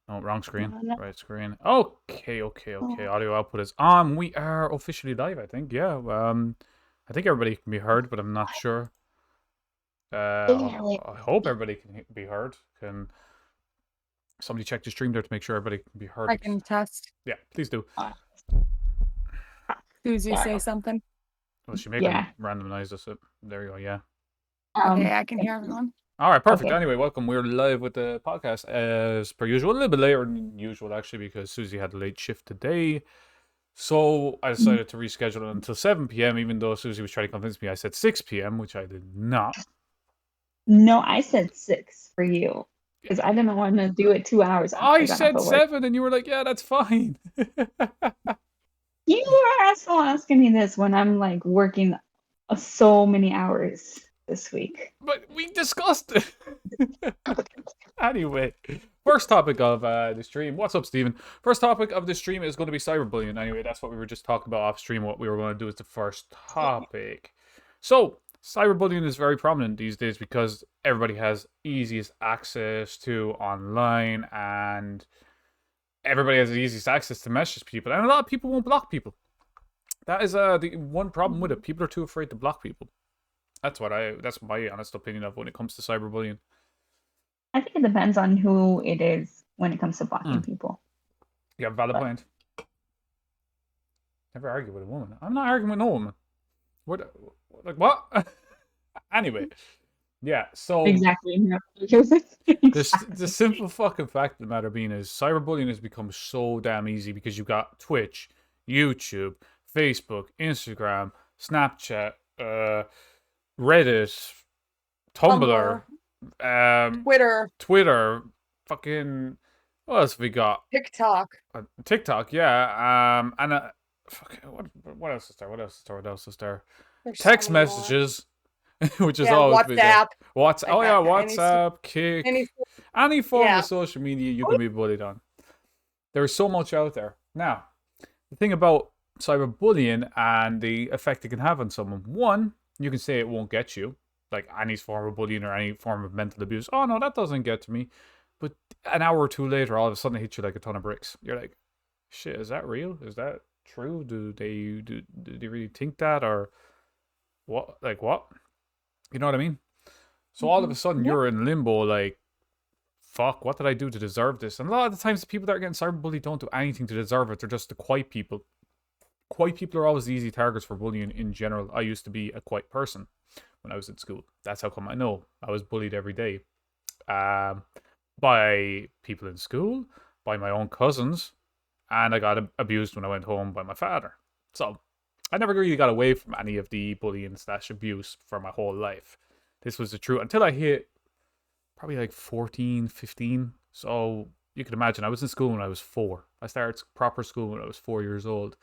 Oh, wrong screen. No. Right screen. Okay. Oh, Audio output is on. We are officially live, I think. Yeah. I think everybody can be heard, but I'm not sure. barely. I hope everybody can be heard. Can somebody check the stream there to make sure everybody can be heard? I can test. Yeah, please do. Uh, Susie, yeah. say something. Well, she make Yeah. them randomize us. There you go. Yeah. Okay, Um. I can hear everyone. All right, perfect. Okay. Anyway, welcome. We're live with the podcast as per usual. A little bit later than usual, actually, because Susie had a late shift today. So I decided to reschedule it until 7 p.m., even though Susie was trying to convince me I said 6 p.m., which I did not. No, I said 6 for you Yeah. because I didn't want to do it 2 hours after I I got off said of work. 7, and you were like, yeah, that's fine. You are also asking me this when I'm like working so many hours this week. But we discussed it. Anyway, first topic of the stream. What's up, Steven? First topic of the stream is going to be cyberbullying. Anyway, that's what we were just talking about off stream. What we were going to do is the first topic. So, cyberbullying is very prominent these days because everybody has easiest access to online and everybody has the easiest access to message people. And a lot of people won't block people. That is the one problem with it. People are too afraid to block people. That's my honest opinion of when it comes to cyberbullying. I think it depends on who it is when it comes to blocking people. You have a valid point. Never argue with a woman. I'm not arguing with no woman. What? Like what? Anyway, yeah. So Exactly. No. the simple fucking fact of the matter being is cyberbullying has become so damn easy because you've got Twitch, YouTube, Facebook, Instagram, Snapchat, Reddit, Tumblr, Twitter, fucking. What else have we got? TikTok. TikTok, yeah. And fuck, what else is there? What else is there? There's Text so many more. messages, which is Yeah, always been there. WhatsApp. Oh yeah, Like WhatsApp, Kick, any form of social media you can be bullied on. There's so much out there. Now, the thing about cyberbullying and the effect it can have on someone. One, you can say it won't get you, like any form of bullying or any form of mental abuse. Oh no, that doesn't get to me. But an hour or two later, all of a sudden it hits you like a ton of bricks. You're like, shit, is that real? Is that true? Do they really think that, or what? Like what? You know what I mean? So all of a sudden you're in limbo, like, fuck, what did I do to deserve this? And a lot of the times the people that are getting cyberbullied don't do anything to deserve it. They're just the quiet people. Quiet people are always the easy targets for bullying in general. I used to be a quiet person when I was at school. That's how come I know. I was bullied every day. By people in school, by my own cousins, and I got abused when I went home by my father. So I never really got away from any of the bullying slash abuse for my whole life. This was the truth until I hit probably like 14, 15. So you can imagine I was in school when I was 4. I started proper school when I was 4 years old.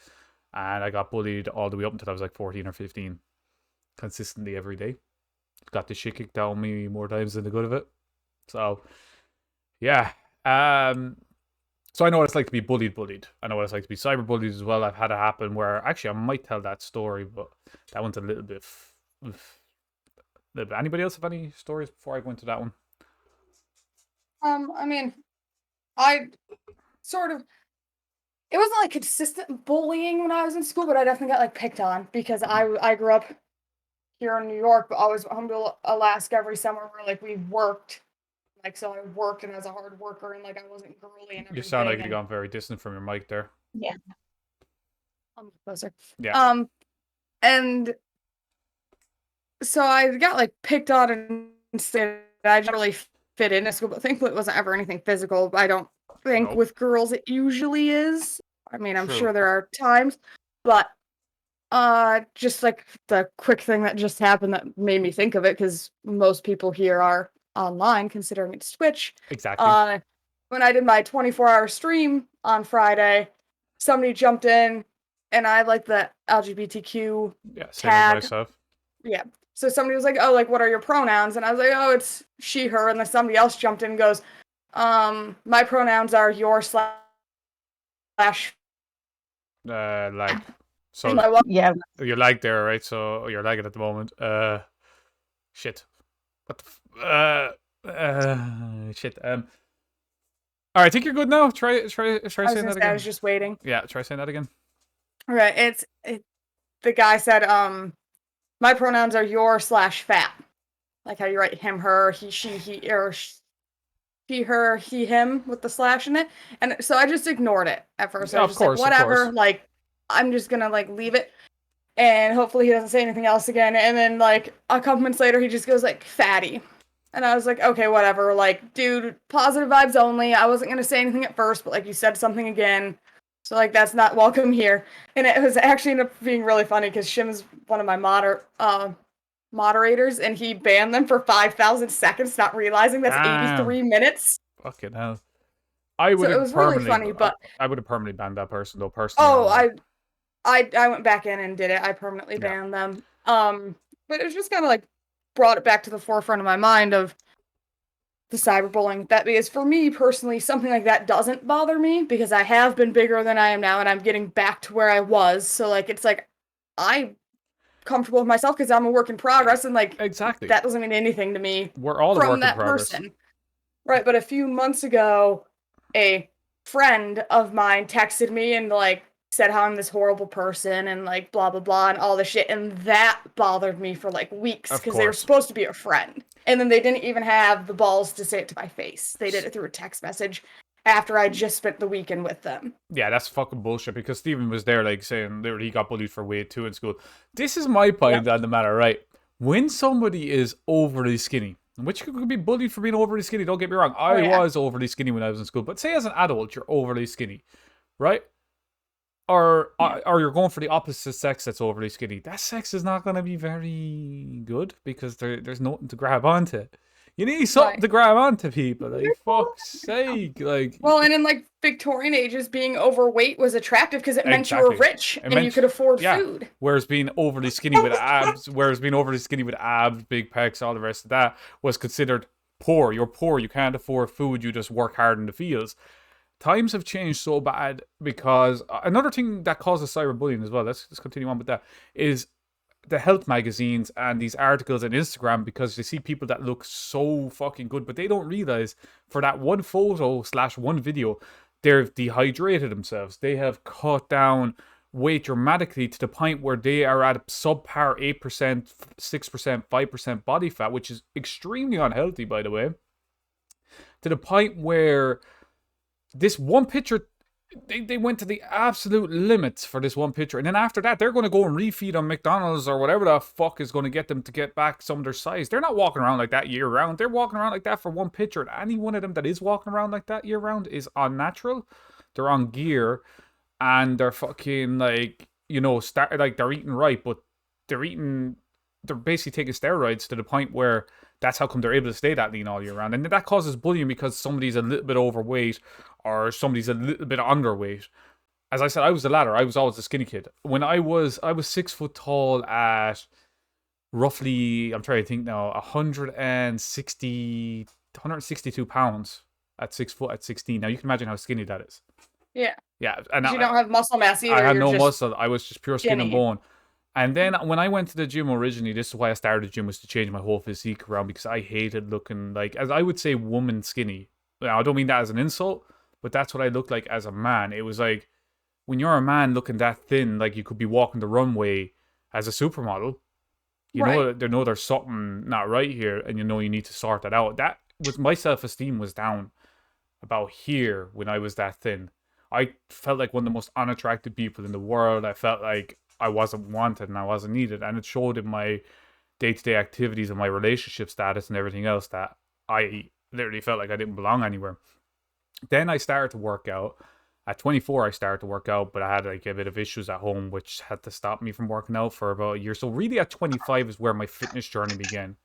And I got bullied all the way up until I was like 14 or 15. Consistently every day. Got the shit kicked out of me more times than the good of it. So yeah. So I know what it's like to be bullied. I know what it's like to be cyberbullied as well. I've had it happen where actually I might tell that story, but that one's a little bit. Anybody else have any stories before I go into that one? I mean, I sort of. It wasn't like consistent bullying when I was in school, but I definitely got like picked on because I grew up here in New York, but I was home to Alaska every summer where like we worked. Like so I worked and I was a hard worker and like I wasn't girly and everything. You sound like you've gone very distant from your mic there. Yeah. I'm closer. Yeah. And so I got like picked on and instead I didn't really fit into school, but thankfully it wasn't ever anything physical. I don't think with girls it usually is. I mean, I'm sure there are times, but just like the quick thing that just happened that made me think of it because most people here are online considering it's Twitch. Exactly. When I did my 24-hour stream on Friday, somebody jumped in and I like the LGBTQ tag. Myself. Yeah. So somebody was like, "Oh, like what are your pronouns?" And I was like, "Oh, it's she, her." And then somebody else jumped in and goes, "My pronouns are your slash." Like so. Yeah. You're lag there, right? So you're lagging at the moment. Shit. What the shit. All right, I think you're good now. Try I was saying gonna that say, I again. was just waiting. Yeah, try saying that again. All right, the guy said, my pronouns are your/fat. Like how you write him, her, he, she, he, or she, her, he, him with the slash in it. And so I just ignored it at first. I was Of just course, like, of whatever, course. like, I'm just gonna like leave it. And hopefully he doesn't say anything else again. And then like a couple minutes later, he just goes like fatty. And I was like, okay, whatever. Like, dude, positive vibes only. I wasn't gonna say anything at first, but like you said something again. So like that's not welcome here. And it was actually ended up being really funny because Shim's one of my moderators, and he banned them for 5,000 seconds, not realizing that's Damn. 83 minutes. Fucking hell. I would So it have was really permanently, funny, but I would have permanently banned that person though. Personally. oh, I went back in and did it. I permanently Yeah. banned them. But it was just kind of like brought it back to the forefront of my mind of the cyberbullying. That because for me personally, something like that doesn't bother me because I have been bigger than I am now, and I'm getting back to where I was. So like, it's like I'm comfortable with myself because I'm a work in progress, and like Exactly. that doesn't mean anything to me We're all a from work in that progress. person. Right, but a few months ago, a friend of mine texted me and like said how I'm this horrible person and like blah blah blah and all this shit, and that bothered me for like weeks Of because they were course. supposed to be a friend, and then they didn't even have the balls to say it to my face. They did it through a text message after I just spent the weekend with them. Yeah, that's fucking bullshit because Steven was there like saying that he got bullied for weight too in school. This is my point on the matter, right? When somebody is overly skinny, which you could be bullied for being overly skinny, don't get me wrong. I was overly skinny when I was in school, but say as an adult you're overly skinny, right? Or you're going for the opposite sex that's overly skinny. That sex is not going to be very good because there's nothing to grab onto. You need something to grab onto, people. Like, fuck's sake. Like, well, and in like Victorian ages, being overweight was attractive because it meant you were rich and you could afford food. Whereas being overly skinny with abs, big pecs, all the rest of that was considered poor. You're poor. You can't afford food. You just work hard in the fields. Times have changed so bad because another thing that causes cyberbullying as well, let's continue on with that, is the health magazines and these articles on Instagram, because they see people that look so fucking good, but they don't realize for that one photo / one video, they've dehydrated themselves. They have cut down weight dramatically to the point where they are at subpar 8%, 6%, 5% body fat, which is extremely unhealthy, by the way. To the point where this one picture, they went to the absolute limits for this one picture. And then after that, they're going to go and refeed on McDonald's or whatever the fuck is going to get them to get back some of their size. They're not walking around like that year round. They're walking around like that for one picture. And any one of them that is walking around like that year round is unnatural. They're on gear and they're fucking like, you know, they're eating right, but they're basically taking steroids to the point where that's how come they're able to stay that lean all year round. And that causes bullying because somebody's a little bit overweight or somebody's a little bit underweight. As I said, I was the latter. I was always a skinny kid. When I was 6 foot tall at roughly, I'm trying to think now, 162 pounds at 6 foot at 16. Now you can imagine how skinny that is. Yeah. Yeah. And you don't have muscle mass either. I had no muscle. I was just pure skin and bone. And then when I went to the gym originally, this is why I started the gym, was to change my whole physique around because I hated looking like, as I would say, woman skinny. Now, I don't mean that as an insult, but that's what I looked like as a man. It was like, when you're a man looking that thin, like you could be walking the runway as a supermodel, you know there's something not right here, and you know you need to sort that out. That was, my self-esteem was down about here when I was that thin. I felt like one of the most unattractive people in the world. I felt like I wasn't wanted and I wasn't needed, and it showed in my day-to-day activities and my relationship status and everything else that I literally felt like I didn't belong anywhere. Then I started to work out. At 24, I started to work out, but I had like a bit of issues at home, which had to stop me from working out for about a year. So really at 25 is where my fitness journey began.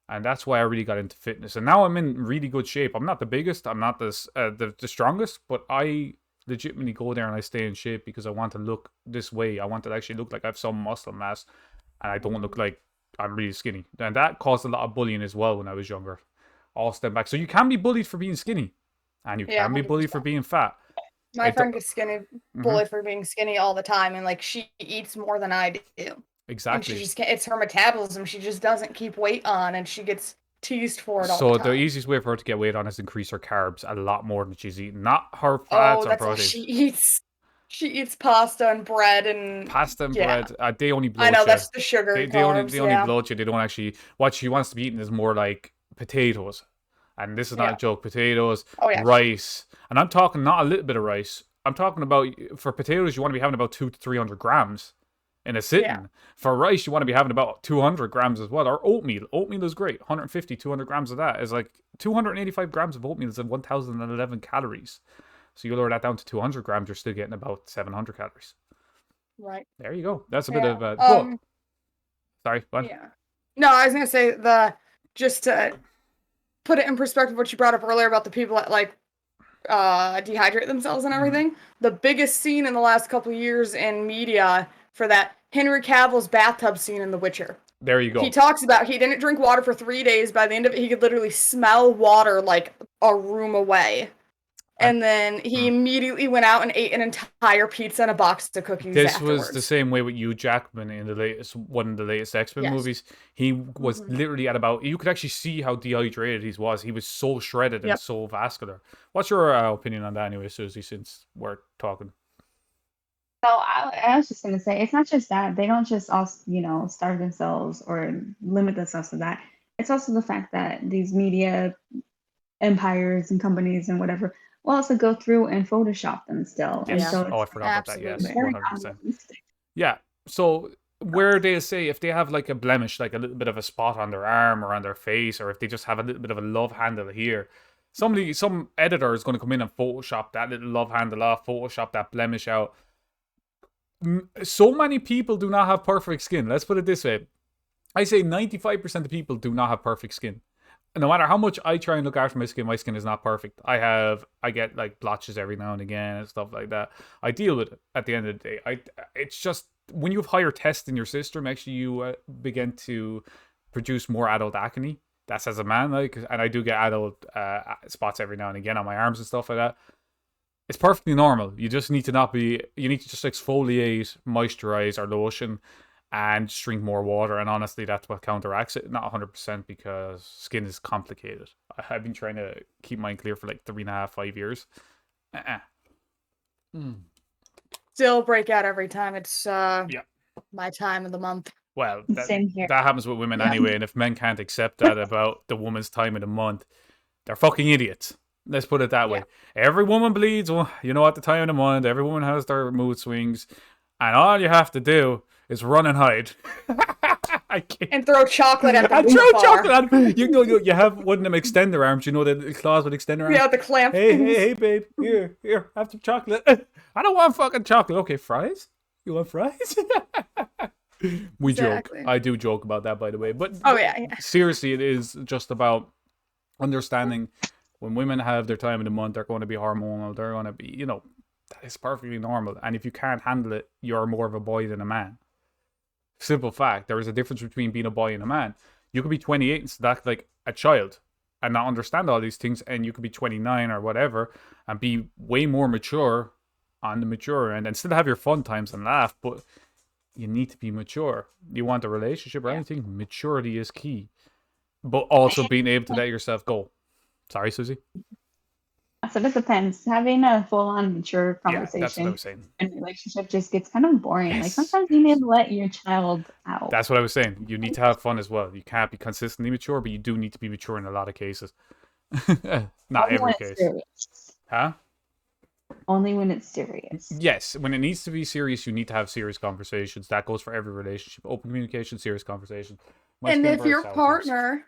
And that's why I really got into fitness. And now I'm in really good shape. I'm not the biggest, I'm not the strongest, but I legitimately go there and I stay in shape because I want to look this way. I want to actually look like I have some muscle mass and I don't look like I'm really skinny. And that caused a lot of bullying as well when I was younger. All step back. So you can be bullied for being skinny and you can be bullied for being fat. My friend gets bullied for being skinny all the time, and like she eats more than I do. Exactly. And she just can't, it's her metabolism. She just doesn't keep weight on, and she gets teased for it all So the the time. easiest way for her to get weight on is increase her carbs a lot more than she's eating, not her Oh, fats or that's all proteins. she eats. She eats pasta and bread and Pasta and yeah. bread, they only bloat I know you. that's the sugary They only carbs. bloat you. They don't actually. What she wants to be eating is more like potatoes, and this is not a Yeah. joke. Potatoes, Oh yeah. rice, and I'm talking not a little bit of rice. I'm talking about for potatoes you want to be having about 200 to 300 grams in a sitting. Yeah. For rice you want to be having about 200 grams as well. Or oatmeal. Oatmeal is great. 150, 200 grams of that is like 285 grams of oatmeal is 1,011 calories. So you lower that down to 200 grams, you're still getting about 700 calories. Right. There you go. That's a bit of Yeah. but sorry, what? Yeah. No, I was gonna say just to put it in perspective what you brought up earlier about the people that like dehydrate themselves and everything. The biggest scene in the last couple of years in media for that, Henry Cavill's bathtub scene in The Witcher. There you go. He talks about he didn't drink water for 3 days. By the end of it, he could literally smell water like a room away. And then he immediately went out and ate an entire pizza and a box of cookies This afterwards. was the same way with Hugh Jackman in the latest one of the latest X-Men movies. He was literally at about, you could actually see how dehydrated he was. He was so shredded and so vascular. What's your opinion on that anyway, Susie, since we're talking? So I was just going to say, it's not just that. They don't just also, starve themselves or limit themselves to that. It's also the fact that these media empires and companies and whatever will also go through and Photoshop them still. Yes. And so I forgot about that. Yes, absolutely. 100%. Yeah. So where they say if they have like a blemish, like a little bit of a spot on their arm or on their face, or if they just have a little bit of a love handle here, some editor is going to come in and Photoshop that little love handle off, Photoshop that blemish out. So many people do not have perfect skin. Let's put it this way. I say 95% of people do not have perfect skin. No matter how much I try and look after my skin is not perfect. I get like blotches every now and again and stuff like that. I deal with it at the end of the day. It's just when you have higher tests in your system, actually you begin to produce more adult acne. That's as a man, like, and I do get adult spots every now and again on my arms and stuff like that. It's perfectly normal. You just need to you need to just exfoliate, moisturize, or lotion, and just drink more water. And honestly, that's what counteracts it. Not 100% because skin is complicated. I've been trying to keep mine clear for like 3.5, 5 years. Still break out every time it's my time of the month. Well, Same here. that happens with women anyway. And if men can't accept that about the woman's time of the month, they're fucking idiots. Let's put it that way. Every woman bleeds, at the time of the month. Every woman has their mood swings. And all you have to do is run and hide. And throw chocolate at them. And throw chocolate at them. You have one of them extender arms. You know, the claws with extender arms. Yeah, the clamp. Hey, babe. Here, have some chocolate. I don't want fucking chocolate. Okay, fries? You want fries? We joke. I do joke about that, by the way. But seriously, it is just about understanding when women have their time of the month, they're going to be hormonal. They're going to be, that is perfectly normal. And if you can't handle it, you're more of a boy than a man. Simple fact. There is a difference between being a boy and a man. You could be 28 and still act like a child and not understand all these things. And you could be 29 or whatever and be way more mature on the mature end and still have your fun times and laugh. But you need to be mature. You want a relationship or anything, maturity is key. But also being able to let yourself go. Sorry, Susie? So it depends. Having a full-on mature conversation and relationship just gets kind of boring. Yes. Like sometimes you need to let your child out. That's what I was saying. You need to have fun as well. You can't be consistently mature, but you do need to be mature in a lot of cases. Not every case. Serious. Huh? Only when it's serious. Yes, when it needs to be serious, you need to have serious conversations. That goes for every relationship. Open communication, serious conversation. And if your partner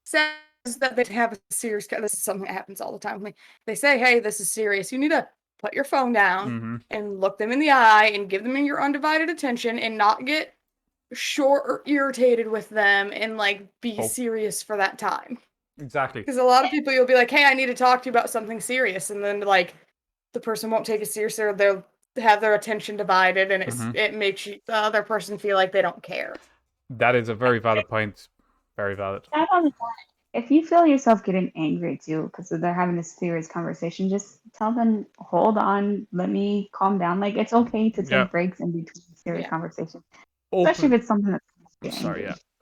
says that they have a serious, this is something that happens all the time with me. They say, hey, this is serious. You need to put your phone down and look them in the eye and give them your undivided attention and not get short or irritated with them and like be serious for that time. Exactly. Because a lot of people, you'll be like, hey, I need to talk to you about something serious. And then like the person won't take it seriously or they'll have their attention divided and it makes the other person feel like they don't care. That is a very valid point. Very valid. If you feel yourself getting angry too because they're having a serious conversation, just tell them, hold on, let me calm down. Like it's okay to take breaks in between serious conversations. Especially if it's something that's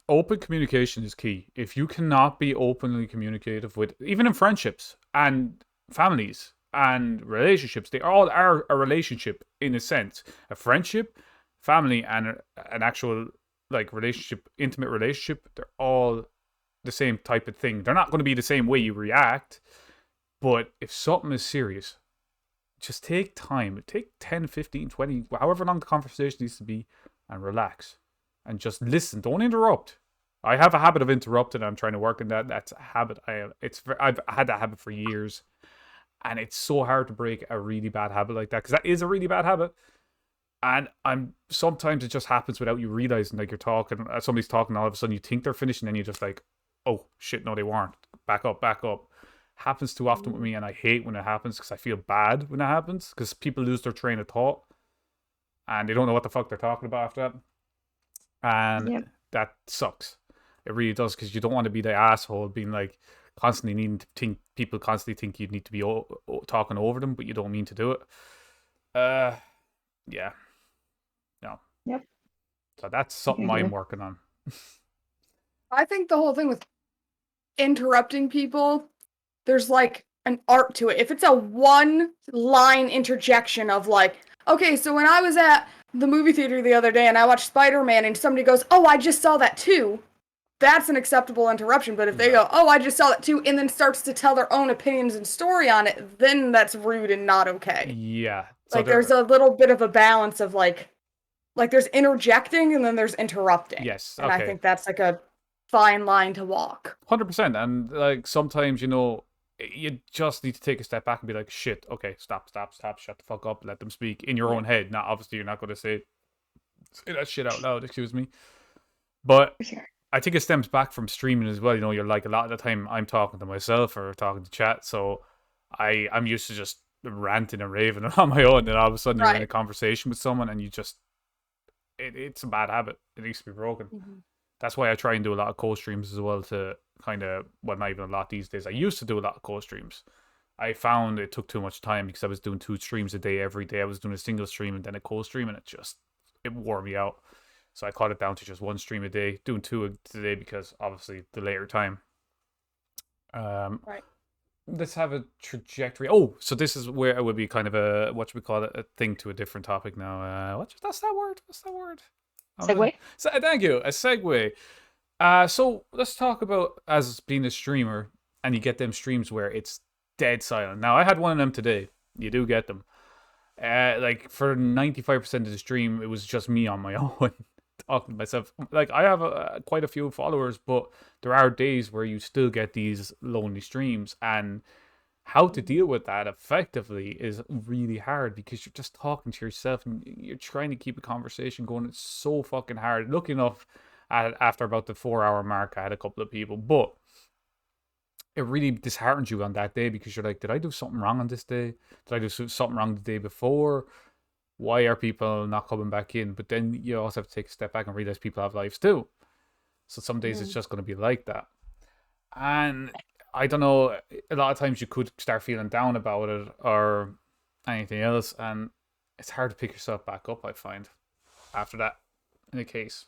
open communication is key. If you cannot be openly communicative with, even in friendships and families and relationships, they all are a relationship in a sense. A friendship, family, and an actual like relationship, intimate relationship, they're all the same type of thing. They're not going to be the same way you react, but if something is serious, just take time. Take 10, 15, 20, however long the conversation needs to be, and relax. And just listen. Don't interrupt. I have a habit of interrupting. I'm trying to work on that. That's a habit. I've had that habit for years. And it's so hard to break a really bad habit like that, because that is a really bad habit. And sometimes it just happens without you realizing, like you're talking, somebody's talking, all of a sudden you think they're finished, and then you're just like, oh shit, no, they weren't. Back up, back up. Happens too often with me, and I hate when it happens because I feel bad when it happens, because people lose their train of thought and they don't know what the fuck they're talking about after that. And that sucks. It really does, because you don't want to be the asshole being like constantly needing to think, people constantly think you need to be talking over them, but you don't mean to do it. Yeah. No. Yep. So that's something I'm working on. I think the whole thing with interrupting people, there's like an art to it. If it's a one line interjection of like, okay, so when I was at the movie theater the other day and I watched Spider-Man and somebody goes, oh, I just saw that too, that's an acceptable interruption. But if they go, oh, I just saw that too, and then starts to tell their own opinions and story on it, then that's rude and not okay. Yeah. So like there's a little bit of a balance of like there's interjecting and then there's interrupting. Yes. And I think that's like a fine line to walk. 100%. And like sometimes, you just need to take a step back and be like, shit, okay, stop, shut the fuck up, let them speak in your own head. Not obviously, you're not going to say that shit out loud, excuse me. But I think it stems back from streaming as well. You're like, a lot of the time I'm talking to myself or talking to chat, so I'm used to just ranting and raving on my own, and all of a sudden you're in a conversation with someone and you just it's a bad habit. It needs to be broken. That's why I try and do a lot of co-streams as well, to kind of, well, not even a lot these days. I used to do a lot of co-streams. I found it took too much time because I was doing 2 streams a day every day. I was doing a single stream and then a co-stream, and it wore me out. So I cut it down to just 1 stream a day, doing 2 a day because obviously the later time. Let's have a trajectory. Oh, so this is where it would be kind of a, what should we call it, a thing to a different topic now. That's that word? What's that word? Segue? Thank you. A segue. So let's talk about, as being a streamer, and you get them streams where it's dead silent. Now, I had one of them today. You do get them. Like for 95% of the stream, it was just me on my own talking to myself. Like I have quite a few followers, but there are days where you still get these lonely streams, and how to deal with that effectively is really hard, because you're just talking to yourself and you're trying to keep a conversation going. It's so fucking hard. Lucky enough, after about the 4-hour mark, I had a couple of people, but it really disheartens you on that day, because you're like, did I do something wrong on this day? Did I do something wrong the day before? Why are people not coming back in? But then you also have to take a step back and realize people have lives too. So some days it's just going to be like that. And I don't know, a lot of times you could start feeling down about it or anything else, and it's hard to pick yourself back up, I find, after that, in a case.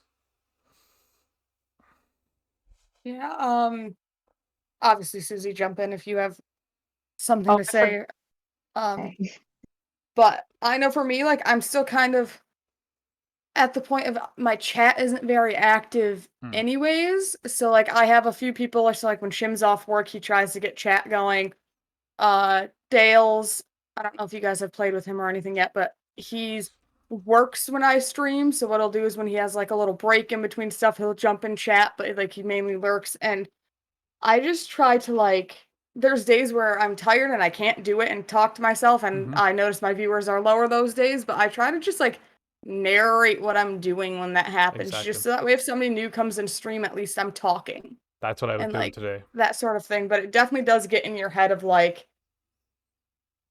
Yeah, obviously, Susie, jump in if you have something to say. But I know for me, like, I'm still kind of at the point of my chat isn't very active anyways. So, like, I have a few people, so, like, when Shim's off work, he tries to get chat going. Dale's, I don't know if you guys have played with him or anything yet, but he's works when I stream. So what he'll do is when he has, like, a little break in between stuff, he'll jump in chat, but, like, he mainly lurks. And I just try to, like, there's days where I'm tired and I can't do it and talk to myself, and I notice my viewers are lower those days, but I try to just, like, narrate what I'm doing when that happens, just so that way if somebody new comes in stream, at least I'm talking. That's what I was doing today. That sort of thing, but it definitely does get in your head of, like,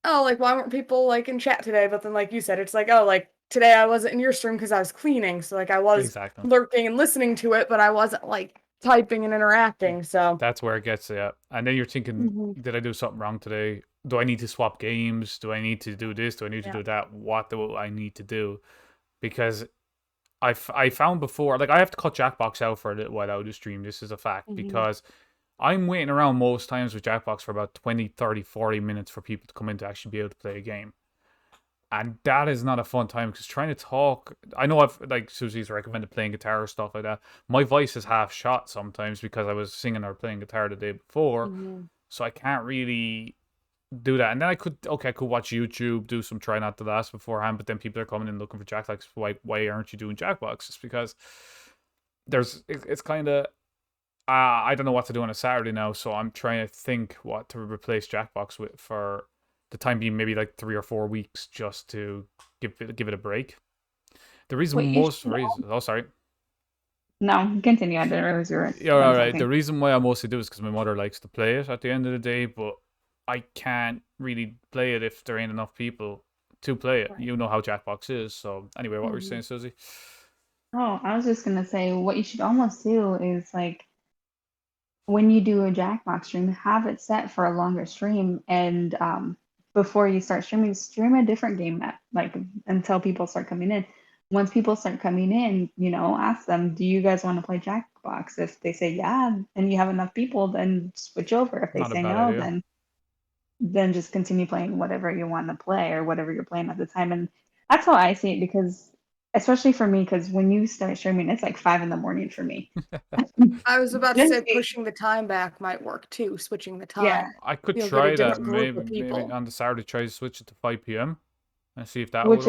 oh, like, why weren't people, like, in chat today? But then, like you said, it's like, oh, like, today I wasn't in your stream because I was cleaning, so, like, I was lurking and listening to it, but I wasn't, like, typing and interacting. So that's where it gets, and then you're thinking, did I do something wrong today? Do I need to swap games? Do I need to do this? Do I need to do that? What do I need to do? Because I found before, like I have to cut Jackbox out for a little while out of the stream. This is a fact because I'm waiting around most times with Jackbox for about 20, 30, 40 minutes for people to come in to actually be able to play a game. And that is not a fun time because trying to talk, I know I've, like Susie's recommended playing guitar or stuff like that. My voice is half shot sometimes because I was singing or playing guitar the day before. So I can't really do that. And then I could watch YouTube, do some try not to last beforehand, but then people are coming in looking for Jackbox. Why aren't you doing Jackbox? It's because it's kind of, I don't know what to do on a Saturday now, so I'm trying to think what to replace Jackbox with for the time being, maybe like 3 or 4 weeks, just to give it a break. The reason oh, sorry. No, continue. I didn't realize you were. Yeah, all right. The reason why I mostly do is because my mother likes to play it at the end of the day, but I can't really play it if there ain't enough people to play it. Right. You know how Jackbox is. So anyway, what were you saying, Susie? Oh, I was just gonna say what you should almost do is like when you do a Jackbox stream, have it set for a longer stream, and before you start streaming, stream a different game like until people start coming in. Once people start coming in, ask them, do you guys want to play Jackbox? If they say yeah, and you have enough people, then switch over. If they say no, then just continue playing whatever you want to play or whatever you're playing at the time. And that's how I see it, because especially for me, because when you start streaming, it's like 5 a.m. for me. I was about to say pushing the time back might work too, switching the time. Yeah. I could try that maybe on the Saturday, try to switch it to 5 p.m. and see if that would work.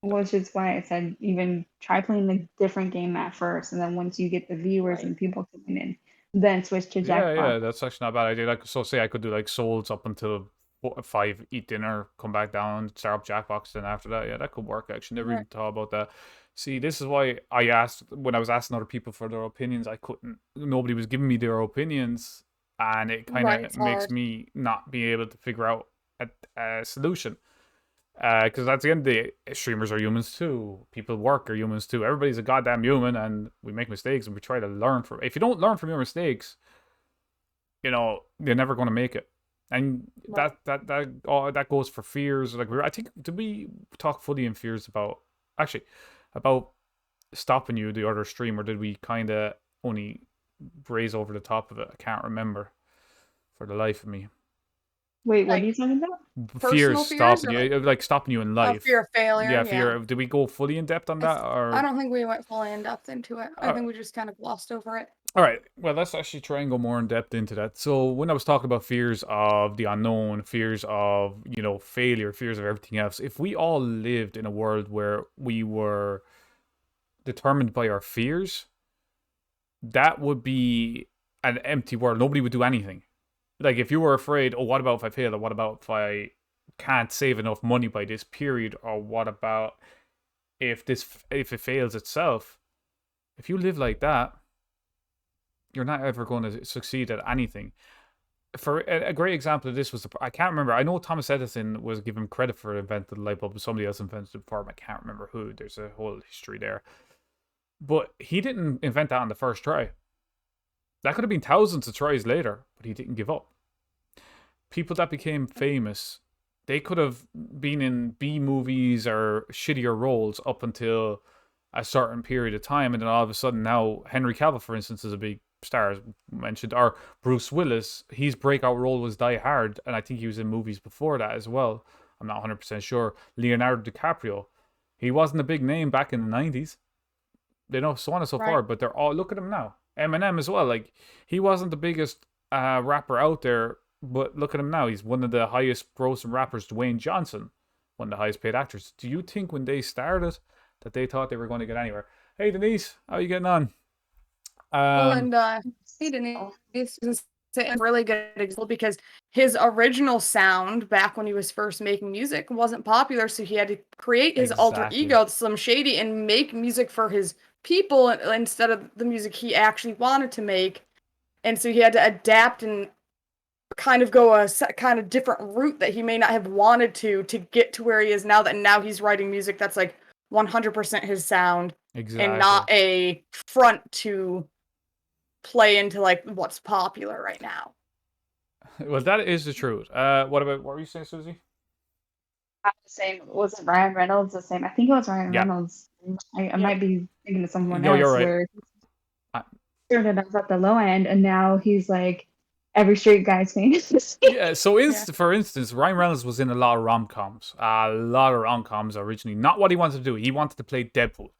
Which is why I said even try playing the different game at first, and then once you get the viewers and people coming in, then switch to Jackbox. Yeah, that's actually not a bad idea. Like, so say I could do like Souls up until 5, eat dinner, come back down, start up Jackbox, then after that, yeah, that could work. Actually, never even thought about that. See, this is why I asked, when I was asking other people for their opinions, nobody was giving me their opinions, and it kind of makes me not be able to figure out a solution. Because at the end of the day, streamers are humans too. People work are humans too. Everybody's a goddamn human, and we make mistakes, and we try to learn from. If you don't learn from your mistakes, you're never going to make it. And that goes for fears. Like, I think, did we talk fully in fears about stopping you, the other stream, or did we kind of only graze over the top of it? I can't remember for the life of me. Wait, what are you talking about? Fears stopping you, like stopping you in life. Fear of failure. Yeah, fear. Did we go fully in depth on that? Or I don't think we went fully in depth into it. I think we just kind of glossed over it. All right. Well, let's actually try and go more in depth into that. So when I was talking about fears of the unknown, fears of, failure, fears of everything else, if we all lived in a world where we were determined by our fears, that would be an empty world. Nobody would do anything. Like, if you were afraid, oh, what about if I fail? Or what about if I can't save enough money by this period? Or what about if it fails itself? If you live like that, you're not ever going to succeed at anything. For a great example of this was, I can't remember, I know Thomas Edison was given credit for inventing the light bulb, but somebody else invented it before him. I can't remember who. There's a whole history there. But he didn't invent that on the first try. That could have been thousands of tries later, but he didn't give up. People that became famous, they could have been in B movies or shittier roles up until a certain period of time, and then all of a sudden now Henry Cavill, for instance, is a big star, as mentioned, or Bruce Willis, his breakout role was Die Hard, and I think he was in movies before that as well. I'm not 100% sure. Leonardo DiCaprio, he wasn't a big name back in the 90s. So on and so forth, but they're all, look at him now. Eminem as well, like, he wasn't the biggest rapper out there, but look at him now. He's one of the highest grossing rappers. Dwayne Johnson, one of the highest paid actors. Do you think when they started that they thought they were going to get anywhere? Hey Denise, how are you getting on? Hey Denise, is a really good example because his original sound back when he was first making music wasn't popular, so he had to create his alter ego, Slim Shady, and make music for his people instead of the music he actually wanted to make. And so he had to adapt and kind of go a kind of different route that he may not have wanted to get to where he is now, that now he's writing music that's like 100% his sound. Exactly. And not a front to play into like what's popular right now. Well, that is the truth. What were you saying, Susie? I was same. Was it Ryan Reynolds the same? I think it was Ryan Yeah. Reynolds. I might be thinking of someone No, else you're right. where he started off at the low end, and now he's like every straight guy's fantasy. Yeah, so for instance, Ryan Reynolds was in a lot of rom-coms. A lot of rom-coms originally. Not what he wanted to do. He wanted to play Deadpool.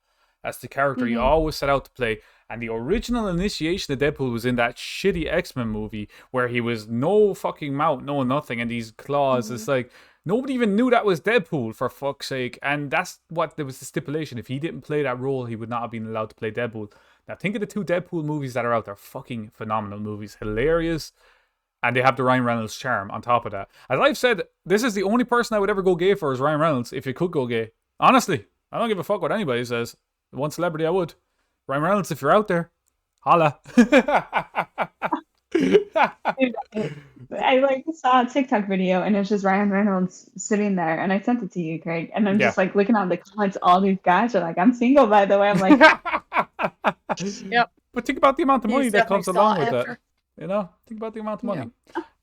That's the character he always set out to play. And the original initiation of Deadpool was in that shitty X-Men movie where he was no fucking mouth, no nothing, and these claws. It's like, nobody even knew that was Deadpool, for fuck's sake. And that's what, there was the stipulation. If he didn't play that role, he would not have been allowed to play Deadpool. Now, think of the 2 Deadpool movies that are out there. Fucking phenomenal movies. Hilarious. And they have the Ryan Reynolds charm on top of that. As I've said, this is the only person I would ever go gay for is Ryan Reynolds, if you could go gay. Honestly, I don't give a fuck what anybody says. One celebrity I would. Ryan Reynolds, if you're out there, holla. I like saw a TikTok video and it's just Ryan Reynolds sitting there, and I sent it to you, Craig. And I'm just like looking at the comments. All these guys are like, "I'm single, by the way." I'm like, Yep. But think about the amount of money that comes along with after. that. You know, think about the amount of money.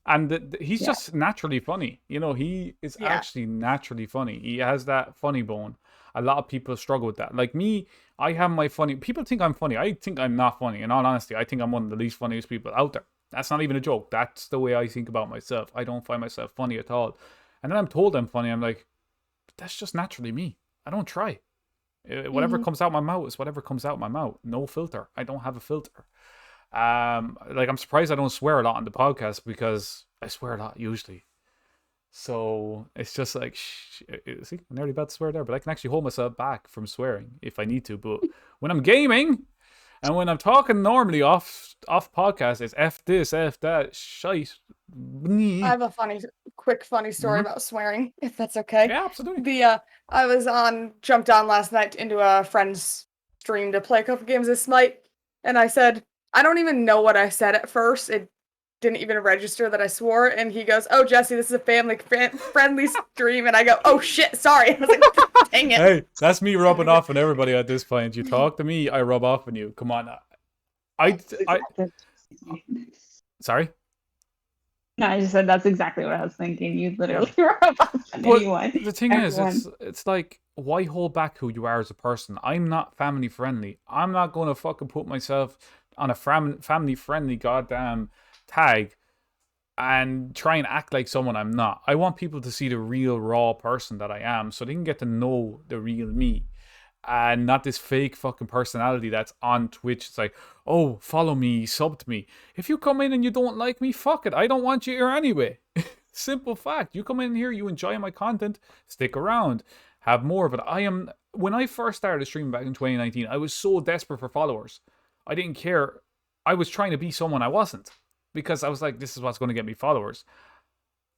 And he's just naturally funny. You know, he is actually naturally funny. He has that funny bone. A lot of people struggle with that. Like me, I have my funny. People think I'm funny. I think I'm not funny. In all honesty, I think I'm one of the least funniest people out there. That's not even a joke. That's the way I think about myself. I don't find myself funny at all. And then I'm told I'm funny. I'm like, that's just naturally me. I don't try. Whatever comes out my mouth is whatever comes out my mouth. No filter. I don't have a filter. Like, I'm surprised I don't swear a lot on the podcast because I swear a lot usually. So it's just like, see, I'm nearly about to swear there, but I can actually hold myself back from swearing if I need to. But when I'm gaming and when I'm talking normally off podcast, it's F this, F that, shite. I have a quick funny story about swearing, if that's okay. Yeah, absolutely. I jumped on last night into a friend's stream to play a couple games of Smite, and I said, I don't even know what I said at first. It didn't even register that I swore, and he goes, "Oh, Jesse, this is a family-friendly stream," and I go, "Oh shit, sorry." I was like, "Dang it." Hey, that's me rubbing off on everybody at this point. You talk to me, I rub off on you. Come on. Sorry? No, I just said that's exactly what I was thinking. You literally rub off on anyone. The thing is, it's like, why hold back who you are as a person? I'm not family friendly. I'm not going to fucking put myself on a family friendly goddamn tag and try and act like someone I'm not. I want people to see the real raw person that I am so they can get to know the real me and not this fake fucking personality that's on Twitch. It's like, oh, follow me, sub to me. If you come in and you don't like me, fuck it. I don't want you here anyway. Simple fact. You come in here, you enjoy my content, stick around, have more of it. When I first started streaming back in 2019, I was so desperate for followers. I didn't care. I was trying to be someone I wasn't because I was like, this is what's going to get me followers.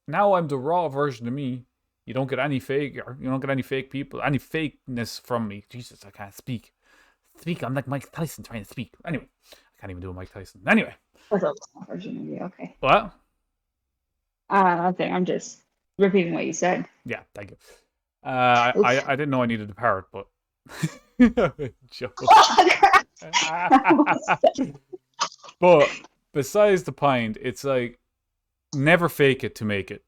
Now I'm the raw version of me. You don't get any fake, or you don't get any fake people, any fakeness from me. Jesus, I can't speak. I'm like Mike Tyson trying to speak. Anyway, I can't even do a Mike Tyson. Anyway. That's a version of you, okay. What? Nothing. I'm just repeating what you said. Yeah, thank you. I didn't know I needed a parrot, but joke. But besides the point, it's like, never fake it to make it.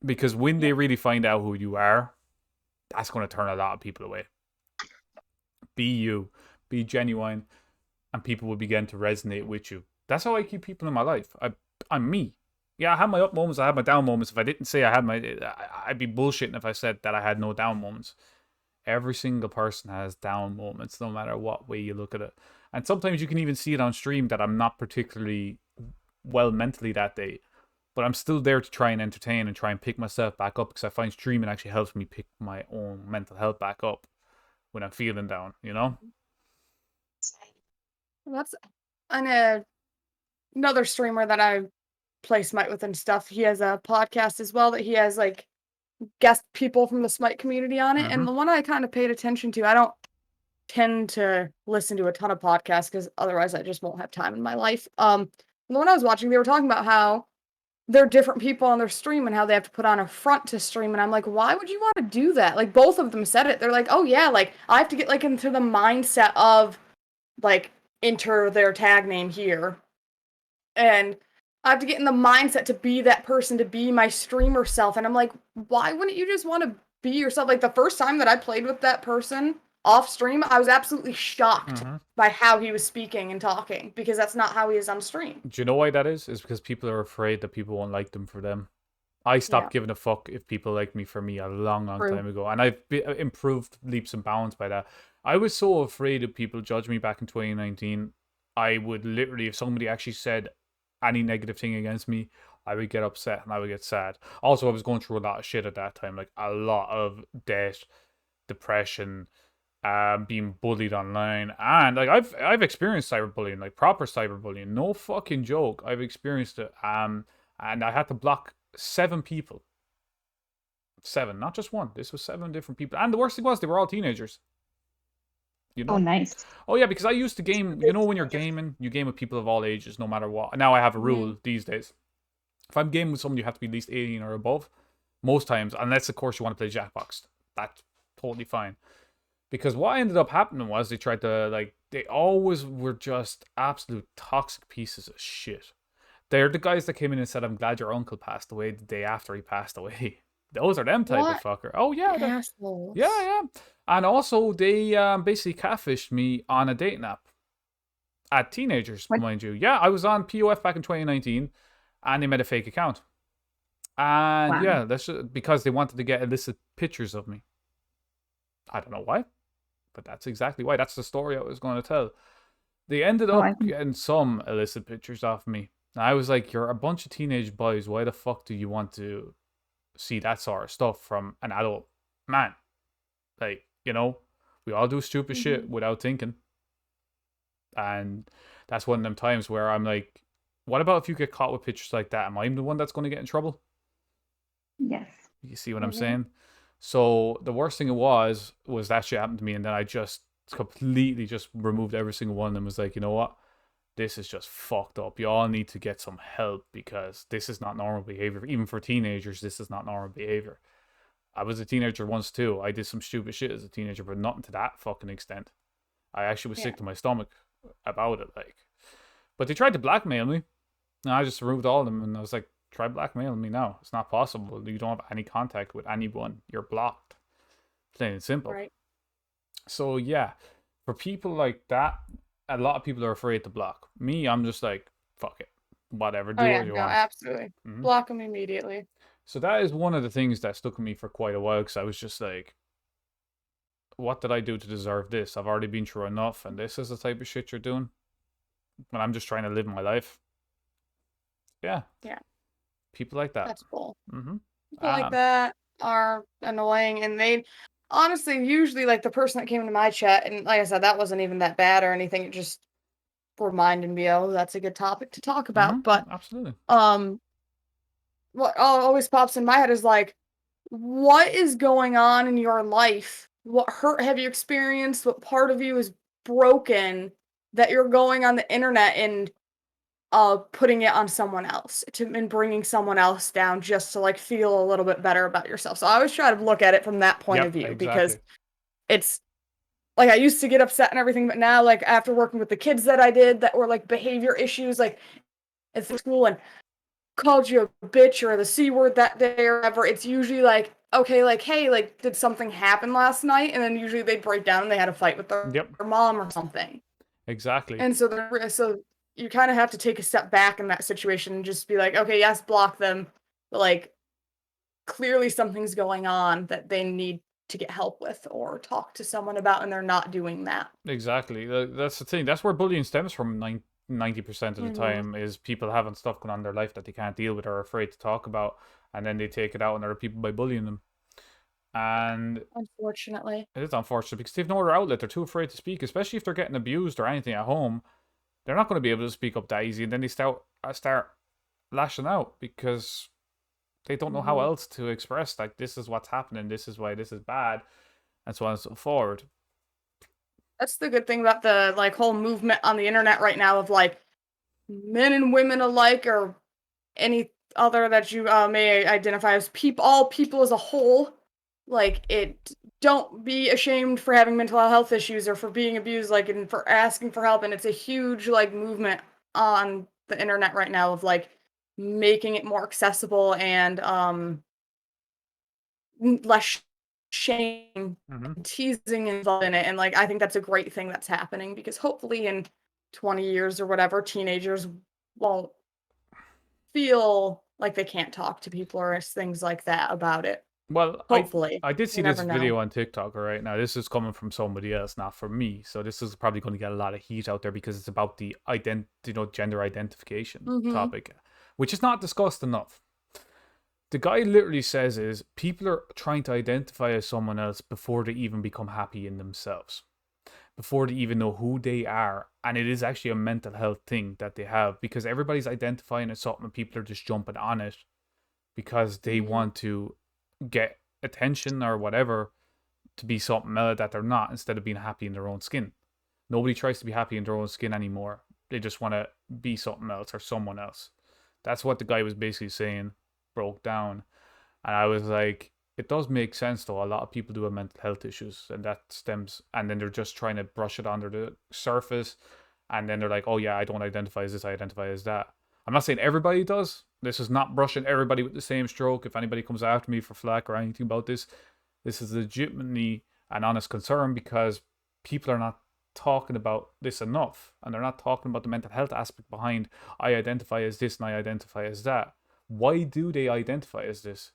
Because when they really find out who you are, that's going to turn a lot of people away. Be you. Be genuine. And people will begin to resonate with you. That's how I keep people in my life. I'm me. Yeah, I have my up moments. I have my down moments. If I didn't say I had I'd be bullshitting if I said that I had no down moments. Every single person has down moments, no matter what way you look at it. And sometimes you can even see it on stream that I'm not particularly well mentally that day. But I'm still there to try and entertain and try and pick myself back up because I find streaming actually helps me pick my own mental health back up when I'm feeling down, you know? That's another streamer that I play Smite with and stuff. He has a podcast as well that he has like guest people from the Smite community on it. And the one I kind of paid attention to, I don't tend to listen to a ton of podcasts because otherwise I just won't have time in my life. The one I was watching, they were talking about how they're different people on their stream and how they have to put on a front to stream. And I'm like, why would you want to do that? Like, both of them said it. They're like, oh yeah, like I have to get like into the mindset of like enter their tag name here. And I have to get in the mindset to be that person, to be my streamer self. And I'm like, why wouldn't you just want to be yourself. Like the first time that I played with that person off stream, I was absolutely shocked by how he was speaking and talking, because that's not how he is on stream. Do you know why that is? It's because people are afraid that people won't like them for them. I stopped giving a fuck if people like me for me a long time ago, and I've improved leaps and bounds by that. I was so afraid of people judge me back in 2019. I would literally, if somebody actually said any negative thing against me, I would get upset and I would get sad. Also, I was going through a lot of shit at that time, like a lot of debt, depression, being bullied online, and like I've experienced cyberbullying, like proper cyberbullying, no fucking joke. I've experienced it, and I had to block 7 people. 7, not just one. This was 7 different people, and the worst thing was they were all teenagers. You know? Oh, nice. Oh yeah, because I used to game. You know, when you're gaming, you game with people of all ages, no matter what. Now I have a rule these days: if I'm gaming with someone, you have to be at least 18 or above. Most times, unless of course you want to play Jackbox, that's totally fine. Because what ended up happening was they tried to, they always were just absolute toxic pieces of shit. They're the guys that came in and said, "I'm glad your uncle passed away the day after he passed away." Those are them type of fucker. Oh yeah, assholes. yeah. And also they basically catfished me on a dating app. At teenagers, mind you. Yeah, I was on POF back in 2019, and they made a fake account. And yeah, that's because they wanted to get illicit pictures of me. I don't know why, but that's exactly why. That's the story I was going to tell. They ended up getting some illicit pictures off me. And I was like, you're a bunch of teenage boys. Why the fuck do you want to see that sort of stuff from an adult man? Like, you know, we all do stupid shit without thinking. And that's one of them times where I'm like, what about if you get caught with pictures like that? Am I the one that's going to get in trouble? Yes. You see what I'm saying? So the worst thing it was that shit happened to me, and then I just completely just removed every single one and was like, you know what? This is just fucked up. You all need to get some help, because this is not normal behavior. Even for teenagers, this is not normal behavior. I was a teenager once too. I did some stupid shit as a teenager, but nothing to that fucking extent. I actually was sick to my stomach about it, like. But they tried to blackmail me, and I just removed all of them, and I was like, try blackmailing me now. It's not possible. You don't have any contact with anyone. You're blocked. Plain and simple. Right. So yeah, for people like that, a lot of people are afraid to block. Me, I'm just like, fuck it. Whatever. Do what you want. Absolutely. Block them immediately. So that is one of the things that stuck with me for quite a while, because I was just like, what did I do to deserve this? I've already been through enough, and this is the type of shit you're doing when I'm just trying to live my life. Yeah. People like that. That's cool. People like that are annoying, and they honestly usually, like, the person that came into my chat, and like I said, that wasn't even that bad or anything. It just reminded me, oh, that's a good topic to talk about. But absolutely. What always pops in my head is like, what is going on in your life? What hurt have you experienced? What part of you is broken that you're going on the internet and putting it on someone else and bringing someone else down just to like feel a little bit better about yourself. So I always try to look at it from that point of view, because it's like, I used to get upset and everything, but now, like, after working with the kids that I did that were like behavior issues, like at school, and called you a bitch or the C word that day or whatever, it's usually like, okay, like, hey, like, did something happen last night? And then usually they'd break down and they had a fight with their mom or something. Exactly. And so you kind of have to take a step back in that situation and just be like, okay, yes, block them, but like, clearly something's going on that they need to get help with or talk to someone about, and they're not doing that. Exactly. That's the thing. That's where bullying stems from 90% of the time, is people having stuff going on in their life that they can't deal with or are afraid to talk about, and then they take it out on other people by bullying them. And unfortunately, it is unfortunate, because they have no other outlet. They're too afraid to speak, especially if they're getting abused or anything at home. They're not going to be able to speak up that easy, and then they start lashing out because they don't know how else to express, like, this is what's happening, this is why this is bad, and so on and so forward. That's the good thing about the like whole movement on the internet right now of like men and women alike, or any other that you may identify as all people as a whole. Like, don't be ashamed for having mental health issues or for being abused, like, and for asking for help. And it's a huge like movement on the internet right now of like making it more accessible and less shame Hmm. and teasing involved in it. And like I think that's a great thing that's happening because hopefully in 20 years or whatever, teenagers won't feel like they can't talk to people or things like that about it. Well, Hopefully. I did see You this never know. video on TikTok. Right now, this is coming from somebody else, not from me. So this is probably going to get a lot of heat out there because it's about the gender identification Mhm. topic, which is not discussed enough. The guy literally says is people are trying to identify as someone else before they even become happy in themselves, before they even know who they are. And it is actually a mental health thing that they have because everybody's identifying as something and people are just jumping on it because they Mhm. want to get attention or whatever to be something else that they're not instead of being happy in their own skin. Nobody tries to be happy in their own skin anymore. They just want to be something else or someone else. That's what the guy was basically saying, broke down. And I was like, it does make sense though. A lot of people do have mental health issues, and that stems, and then they're just trying to brush it under the surface. And then they're like, oh yeah, I don't identify as this, I identify as that. I'm not saying everybody does. This is not brushing everybody with the same stroke. If anybody comes after me for flack or anything about this is legitimately an honest concern because people are not talking about this enough, and they're not talking about the mental health aspect behind I identify as this and I identify as that. Why do they identify as this?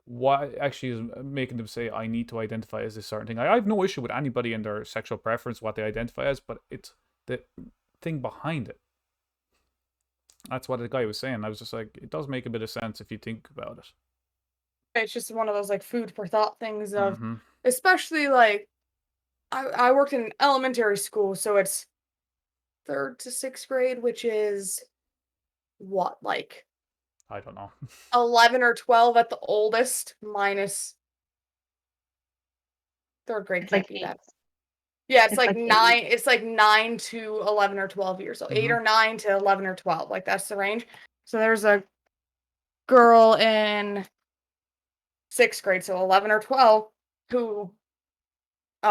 What actually is making them say I need to identify as this certain thing? I have no issue with anybody and their sexual preference, what they identify as, but it's the thing behind it. That's what the guy was saying. I was just like, it does make a bit of sense if you think about it. It's just one of those like food for thought things of Mm-hmm. especially like I worked in elementary school, so it's 3rd to 6th grade, which is what, like I don't know. 11 or 12 at the oldest, minus 3rd grade It's can't like be eight. that. Yeah, It's like eight. it's like 9 to 11 or 12 years old. 8 Mm-hmm. or 9 to 11 or 12, like that's the range. So there's a girl in 6th grade, so 11 or 12, who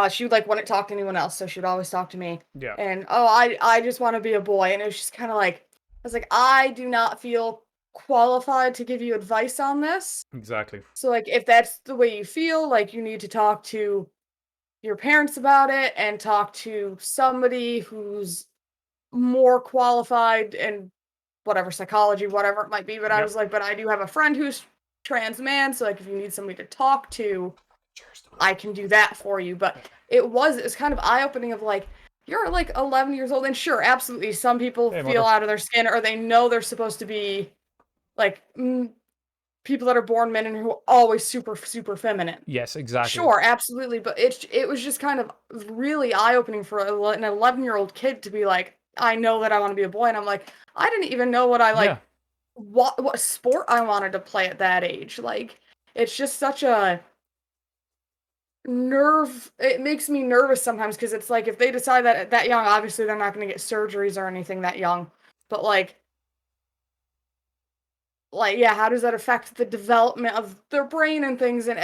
she would like wouldn't talk to anyone else, so she would always talk to me. Yeah, And oh, I just want to be a boy, and it was just kind of like I was like, I do not feel qualified to give you advice on this. exactly. So like, if that's the way you feel, like you need to talk to your parents about it and talk to somebody who's more qualified in whatever psychology, whatever it might be. But I Yep. was like, but I do have a friend who's trans man, so like if you need somebody to talk to, I can do that for you. But it's kind of eye-opening of like, you're like 11 years old, and sure, absolutely, some people Hey, feel mother. out of their skin or they know they're supposed to be like people that are born men and who are always super super feminine. Yes, exactly. Sure, absolutely, but it was just kind of really eye-opening for an 11-year-old kid to be like, I know that I want to be a boy, and I'm like, I didn't even know what I Yeah, like, what sport I wanted to play at that age. Like, it's just such a it makes me nervous sometimes because it's like if they decide that at that young, obviously they're not going to get surgeries or anything that young, but yeah, how does that affect the development of their brain and things? And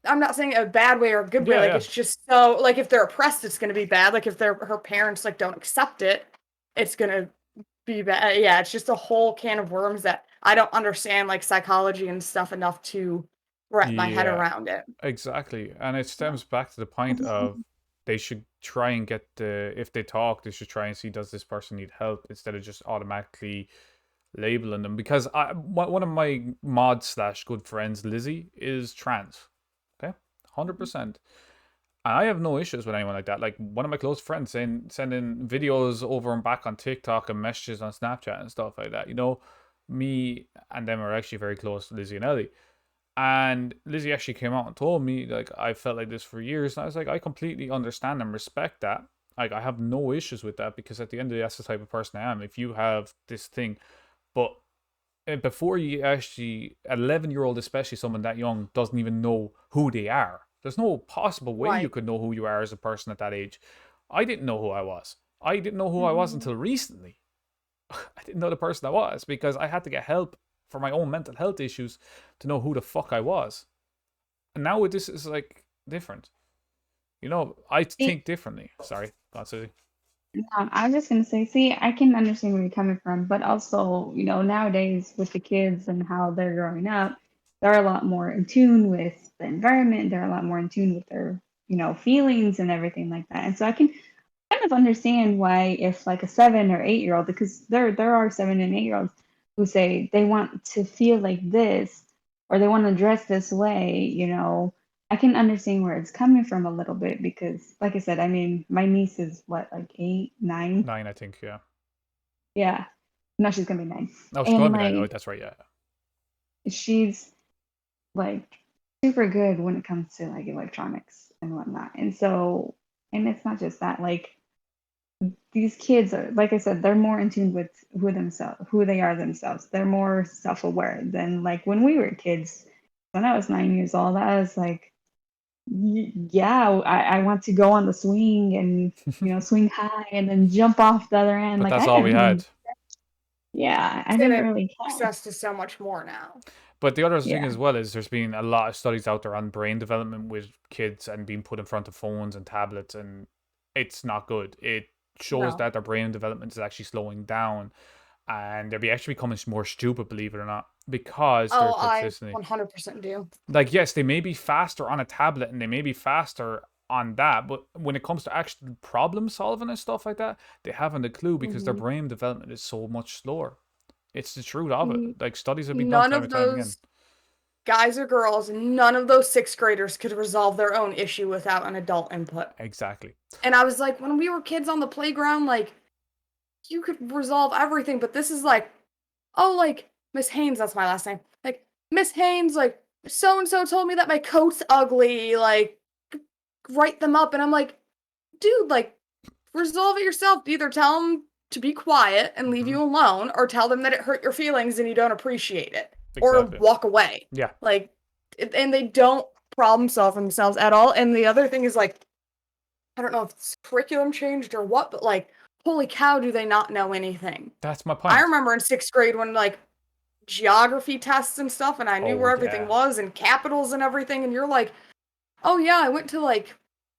I'm not saying a bad way or a good way. yeah, Like yeah. it's just so like if they're oppressed, it's going to be bad. Like if her parents like don't accept it, it's going to be bad. Yeah, it's just a whole can of worms that I don't understand like psychology and stuff enough to wrap my head Yeah, around it. exactly. And it Yeah. stems back to the point of they should try and get if they talk, they should try and see does this person need help instead of just automatically labeling them. Because one of my mod slash good friends, Lizzie, is trans. Okay, 100%. And I have no issues with anyone like that. Like one of my close friends sending videos over and back on TikTok and messages on Snapchat and stuff like that. Me and them are actually very close, Lizzie and Ellie. And Lizzie actually came out and told me, like, I felt like this for years. And I was like, I completely understand and respect that. Like, I have no issues with that because at the end of the day, that's the type of person I am. If you have this thing, but before you actually, 11-year-old, especially someone that young, doesn't even know who they are. There's no possible way you Right. could know who you are as a person at that age. I didn't know who I was. I didn't know who I was Mhm. until recently. I didn't know the person I was because I had to get help for my own mental health issues to know who the fuck I was. And now with this is like different. I See, think differently. Sorry, go on, Susie. I was just gonna say, see, I can understand where you're coming from, but also, nowadays with the kids and how they're growing up, they're a lot more in tune with the environment. They're a lot more in tune with their, feelings and everything like that. And so I can kind of understand why if like a 7 or 8 year old, because there are 7 and 8 year olds who say they want to feel like this or they want to dress this way, I can understand where it's coming from a little bit because, like I said, I mean, my niece is what, like 8, 9? 9, I think. Yeah. Yeah. No, she's gonna be 9. Oh, she's And going to be 9. Oh, like that's right. Yeah. she's like super good when it comes to like electronics and whatnot. And so, and it's not just that, like these kids are, like I said, they're more in tune with who they are themselves. They're more self-aware than like when we were kids. When I was 9 years old, I was like, yeah, I want to go on the swing and swing high and then jump off the other end. But Like that's I all didn't we really, had. yeah, I And didn't it really care. access to so much more now. But the other thing Yeah. as well is there's been a lot of studies out there on brain development with kids and being put in front of phones and tablets, and it's not good. It shows No. that their brain development is actually slowing down, and they're actually becoming more stupid, believe it or not, because they're Oh, I consistently 100% do. like, yes, they may be faster on a tablet and they may be faster on that, but when it comes to actual problem solving and stuff like that, they haven't a clue because their Mhm. brain development is so much slower. It's the truth of Mm, it. Like, studies have been done None time of and time again. those guys or girls, none of those 6th graders could resolve their own issue without an adult input. Exactly. And I was like, when we were kids on the playground, like, you could resolve everything, but this is like, oh, like, Miss Haynes, that's my last name. Like, Miss Haynes, like, so-and-so told me that my coat's ugly, like, write them up. And I'm like, dude, like, resolve it yourself. Either tell them to be quiet and leave you alone, or tell them that it hurt your feelings and you don't appreciate it. Exactly. Or walk away. Yeah. Like, and they don't problem solve for themselves at all. And the other thing is, like, I don't know if it's curriculum changed or what, but like, holy cow, do they not know anything? That's my point. I remember in 6th grade when like geography tests and stuff, and I knew where everything yeah. was and capitals and everything, and you're like, oh yeah, I went to like,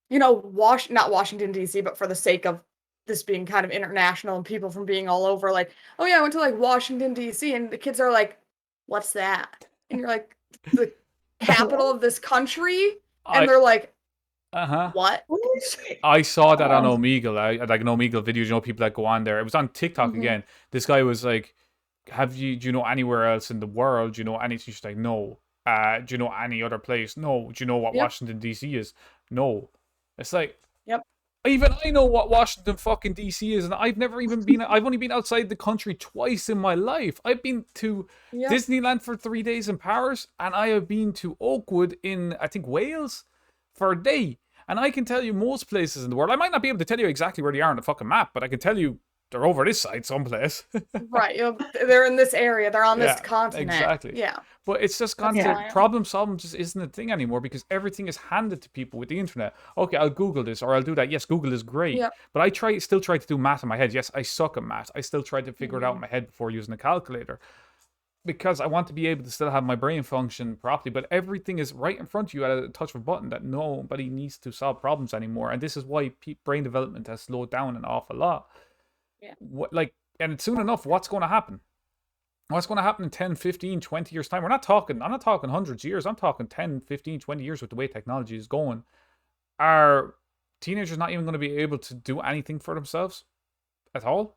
not Washington D.C., but for the sake of this being kind of international and people from being all over, like, oh yeah, I went to like Washington D.C., and the kids are like, what's that? And you're like, the capital of this country, and they're like, what? I saw that on Omegle, like an Omegle video. People that go on there. It was on TikTok again. This guy was like, do you know anywhere else in the world? Do you know anything? She's like, no. Do you know any other place? No. Do you know what Washington D.C. is? No. It's like, even I know what Washington fucking D.C. is, and I've never even been. I've only been outside the country twice in my life. I've been to Disneyland for 3 days in Paris, and I have been to Oakwood in, I think, Wales for a day. And I can tell you most places in the world. I might not be able to tell you exactly where they are on the fucking map, but I can tell you they're over this side someplace. Right. They're in this area. They're on this continent. Exactly. Yeah. But it's just gone to problem solving just isn't a thing anymore because everything is handed to people with the internet. Okay, I'll Google this or I'll do that. Yes, Google is great. But I still try to do math in my head. Yes, I suck at math. I still try to figure it out in my head before using a calculator. Because I want to be able to still have my brain function properly, but everything is right in front of you at a touch of a button that nobody needs to solve problems anymore. And this is why brain development has slowed down an awful lot. Yeah. And soon enough, what's going to happen? What's going to happen in 10, 15, 20 years' time? I'm not talking hundreds of years. I'm talking 10, 15, 20 years with the way technology is going. Are teenagers not even going to be able to do anything for themselves at all?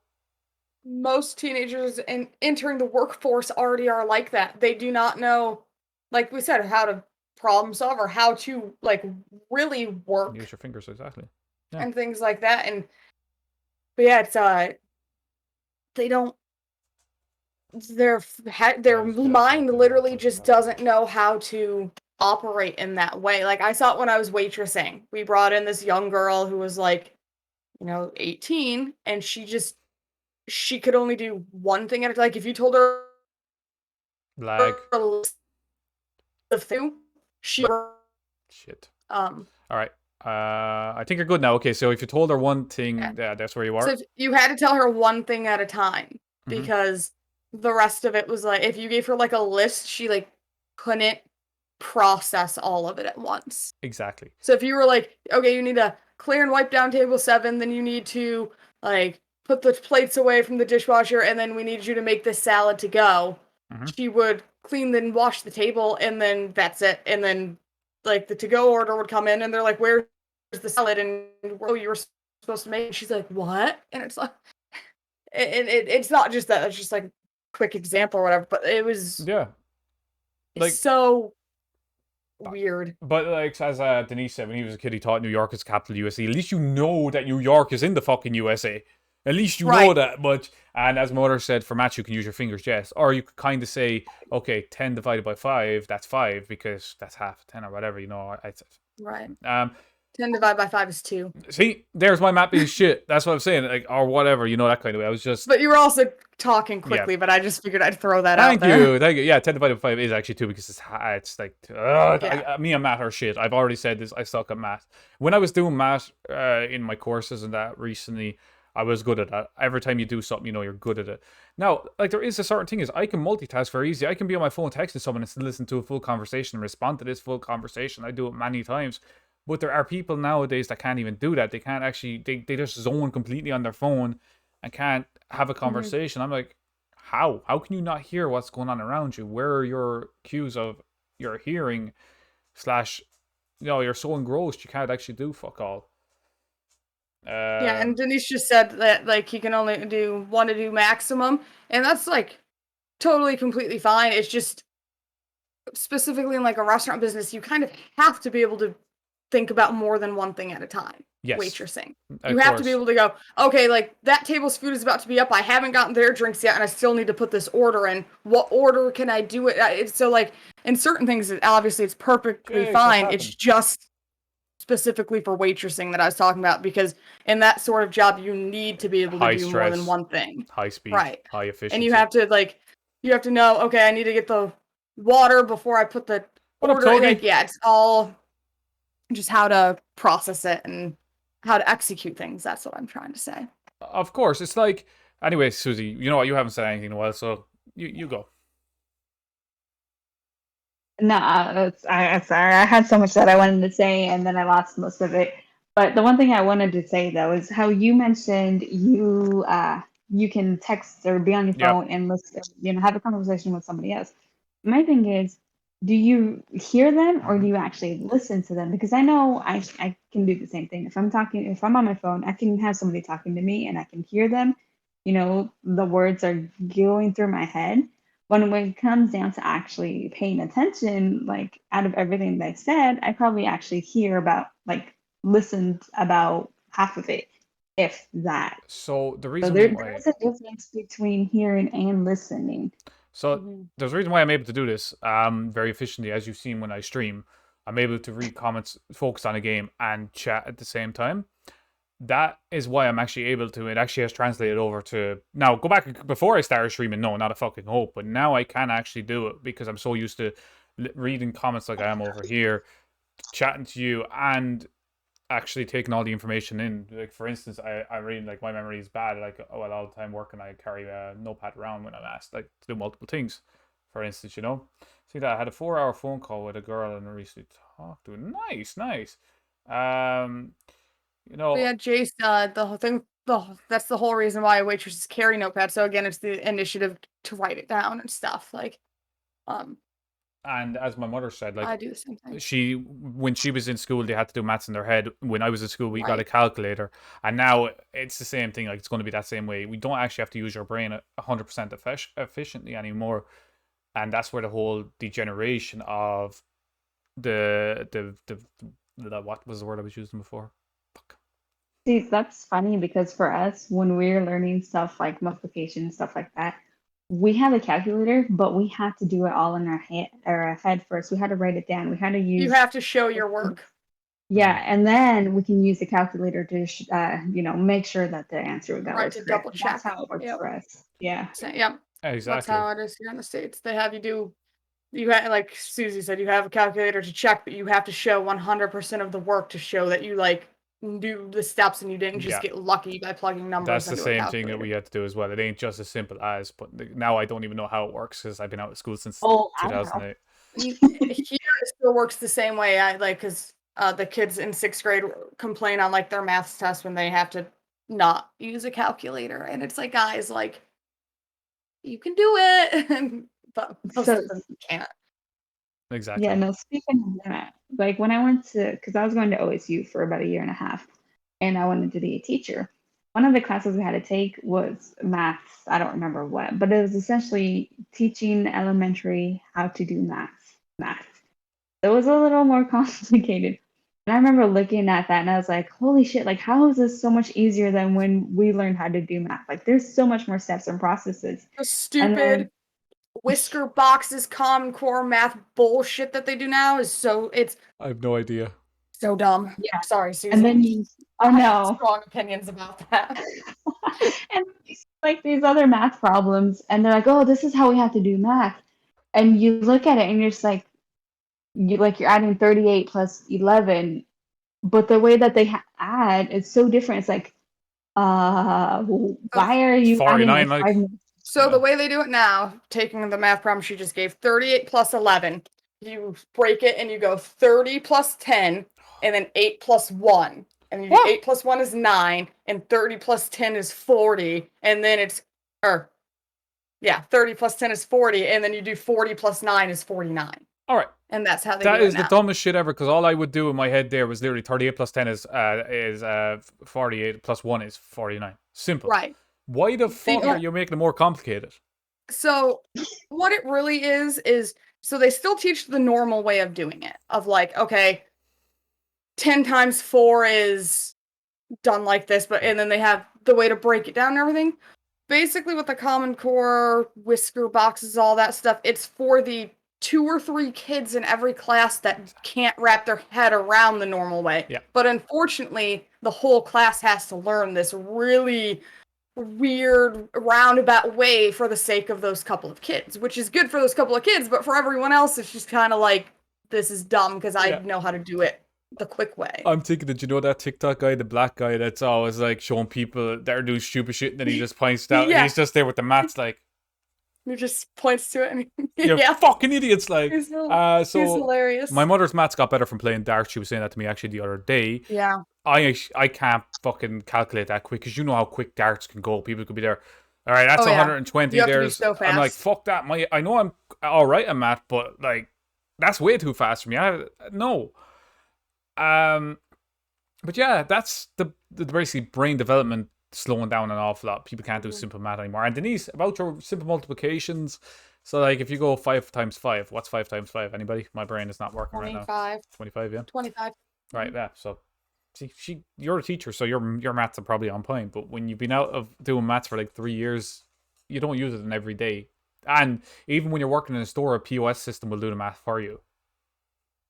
Most teenagers entering the workforce already are like that. They do not know, like we said, how to problem solve or how to like really work. Use your fingers, exactly. And things like that. But yeah, it's they don't. Their mind literally just doesn't know how to operate in that way. Like I saw it when I was waitressing. We brought in this young girl who was like, 18, and she could only do one thing at a time. Like if you told her lag the thing, shit. All right. I think you're good now. Okay, so if you told her one thing, that's where you are. So if you had to tell her one thing at a time because the rest of it was like if you gave her like a list, she like couldn't process all of it at once. Exactly. So if you were like, okay, you need to clear and wipe down table 7, then you need to like put the plates away from the dishwasher, and then we need you to make this salad to go. she would clean then wash the table, and then that's it. And then like the to-go order would come in, and they're like, "Where's the salad?" And oh, you were supposed to make. And she's like, "What?" And it's like, it's not just that. It's just like a quick example or whatever. But it was like so weird. But like as Denise said, when he was a kid, he thought New York is the capital of the USA. At least you know that New York is in the fucking USA. At least you know that much. And as my mother said, for maths, you can use your fingers, yes. Or you could kind of say, okay, 10 divided by 5, that's 5, because that's half 10 or whatever, you know. Right. 10 divided by 5 is 2. See, there's my math being shit. That's what I'm saying. Like, or whatever, you know, that kind of way. I was just... But you were also talking quickly, but I just figured I'd throw that out there. Thank you. Yeah, 10 divided by 5 is actually 2 because it's like... me and math are shit. I've already said this. I suck at math. When I was doing math in my courses and that recently, I was good at that. Every time you do something, you know you're good at it. Now, like, there is a certain thing is I can multitask very easy. I can be on my phone texting someone and still listen to a full conversation and respond to this full conversation. I do it many times. But there are people nowadays that can't even do that. They can't actually, they just zone completely on their phone and can't have a conversation. I'm like, how? How can you not hear what's going on around you? Where are your cues of your hearing / you're so engrossed you can't actually do fuck all. Yeah, and Denise just said that like he can only want to do maximum, and that's like totally completely fine. It's just specifically in like a restaurant business, you kind of have to be able to think about more than one thing at a time. Yes. Waitressing. You have to be able to go, okay, like that table's food is about to be up. I haven't gotten their drinks yet, and I still need to put this order in. What order can I do it? So like in certain things, obviously it's perfectly fine. It's just specifically for waitressing that I was talking about, because in that sort of job, you need to be able to do more than one thing. High speed, right? High efficiency. And you have to know, okay, I need to get the water before I put the order in. Like, yeah, it's all just how to process it and how to execute things. That's what I'm trying to say. Of course. It's like, anyway, Susie, you know what? You haven't said anything in a while, so you go. No, I'm sorry. I had so much that I wanted to say, and then I lost most of it. But the one thing I wanted to say, though, is how you mentioned you can text or be on your phone and listen, have a conversation with somebody else. My thing is, do you hear them or do you actually listen to them? Because I know I can do the same thing. If I'm on my phone, I can have somebody talking to me and I can hear them. The words are going through my head. When it comes down to actually paying attention, like out of everything they said, I probably actually listened about half of it, if that. So the reason there's a difference between hearing and listening. So there's a reason why I'm able to do this very efficiently. As you've seen when I stream, I'm able to read comments, focus on a game, and chat at the same time. That is why I'm actually able to. It actually has translated over to now. Go back before I started streaming. No, not a fucking hope. But now I can actually do it because I'm so used to reading comments like I am over here, chatting to you, and actually taking all the information in. Like, for instance, I read, like, my memory is bad. Like, all the time working, I carry a notepad around when I'm asked, like, to do multiple things. For instance, see that I had a 4-hour phone call with a girl and I recently talked to. Nice. Yeah, Jace, the whole thing, that's the whole reason why waitresses carry notepads. So again, it's the initiative to write it down and stuff. Like, and as my mother said, like, I do the same thing. When she was in school, they had to do maths in their head. When I was in school, we got a calculator, and now it's the same thing. Like, it's going to be that same way. We don't actually have to use our brain 100% efficiently anymore, and that's where the whole degeneration of the what was the word I was using before? Fuck. See, that's funny because for us, when we're learning stuff like multiplication and stuff like that, we have a calculator, but we had to do it all in our head first. We had to write it down. We had to use. You have to show your work. Yeah, and then we can use the calculator to, make sure that the answer would go. Right, to double check. That's how it works for us. Yeah. Yep. Exactly. That's how it is here in the States. They have you have, like Susie said, you have a calculator to check, but you have to show 100% of the work to show that you do the steps and you didn't just get lucky by plugging numbers. That's the same thing that we had to do as well. It ain't just as simple as, but now I don't even know how it works because I've been out of school since 2008. Here it still works the same way. Because the kids in 6th grade complain on like their math test when they have to not use a calculator, and it's like, guys, like, you can do it. but most So of them can't. Exactly. yeah, no, speaking of that, like when I went to, because I was going to OSU for about a year and a half, and I wanted to be a teacher. One of the classes we had to take was maths. I don't remember what, but it was essentially teaching elementary how to do math. It was a little more complicated. And I remember looking at that and I was like, holy shit, like how is this so much easier than when we learned how to do math? Like there's so much more steps and processes. The And stupid then whisker boxes, Common Core math bullshit that they do now is it's I have no idea. so dumb. yeah. Sorry, Susan. And then you oh I have no. strong opinions about that. And you see, like these other math problems and they're like, oh, this is how we have to do math. And you look at it and you're just like you're adding 38 plus 11, but the way that they add is so different. It's like, why are you adding 49, like like 5 minutes? So the way they do it now, taking the math problem she just gave, 38 plus 11, you break it and you go 30 plus 10, and then 8 plus 1. And you do 8 plus 1 is 9, and 30 plus 10 is 40, and then 30 plus 10 is 40, and then you do 40 plus 9 is 49. All right. And that's how they That do it is the now. dumbest shit ever, because all I would do in my head there was literally 38 plus 10 is 48 plus 1 is 49. Simple. Right. Why the fuck are you making it more complicated? So what it really is so they still teach the normal way of doing it, of like, okay, 10 times 4 is done like this, and then they have the way to break it down and everything. Basically with the Common Core, whisker boxes, all that stuff, it's for the 2 or 3 kids in every class that can't wrap their head around the normal way. Yeah. But unfortunately, the whole class has to learn this really weird roundabout way for the sake of those couple of kids, which is good for those couple of kids, but for everyone else, it's just kind of like, this is dumb because I know how to do it the quick way. I'm thinking, did you know that TikTok guy, the black guy that's always like showing people that are doing stupid shit and then he just points it out and he's just there with the maths like, He just points to it and you're fucking idiots, like. He's so hilarious. My mother's maths got better from playing darts. She was saying that to me actually the other day. Yeah. I can't fucking calculate that quick because you know how quick darts can go. People could be there. All right, that's 120. You have to be There's. so fast. I'm like, fuck that. I know I'm all right at math, but like, that's way too fast for me. No. But yeah, that's the basically brain development slowing down an awful lot. People can't do simple math anymore. And Denise, about your simple multiplications. So like, if you go 5 times 5, what's 5 times 5? Anybody? My brain is not working right now. 25, yeah. 25. Right, yeah. So, see, you're a teacher, so your maths are probably on point. But when you've been out of doing maths for like 3 years, you don't use it in every day. And even when you're working in a store, a POS system will do the math for you.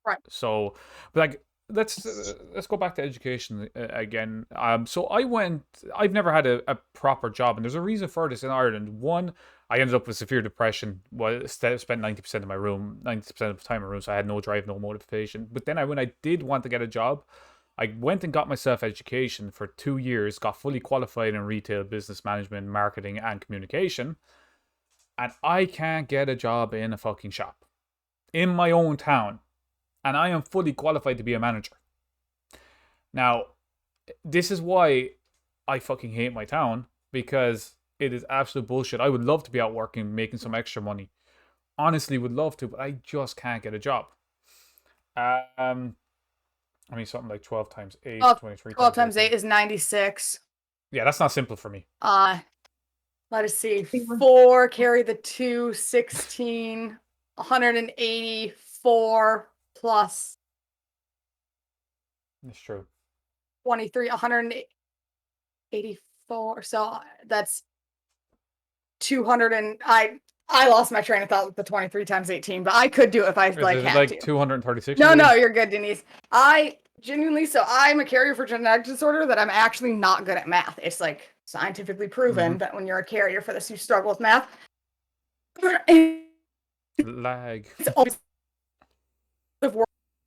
Right. So, but like, let's go back to education again. So I've never had a proper job, and there's a reason for this in Ireland. One, I ended up with severe depression. Well, spent 90% of the time in my room, so I had no drive, no motivation. But then when I did want to get a job, I went and got myself education for 2 years, got fully qualified in retail, business management, marketing, and communication. And I can't get a job in a fucking shop in my own town. And I am fully qualified to be a manager. Now, this is why I fucking hate my town, because it is absolute bullshit. I would love to be out working, making some extra money. Honestly, would love to, but I just can't get a job. I mean, something like 12 times 8, 23 12 times 8 is 96. Yeah, that's not simple for me. Let us see. 4, carry the 2, 16, 184 plus. It's true. 23, 184. So that's 200 and I lost my train of thought with the 23 times 18, but I could do it if I had to. 236? No, you're good, Denise. I genuinely, so I'm a carrier for genetic disorder that I'm actually not good at math. It's like scientifically proven that when you're a carrier for this, you struggle with math. Lag. It's always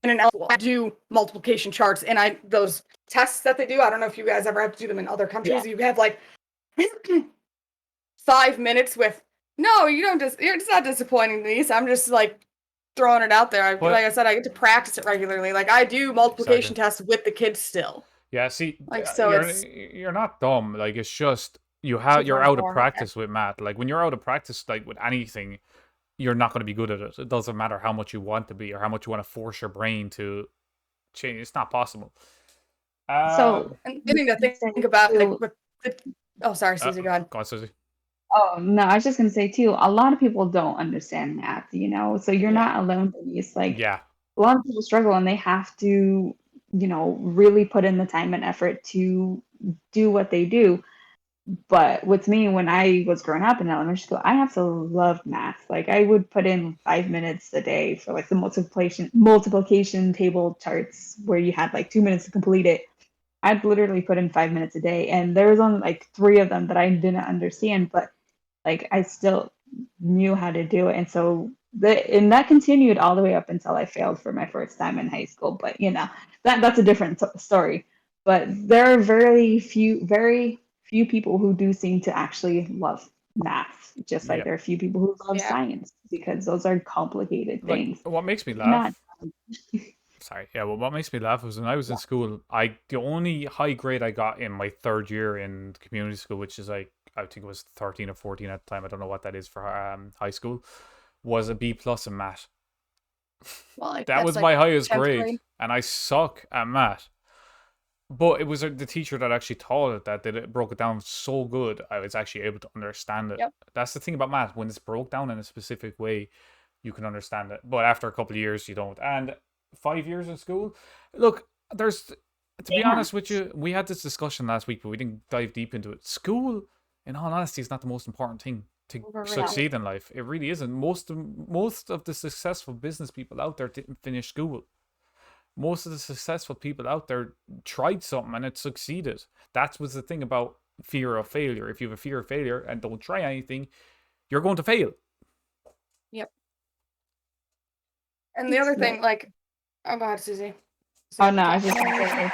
in an I do multiplication charts, and those tests that they do, I don't know if you guys ever have to do them in other countries. Yeah. You have like 5 minutes with, no, you don't just, it's not disappointing, Denise. I'm just like throwing it out there. Like I said, I get to practice it regularly. Like I do multiplication tests with the kids still. Yeah, see, like so you're not dumb. Like it's just you're out of practice with math. Like when you're out of practice, like with anything, you're not going to be good at it. It doesn't matter how much you want to be or how much you want to force your brain to change. It's not possible. So And getting to think about like with the, oh, sorry, Susie, go ahead. Go on, Susie. Oh, no, I was just gonna say too, a lot of people don't understand math, so you're not alone in these. Like, Yeah. a lot of people struggle and they have to, really put in the time and effort to do what they do. But with me, when I was growing up in elementary school, I absolutely loved math. Like, I would put in 5 minutes a day for like the multiplication table charts where you had like 2 minutes to complete it. I'd literally put in 5 minutes a day, and there was only like three of them that I didn't understand, but like I still knew how to do it. And so that continued all the way up until I failed for my first time in high school. But that's a different story. But there are very few people who do seem to actually love math, just like there are a few people who love science, because those are complicated things. What makes me laugh? Sorry, yeah. Well, what makes me laugh was when I was in school, the only high grade I got in my third year in community school, which is like, I think it was 13 or 14 at the time, I don't know what that is for high school, was a B+ in math. Well, that was my highest grade, and I suck at math. But it was the teacher that actually taught it that it broke it down so good, I was actually able to understand it. That's the thing about math. When it's broke down in a specific way, you can understand it. But after a couple of years, you don't. And 5 years in school, look, to be honest with you, we had this discussion last week, but we didn't dive deep into it. School, in all honesty, is not the most important thing to succeed in life. It really isn't. Most of the successful business people out there didn't finish school. Most of the successful people out there tried something and it succeeded. That was the thing about fear of failure. If you have a fear of failure and don't try anything, you're going to fail. Yep. And the other thing, like, oh, go ahead, Susie. Oh no, I was just gonna say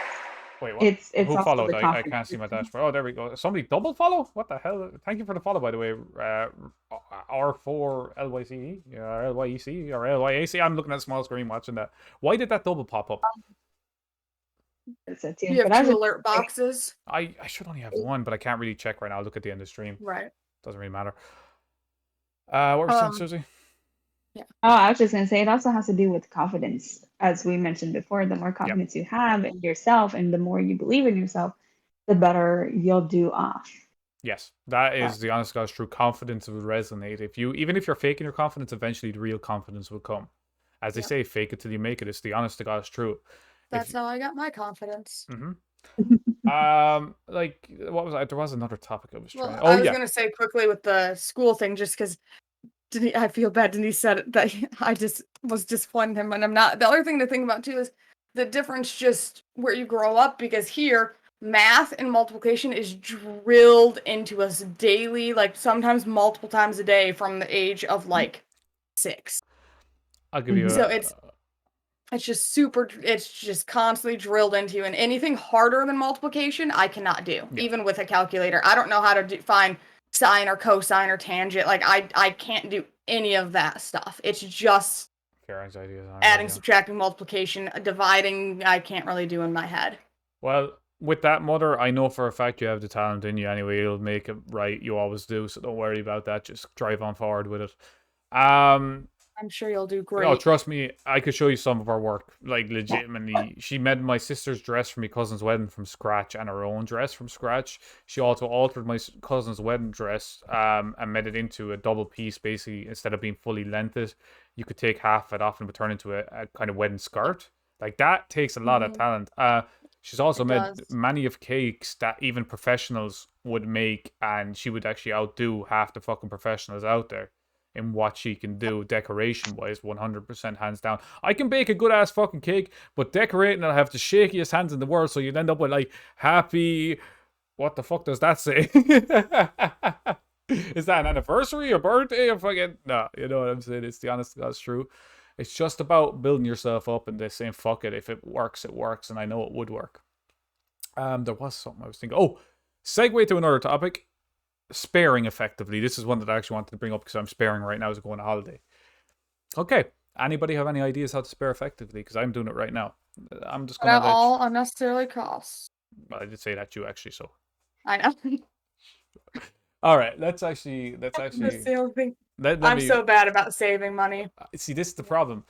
wait, what? It's Who followed? I can't see my dashboard. Oh, there we go. Somebody double follow? What the hell? Thank you for the follow, by the way. R4LYCE, LYEC, or LYAC. I'm looking at a small screen watching that. Why did that double pop up? You have two alert boxes. I should only have one, but I can't really check right now. I'll look at the end of the stream. Right. Doesn't really matter. What were you saying, Susie? Yeah. Oh, I was just going to say, it also has to do with confidence. As we mentioned before, the more confidence you have in yourself and the more you believe in yourself, the better you'll do off. Yes, that is the honest God's true. Confidence will resonate. Even if you're faking your confidence, eventually the real confidence will come. As they say, fake it till you make it. It's the honest to God's truth. That's how I got my confidence. Like, what was there was another topic I was trying. I was gonna say quickly with the school thing, just because I feel bad Denise said it, that I just was disappointed in him, and I'm not. The other thing to think about too is the difference just where you grow up, because here math and multiplication is drilled into us daily, like sometimes multiple times a day from the age of like 6. I'll give you so it's just constantly drilled into you, and anything harder than multiplication I cannot do, even with a calculator. I don't know how to find sine or cosine or tangent. Like I can't do any of that stuff. It's just adding, subtracting, multiplication, dividing. I can't really do in my head. Well, with that, Mother, I know for a fact you have the talent in you anyway. You'll make it right. You always do, so don't worry about that. Just drive on forward with it. I'm sure you'll do great. Oh, trust me, I could show you some of our work. Like, legitimately, she made my sister's dress for my cousin's wedding from scratch and her own dress from scratch. She also altered my cousin's wedding dress and made it into a double piece, basically. Instead of being fully lengthed, you could take half of it off and turn it into a kind of wedding skirt. Like, that takes a lot of talent. She's also made many of cakes that even professionals would make, and she would actually outdo half the fucking professionals out there in what she can do decoration-wise, 100% hands down. I can bake a good-ass fucking cake, but decorating I'll have the shakiest hands in the world, so you'd end up with, like, happy... What the fuck does that say? Is that an anniversary, a birthday, or fucking... No, you know what I'm saying? It's the honest to God's true. It's just about building yourself up and saying, fuck it, if it works, it works, and I know it would work. There was something I was thinking... Oh, segue to another topic. Sparing effectively. This is one that I actually wanted to bring up because I'm sparing right now as I go on a holiday. Okay. Anybody have any ideas how to spare effectively? Because I'm doing it right now. I'm just going to... all unnecessarily costs. Well, I did say that to you, actually, so... I know. All right. Let's actually... That's the only thing. I'm so bad about saving money. See, this is the problem.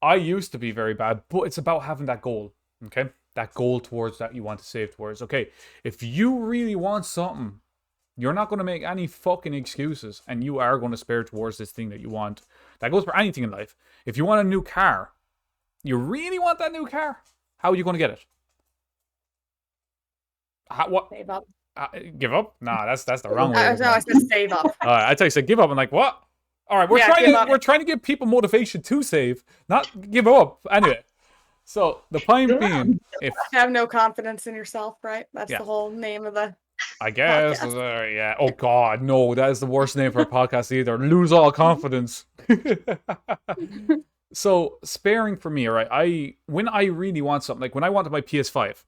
I used to be very bad, but it's about having that goal, okay? That goal towards that you want to save towards. Okay, if you really want something, you're not going to make any fucking excuses, and you are going to spare towards this thing that you want. That goes for anything in life. If you want a new car, you really want that new car, how are you going to get it? What? Save up. Give up? Nah, that's the wrong way. I said save up. I thought you said give up. I'm like, what? All right, we're trying to give people motivation to save, not give up. Anyway, so the point being, if have no confidence in yourself, right? That's the whole name of the. I guess, yeah. Oh God, no, that is the worst name for a podcast either. Lose all confidence. So sparing for me, right? When I really want something, like when I wanted my PS5,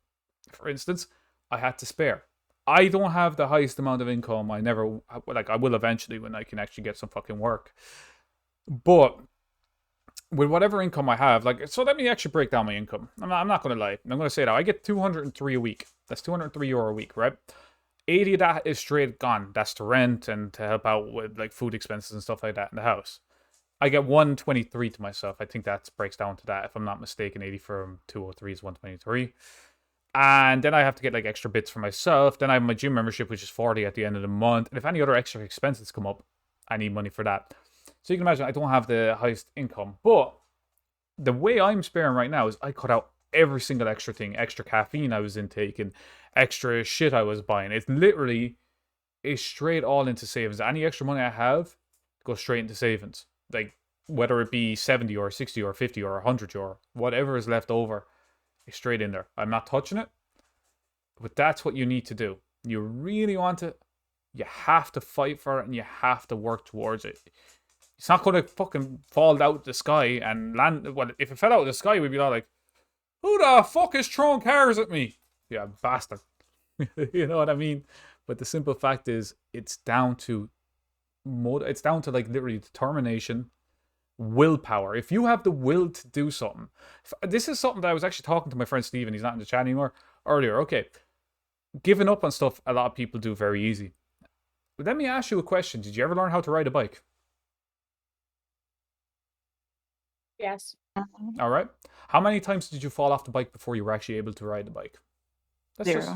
for instance, I had to spare. I don't have the highest amount of income. I will eventually when I can actually get some fucking work. But with whatever income I have, so let me actually break down my income. I'm not going to lie. I'm going to say that I get 203 a week. That's 203 euro a week, right? 80 of that is straight gone. That's to rent and to help out with like food expenses and stuff like that in the house. I get 123 to myself. I think that breaks down to that. If I'm not mistaken, 80 from 203 is 123. And then I have to get like extra bits for myself. Then I have my gym membership, which is 40 at the end of the month. And if any other extra expenses come up, I need money for that. So you can imagine I don't have the highest income. But the way I'm sparing right now is I cut out every single extra thing. Extra caffeine I was intaking. Extra shit I was buying. It's literally straight all into savings. Any extra money I have goes straight into savings. Like whether it be 70 or 60 or 50 or 100 euro. Whatever is left over. Straight in there. I'm not touching it. But that's what you need to do. You really want it. You have to fight for it and you have to work towards it. It's not going to fucking fall out the sky and land. Well, if it fell out of the sky, we'd be all like, who the fuck is throwing cars at me? Yeah, bastard. You know what I mean? But the simple fact is, it's down to like literally determination, willpower. If you have the will to do something, this is something that I was actually talking to my friend Steven, he's not in the chat anymore, earlier. Okay, giving up on stuff a lot of people do very easy. But let me ask you a question. Did you ever learn how to ride a bike? Yes. All right. How many times did you fall off the bike before you were actually able to ride the bike? That's 0. just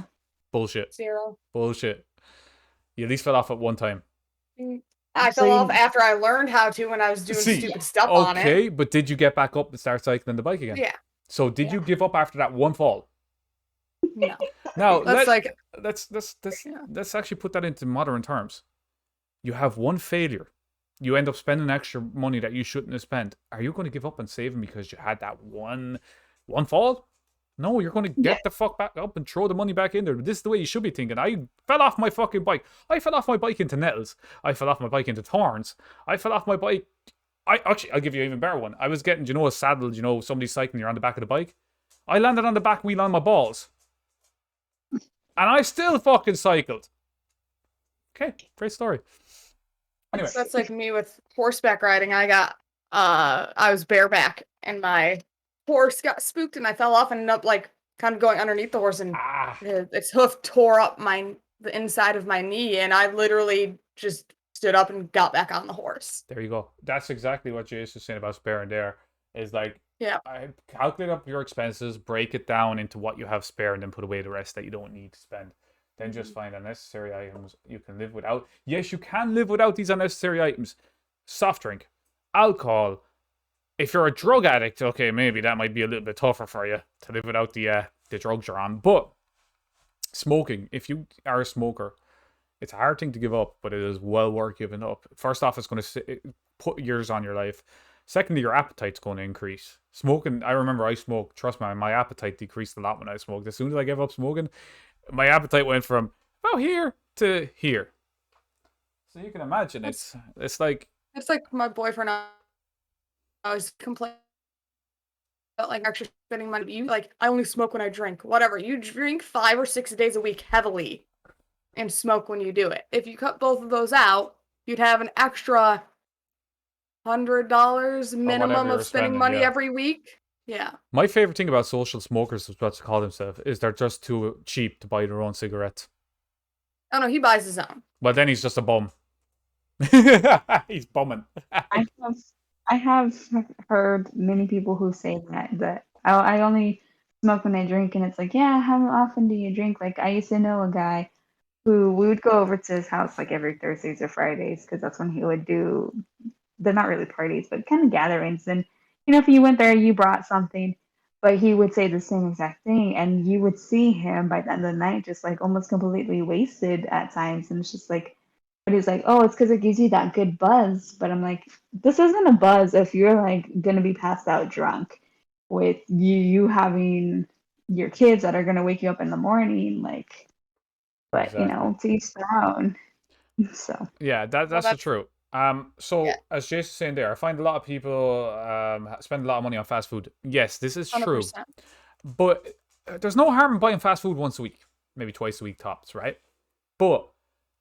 bullshit. 0. Bullshit. You at least fell off at one time. I fell off after I learned how to when I was doing stupid stuff on it. Okay, but did you get back up and start cycling the bike again? Yeah. So did you give up after that one fall? No. Now let's let's actually put that into modern terms. You have one failure. You end up spending extra money that you shouldn't have spent. Are you going to give up on saving because you had that one fall? No, you're going to get the fuck back up and throw the money back in there. This is the way you should be thinking. I fell off my fucking bike. I fell off my bike into nettles. I fell off my bike into thorns. I fell off my bike. I'll give you an even better one. I was getting, a saddle, somebody cycling, you're on the back of the bike. I landed on the back wheel on my balls. And I still fucking cycled. Okay, great story. Anyway. That's like me with horseback riding. I was bareback and my horse got spooked and I fell off and ended up like kind of going underneath the horse and its hoof tore up the inside of my knee and I literally just stood up and got back on the horse. There you go. That's exactly what Jace was saying about sparing there. Is like, I calculate up your expenses, break it down into what you have spare, and then put away the rest that you don't need to spend. Then just find unnecessary items you can live without. Yes, you can live without these unnecessary items. Soft drink, alcohol. If you're a drug addict, okay, maybe that might be a little bit tougher for you to live without the drugs you're on. But smoking, if you are a smoker, it's a hard thing to give up, but it is well worth giving up. First off, it's going to put years on your life. Secondly, your appetite's going to increase. Smoking, I remember I smoked. Trust me, my appetite decreased a lot when I smoked. As soon as I gave up smoking, my appetite went from about here to here. So you can imagine, it's like my boyfriend. I was complaining about like actually spending money. You I only smoke when I drink. Whatever. You drink 5 or 6 days a week heavily, and smoke when you do it. If you cut both of those out, you'd have an extra $100 minimum of spending money every week. Yeah. My favorite thing about social smokers, is what to call themselves, is they're just too cheap to buy their own cigarettes. Oh no, he buys his own. Well, then he's just a bum. He's bumming. I have I have heard many people who say that I only smoke when I drink, and it's like, yeah, how often do you drink? Like I used to know a guy who we would go over to his house like every Thursdays or Fridays because that's when he would do. They're not really parties, but kind of gatherings. And if you went there, you brought something, but he would say the same exact thing, and you would see him by the end of the night just like almost completely wasted at times, and it's just like. But he's like, oh, it's because it gives you that good buzz. But I'm like, this isn't a buzz if you're like gonna be passed out drunk with you having your kids that are gonna wake you up in the morning, like. But Exactly. to each their own. So Yeah, Well, that's the that's truth. yeah, So as Jason's saying there, I find a lot of people spend a lot of money on fast food. Yes, this is true, 100%. but there's no harm in buying fast food once a week, maybe twice a week tops, right? But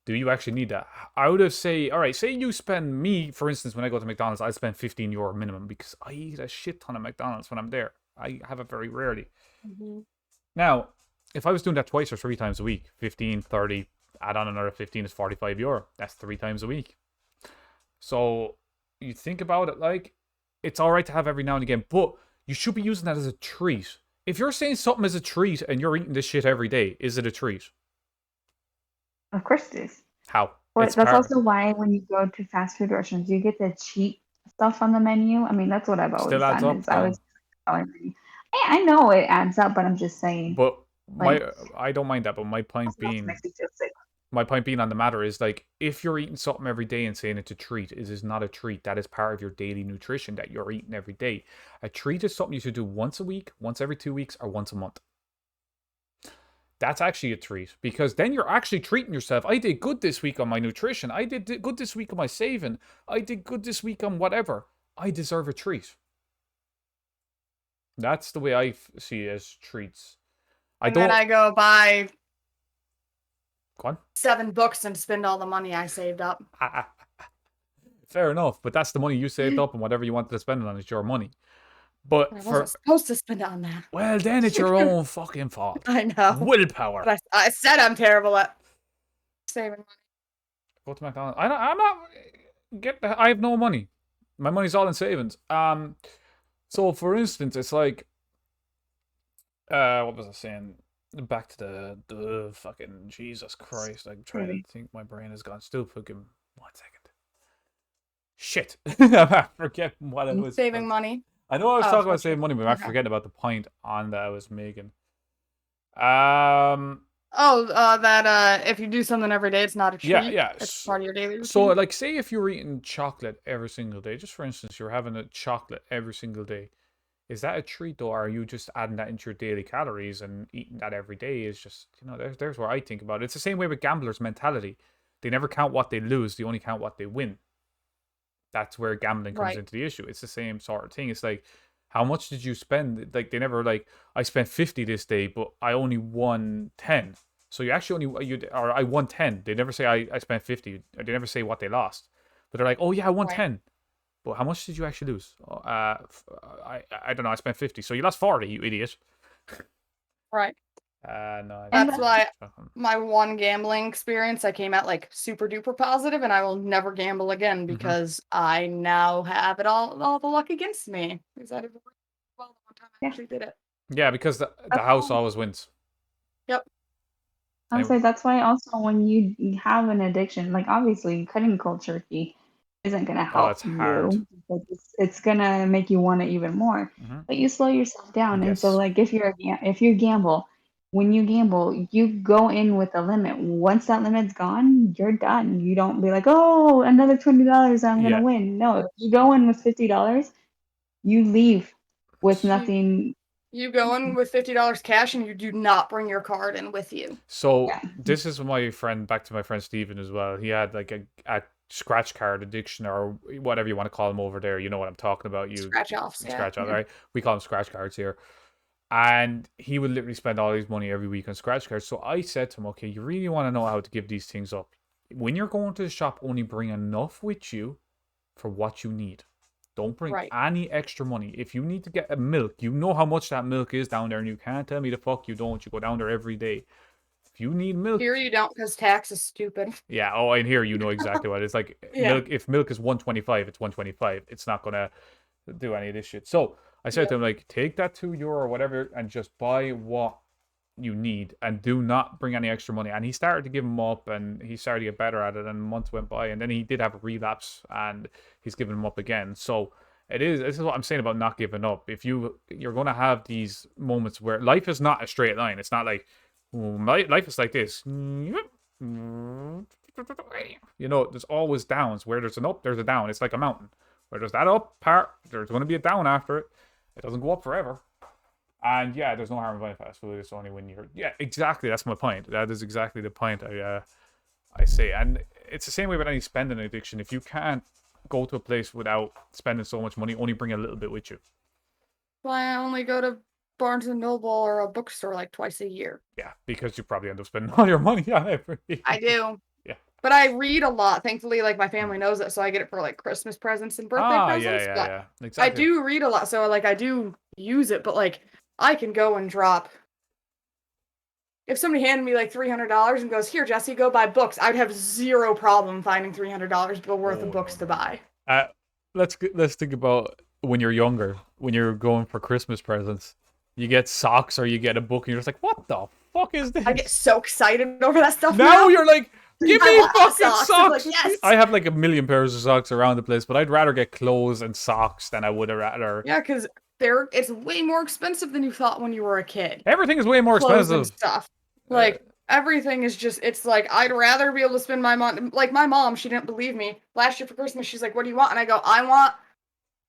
do you actually need that? I would have say, all right, say you spend me, for instance, when I go to McDonald's, I spend €15 minimum because I eat a shit ton of McDonald's when I'm there. I have it very rarely. Hmm. Now, if I was doing that twice or three times a week, 15, 30, add on another 15 is €45. That's 3 times a week. So you think about it like it's all right to have every now and again, but you should be using that as a treat. If you're saying something is a treat and you're eating this shit every day, is it a treat? of course it is. How? But It's that's part. also why when you go to fast food restaurants, you get the cheap stuff on the menu. I mean, that's what I've Still always adds done. up Is I though. was I know it adds up, but I'm just saying, But like, I don't mind that. But something else makes me feel sick. my point being on the matter is like if you're eating something every day and saying it's a treat, it is not a treat. That is part of your daily nutrition that you're eating every day. A treat is something you should do once a week, once every 2 weeks, or once a month. That's actually a treat because then you're actually treating yourself. I did good this week on my nutrition. I did good this week on my saving. I did good this week on whatever. I deserve a treat. That's the way I see it as treats. I And then don't. I go buy Go on. 7 books and spend all the money I saved up. Fair enough, but that's the money you saved up, and whatever you wanted to spend it on is your money. But I wasn't for supposed to spend it on that. well, then it's your own fucking fault. I know. Willpower. But I said I'm terrible at saving money. Go to McDonald's. I'm not. I have no money. My money's all in savings. So for instance, it's like, what was I saying? Back to the fucking Jesus Christ. I'm trying to think. My brain has gone. Still fucking 1 second. Shit. I'm forgetting what I was. Saving money. I know I was Oh, talking about okay. saving money, but I'm Okay. forgetting about the point on that I was making. That if you do something every day, it's not a treat. Yeah. It's part of your daily routine. So, like, say if you're eating chocolate every single day, just for instance, you're having a chocolate every single day. Is that a treat, though, or are you just adding that into your daily calories and eating that every day is just, there's where I think about it. It's the same way with gamblers' mentality. They never count what they lose, they only count what they win. That's where gambling comes Right. into the issue. It's the same sort of thing. It's like, how much did you spend? Like, they never, like, I spent 50 this day, but I only won 10. So you actually or I won 10. They never say I spent 50. They never say what they lost. But they're like, oh yeah, I won Right. 10. But how much did you actually lose? I don't know. I spent 50. So you lost 40, you idiot. Right. No. That's why my one gambling experience, I came out like super duper positive, and I will never gamble again because I now have it all the luck against me. Because I did well the one time I actually did it. Yeah, because the house always wins. Yep. I would say that's why also when you have an addiction, like obviously cutting cold turkey isn't going to help it's hard. you because it's going to make you want it even more. But you slow yourself down, and so Yes. like if you gamble, when you gamble, you go in with a limit. Once that limit's gone, you're done. You don't be like, oh, another $20 I'm gonna Yeah. win. No, if you go in with $50, you leave with nothing. You go in with $50 cash, and you do not bring your card in with you. So Yeah. this is my friend, back to my friend Steven as well. He had like a scratch card addiction or whatever you want to call them over there. You know what I'm talking about. You Scratch offs. scratch off, right? We call them scratch cards here. And he would literally spend all his money every week on scratch cards. So I said to him, okay, you really want to know how to give these things up. When you're going to the shop, only bring enough with you for what you need. Don't bring any extra money. If you need to get a milk, you know how much that milk is down there, and you can't tell me the fuck you don't. You go down there every day. If you need milk, Here you don't, because tax is stupid. yeah. Oh, and here you know exactly what it's like. Yeah. Milk. If milk is 125, it's 125. It's not gonna do any of this shit. So I said to him, like, take that €2 or whatever and just buy what you need and do not bring any extra money. And he started to give him up and he started to get better at it, and months went by and then he did have a relapse and he's given him up again. So this is what I'm saying about not giving up. If you're going to have these moments where life is not a straight line. It's not like life is like this. You know, there's always downs. Where there's an up, there's a down. It's like a mountain. Where there's that up part, there's going to be a down after it. It doesn't go up forever. And yeah, there's no harm in buying fast food. It's only when you're... Yeah, exactly. That's my point. That is exactly the point I say. And it's the same way with any spending addiction. If you can't go to a place without spending so much money, only bring a little bit with you. Well, I only go to Barnes & Noble or a bookstore like twice a year. Yeah, because you probably end up spending all your money on it. I do. Yeah. But I read a lot. Thankfully, like, my family knows it, so I get it for, like, Christmas presents and birthday presents. Yeah. Exactly. I do read a lot, so, like, I do use it, but, like, I can go and drop... If somebody handed me, like, $300 and goes, here, Jesse, go buy books, I'd have zero problem finding $300 worth of books to buy. Let's think about when you're younger, when you're going for Christmas presents. You get socks or you get a book and you're just like, what the fuck is this? I get so excited over that stuff now. You're like, give me fucking socks. Like, yes. I have like a million pairs of socks around the place, but I'd rather get clothes and socks than I would have rather... Yeah, because it's way more expensive than you thought when you were a kid. Everything is way more Clothes expensive. And stuff. Like, everything is just, it's like, I'd rather be able to spend my money... Like, my mom, she didn't believe me. Last year for Christmas, she's like, what do you want? And I go, I want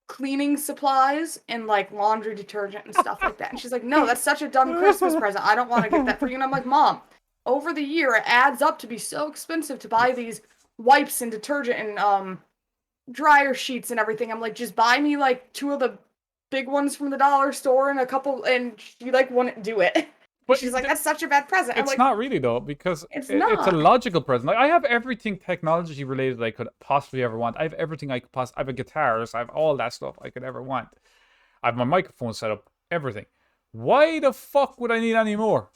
cleaning supplies and, like, laundry detergent and stuff like that. And she's like, no, that's such a dumb Christmas present. I don't want to get that for you. And I'm like, Mom, over the year, it adds up to be so expensive to buy these wipes and detergent and dryer sheets and everything. I'm like, just buy me, like, 2 of the big ones from the dollar store and a couple, and she, like, wouldn't do it. But she's like, that's such a bad present. It's like, not really, though, because it's a logical present. Like, I have everything technology related I could possibly ever want. I have everything I could possibly... I have a guitars. I have all that stuff I could ever want. I have my microphone set up. Everything. Why the fuck would I need any more?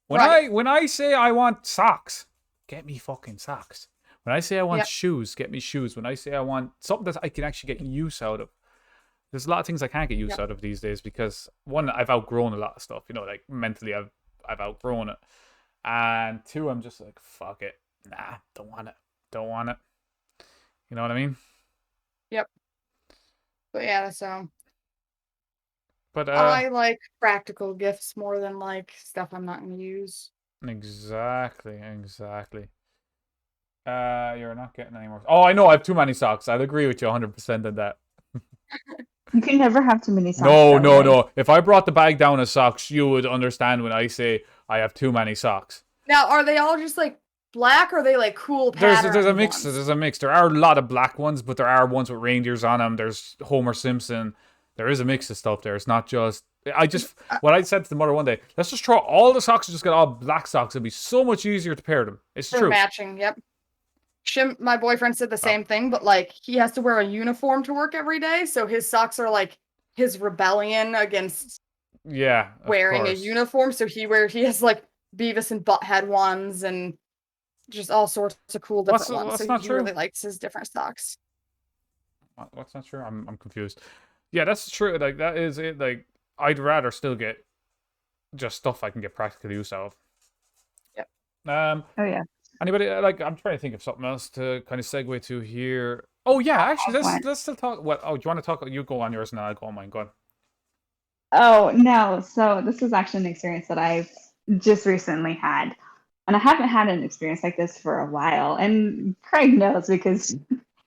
When I say I want socks, get me fucking socks. When I say I want shoes, get me shoes. When I say I want something that I can actually get use out of. There's a lot of things I can't get use out of these days because, one, I've outgrown a lot of stuff. You know, like, mentally I've outgrown it. And 2, I'm just like, fuck it. Nah, don't want it. Don't want it. You know what I mean? Yep. But yeah, so... But I like practical gifts more than, like, stuff I'm not going to use. Exactly. You're not getting any more... Oh, I know, I have too many socks. I'd agree with you 100% on that. You can never have too many socks. No. If I brought the bag down of socks, you would understand when I say I have too many socks. Now, are they all just, like, black, or are they, like, cool patterns? There's a mix. There's a mix. There are a lot of black ones, but there are ones with reindeers on them. There's Homer Simpson. There is a mix of stuff there. It's not just... what I said to the mother one day, let's just throw all the socks and just get all black socks. It'd be so much easier to pair them. It's true. Matching, yep. My boyfriend said the same thing, but, like, he has to wear a uniform to work every day, so his socks are, like, his rebellion against wearing a uniform. So he has, like, Beavis and Butthead ones and just all sorts of cool different ones. So he really likes his different socks. What's not true? I'm confused. Yeah, that's true. Like, that is it. Like, I'd rather still get just stuff I can get practical use out of. Yep. Oh, yeah. Anybody, like, I'm trying to think of something else to kind of segue to here. Oh, yeah, actually, let's still talk. What? Oh, do you want to talk? You go on yours and I'll go on mine. Go on. Oh, no. So this is actually an experience that I've just recently had. And I haven't had an experience like this for a while. And Craig knows because...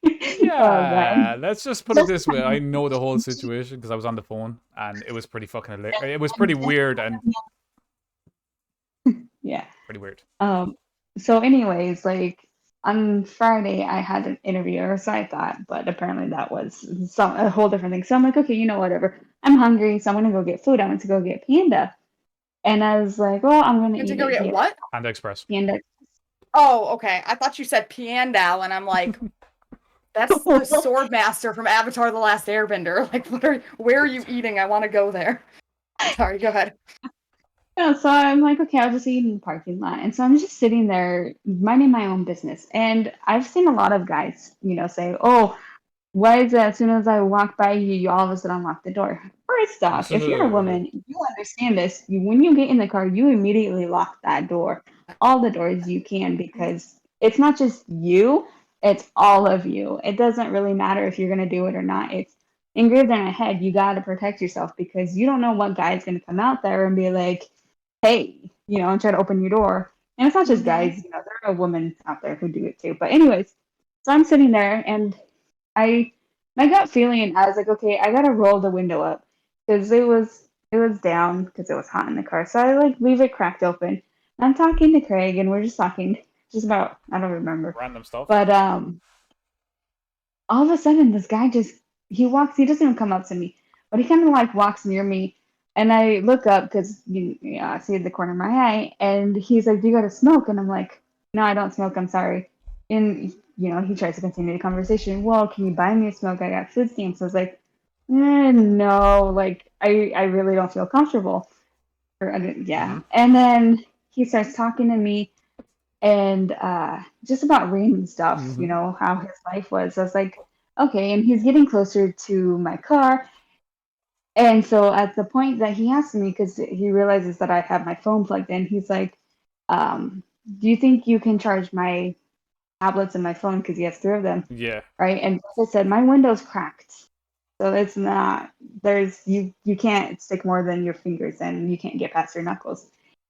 Yeah, let's just put it this way. I know the whole situation because I was on the phone and it was pretty fucking hilarious. It was pretty weird and... Yeah. Pretty weird. So anyways, like, on Friday, I had an interview, or so I thought, but apparently that was a whole different thing. So I'm like, okay, whatever. I'm hungry, so I'm going to go get food. I went to go get Panda. And I was like, well, I'm going to eat to go get what? Panda Express. Panda. Oh, okay. I thought you said Piandao, and I'm like, that's the sword master from Avatar: The Last Airbender. Like, where are you eating? I want to go there. Sorry, go ahead. Yeah, so I'm like, okay, I'll just eat in the parking lot. And so I'm just sitting there minding my own business. And I've seen a lot of guys, say, oh, why is it as soon as I walk by you, you all of a sudden unlock the door? First off, if you're a woman, you understand this. When you get in the car, you immediately lock that door, all the doors you can, because it's not just you, it's all of you. It doesn't really matter if you're going to do it or not. It's engraved in our head. You got to protect yourself because you don't know what guy's going to come out there and be like, hey, and try to open your door. And it's not just guys, there are women out there who do it too. But anyways, so I'm sitting there and I my gut feeling, I was like, okay, I gotta roll the window up because it was down because it was hot in the car. So I like leave it cracked open. And I'm talking to Craig and we're just talking just about I don't remember. Random stuff. But all of a sudden this guy he doesn't even come up to me, but he kind of like walks near me and I look up because I see the corner of my eye and he's like, do you got to smoke? And I'm like, no, I don't smoke, I'm sorry. And he tries to continue the conversation. Well, can you buy me a smoke? I got food stamps. I was like, no, like I really don't feel comfortable. Yeah. And then he starts talking to me and just about random stuff, how his life was. I was like, okay, and he's getting closer to my car. And so at the point that he asked me, because he realizes that I have my phone plugged in, he's like, do you think you can charge my tablets and my phone? Because he has three of them. Yeah. Right. And like I said, my window's cracked. So it's not, you can't stick more than your fingers and you can't get past your knuckles.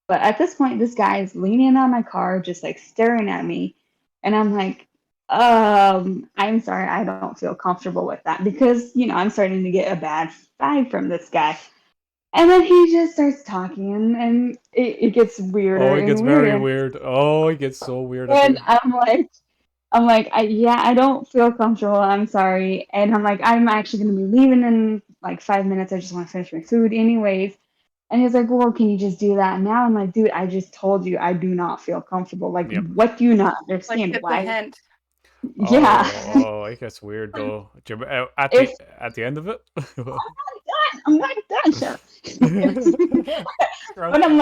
But at this point, this guy is leaning on my car, just like staring at me. And I'm like, I'm sorry, I don't feel comfortable with that because, I'm starting to get a bad vibe from this guy. And then he just starts talking and it gets weirder. Oh, it gets and very weirder. weird. Oh, it gets so weird. And I'm like, I don't feel comfortable. I'm sorry. And I'm like, I'm actually going to be leaving in like 5 minutes. I just want to finish my food anyways. And he's like, well, can you just do that now? I'm like, dude, I just told you I do not feel comfortable. Like, what do you not understand? Like, Why? the hint. Yeah. Oh, it gets weird though. At the end of it. I'm not done, sir. But I'm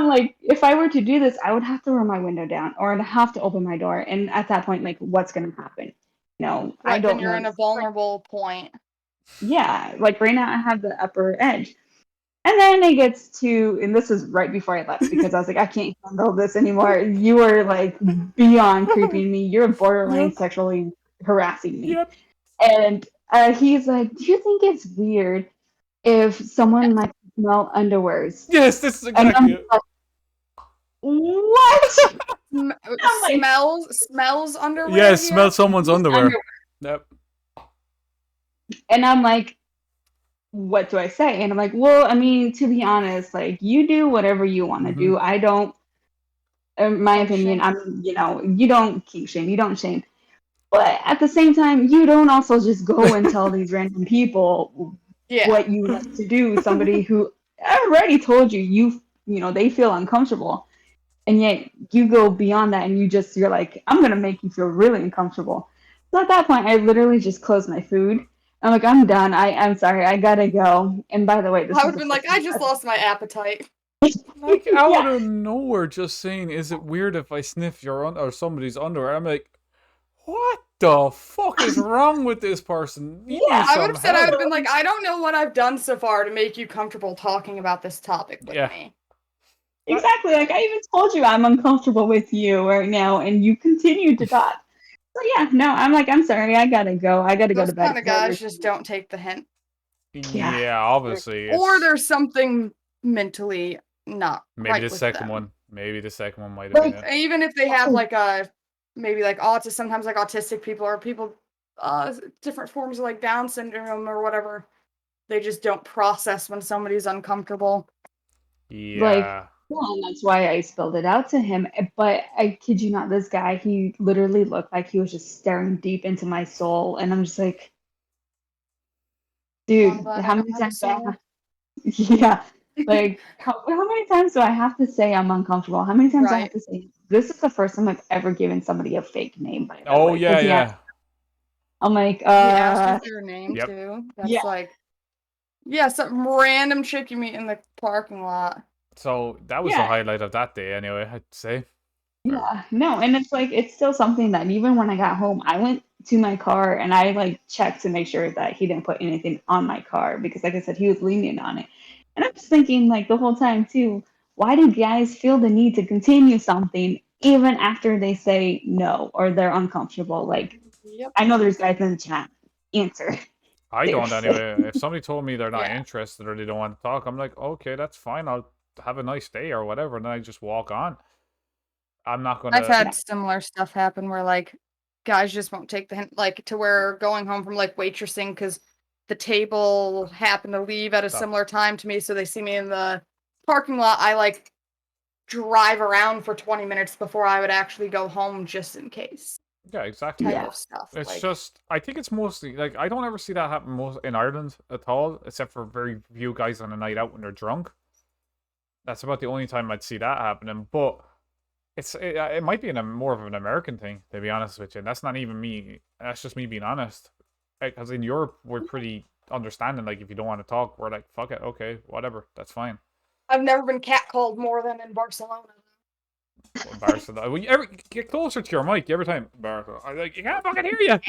like, if I were to do this, I would have to roll my window down or I'd have to open my door. And at that point, like, what's going to happen? No, I don't know. Then you're in a vulnerable point. Yeah, like right now I have the upper edge. And then it gets to, and this is right before I left because I was like, I can't handle this anymore. You are like beyond creeping me. You're borderline sexually harassing me. Yep. And he's like, do you think it's weird if someone might smell underwears? Yes, this is exactly it. Like, what? Smells underwear? Yeah, smell someone's underwear. Yep. And I'm like, what do I say? And I'm like, well, I mean, to be honest, like you do whatever you want to do. I don't, in my opinion, you don't kink shame, you don't shame. But at the same time, you don't also just go and tell these random people what you like to do. Somebody who already told you, they feel uncomfortable. And yet you go beyond that and you're like, I'm going to make you feel really uncomfortable. So at that point, I literally just closed my food. I'm like, I'm done. I'm sorry. I gotta go. And by the way, I would have been like, I just lost my appetite. Like out of nowhere, just saying, is it weird if I sniff your or somebody's underwear? I'm like, what the fuck is wrong with this person? I would have said, I would have been like, I don't know what I've done so far to make you comfortable talking about this topic with me. Exactly. Like I even told you I'm uncomfortable with you right now, and you continue to talk. So yeah, no, I'm like, I'm sorry, I gotta go. I gotta go to bed. Those kind of guys just don't take the hint. Yeah, obviously. Or there's something mentally not maybe right the with second them. one. Maybe the second one might have been it. Even if they have like maybe like sometimes like autistic people or people different forms of like Down syndrome or whatever, they just don't process when somebody's uncomfortable. Yeah. And that's why I spelled it out to him. But I kid you not, this guy, he literally looked like he was just staring deep into my soul. And I'm just like, dude, how many times do I have... Yeah. Like, how many times do I have to say I'm uncomfortable? How many times do I have to say, this is the first time I've ever given somebody a fake name, by the way. Oh, yeah. I'm like, he asked you for your name too. That's like, Yeah, some random chick you meet in the parking lot. So that was the Yeah. highlight of that day, anyway. I'd say. Yeah, no, and it's like it's still something that even when I got home, I went to my car and I like checked to make sure that he didn't put anything on my car because, like I said, he was lenient on it. And I'm just thinking, like the whole time too, why do guys feel the need to continue something even after they say no or they're uncomfortable? Like, Yep. I know there's guys in the chat. Answer. I don't Seriously. anyway. If somebody told me they're not Yeah. interested or they don't want to talk, I'm like, okay, that's fine. I'll have a nice day or whatever, and then I just walk on. I'm not I've gonna. had similar stuff happen where like guys just won't take the hint, like to where going home from like waitressing because the table happened to leave at a Stop. similar time to me, so they see me in the parking lot. I like drive around for 20 minutes before I would actually go home just in case. Yeah, exactly. Type Yeah. of stuff. It's like, just, I think it's mostly like I don't ever see that happen most in Ireland at all, except for very few guys on a night out when they're drunk. That's about the only time I'd see that happening. But it might be more of an American thing, to be honest with you. And that's not even me. That's just me being honest. Because in Europe, we're pretty understanding. Like if you don't want to talk, we're like, fuck it, okay, whatever, that's fine. I've never been catcalled more than in Barcelona. Barcelona, when you ever get closer to your mic every time, Barcelona, I like you can't fucking hear you.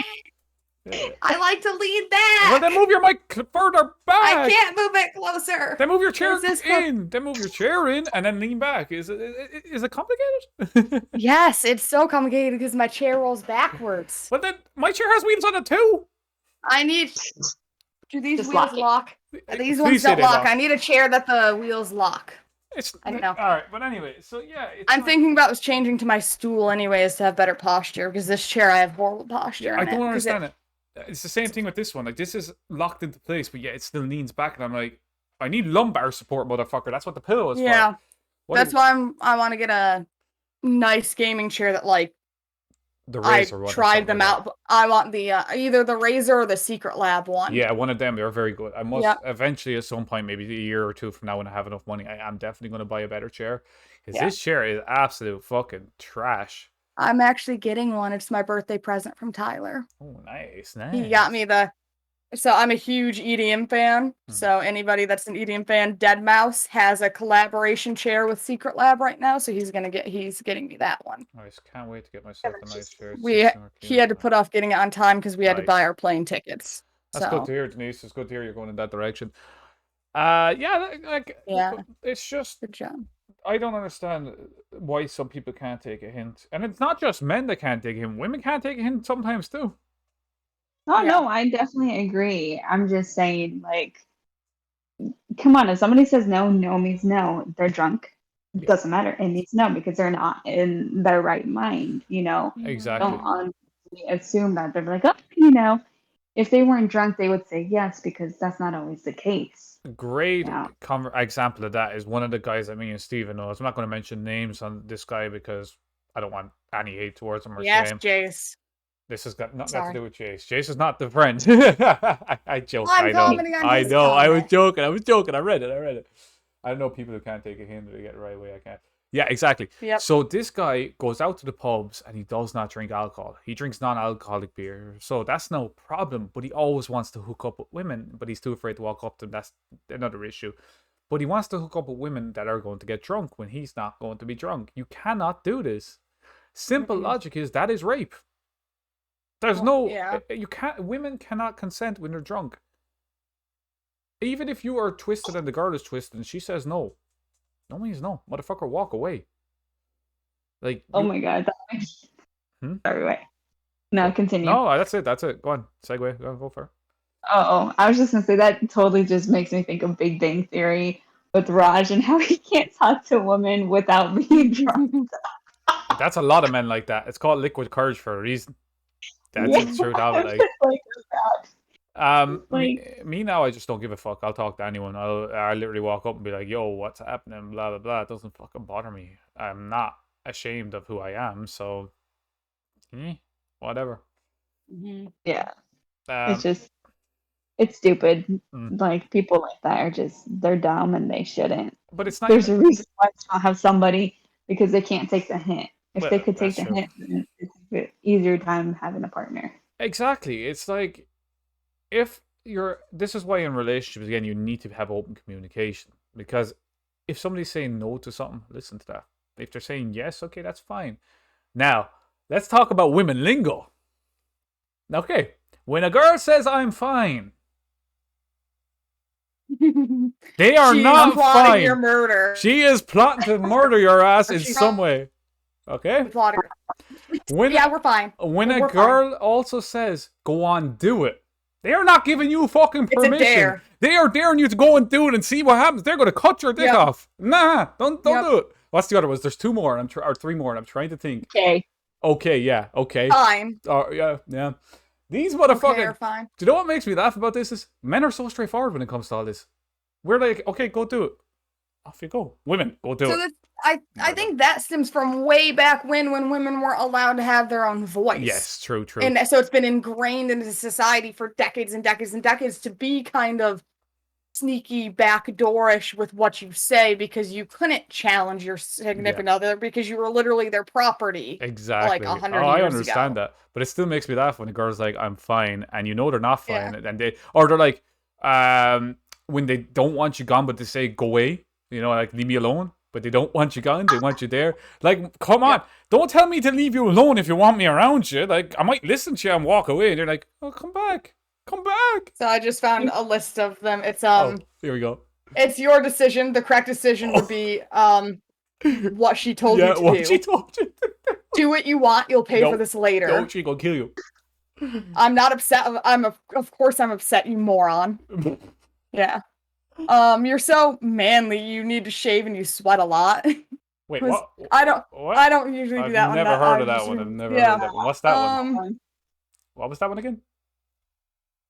Yeah. I like to lean back. Well, then move your mic further back. I can't move it closer. Then move your chair Is this in. Then move your chair in, and then lean back. Is it complicated? Yes, it's so complicated because my chair rolls backwards. Well, then my chair has wheels on it too. I need. Do these Just wheels lock it. lock? These Please ones say don't they lock. lock. I need a chair that the wheels lock. I don't know. All right, but anyway, so yeah, I'm thinking about changing to my stool anyways to have better posture because this chair I have horrible posture. Yeah, I in don't it, 'cause understand it. It's the same thing with this one. Like this is locked into place, but yet it still leans back, and I'm like, I need lumbar support, motherfucker. That's what the pillow is Yeah, for. What that's why I want to get a nice gaming chair that like the I Razer one. or tried something them like out. But I want the either the Razer or the Secret Lab one. Yeah, one of them. They're very good. I must Yep. eventually, at some point, maybe a year or two from now, when I have enough money, I am definitely going to buy a better chair. Because Yeah. this chair is absolute fucking trash. I'm actually getting one. It's my birthday present from Tyler. Oh, nice, nice. He got me the. So I'm a huge EDM fan. So anybody that's an EDM fan, Deadmau5 has a collaboration chair with Secret Lab right now. So he's getting me that one. Nice. Can't wait to get myself a nice chair. It's He 16 or had to 15. put off getting it on time because we had to Nice. buy our plane tickets. That's So good to hear, Denise. It's good to hear you're going in that direction. Yeah, like Yeah. it's just good job. I don't understand why some people can't take a hint, and it's not just men that can't take a hint. Women can't take a hint sometimes too. Oh Yeah. no, I definitely agree. I'm just saying, like, come on, if somebody says no, no means no. They're drunk. It Yeah. doesn't matter. It means no because they're not in their right mind, you know. Exactly. Don't honestly assume that they're like, oh, you know, if they weren't drunk, they would say yes because that's not always the case. A great Yeah. example of that is one of the guys that me and Steven knows. I'm not going to mention names on this guy because I don't want any hate towards him or Yes, shame. Jace. This has got nothing Sorry. to do with Jace. Jace is not the friend. I joke. I'm I know. commenting on I his know. I was comment. joking. I was joking. I read it. I know people who can't take a hint or get it right away. I can't. Yeah, exactly. Yep. So this guy goes out to the pubs and he does not drink alcohol. He drinks non-alcoholic beer. So that's no problem. But he always wants to hook up with women, but he's too afraid to walk up to them. That's another issue. But he wants to hook up with women that are going to get drunk when he's not going to be drunk. You cannot do this. Simple Mhm. logic is that is rape. There's no Yeah. you can't women cannot consent when they're drunk. Even if you are twisted and the girl is twisted and she says no. No means no. Motherfucker, walk away. Like Oh you- my god. Hmm? Sorry, wait. No, continue. No, that's it. Go on. Segue. Go for it. Oh, I was just gonna say that totally just makes me think of Big Bang Theory with Raj and how he can't talk to a woman without being drunk. That's a lot of men like that. It's called liquid courage for a reason. That's Yeah, the truth of it. I'm Like, just like that. me now, I just don't give a fuck. I'll talk to anyone. I literally walk up and be like, "Yo, what's happening?" Blah blah blah. It doesn't fucking bother me. I'm not ashamed of who I am. So, whatever. Mhm. Yeah, Um, it's just it's stupid. Mm. Like people like that are just they're dumb and they shouldn't. but it's not. There's even- a reason why they don't have somebody because they can't take the hint. If Well, they could take the that's true. hint, then it's an easier time having a partner. Exactly. It's like if this is why in relationships, again, you need to have open communication. Because if somebody's saying no to something, listen to that. If they're saying yes, okay, that's fine. Now, let's talk about women lingo. Okay, when a girl says I'm fine, they are not plotting fine. your murder. She is plotting to murder your ass in some way. Okay? Yeah, we're fine. When a girl also says, go on, do it, they are not giving you fucking permission. It's a dare. They are daring you to go and do it and see what happens. They're going to cut your dick off. Nah, don't do it. What's the other ones? There's 2 more, or 3 more, and I'm trying to think. Okay, yeah, okay. Fine. Yeah. These motherfuckers. Okay, fine. Do you know what makes me laugh about this? Is men are so straightforward when it comes to all this. We're like, okay, go do it. Off you go. Women, go do it. I think that stems from way back when women weren't allowed to have their own voice. Yes, true. And so it's been ingrained into society for decades and decades and decades to be kind of sneaky, backdoorish with what you say because you couldn't challenge your significant other because you were literally their property. Exactly. Like 100 years I understand that, but it still makes me laugh when a girl's like, "I'm fine," and you know they're not fine, and they're like, when they don't want you gone, but they say, "Go away," you know, like leave me alone. But they don't want you gone. They want you there. Like, come on. Don't tell me to leave you alone if you want me around you. Like, I might listen to you and walk away. And they're like, oh, come back. Come back. So I just found a list of them. It's here we go. It's your decision. The correct decision would be what she told you to what do. She told you to do. Do what you want. You'll pay for this later. No, she gonna kill you. I'm not upset. Of course I'm upset, you moron. Yeah. You're so manly. You need to shave and you sweat a lot. Wait, what? I don't usually do that I've one. never heard of that one. I've never heard of that one. What's that one? What was that one again?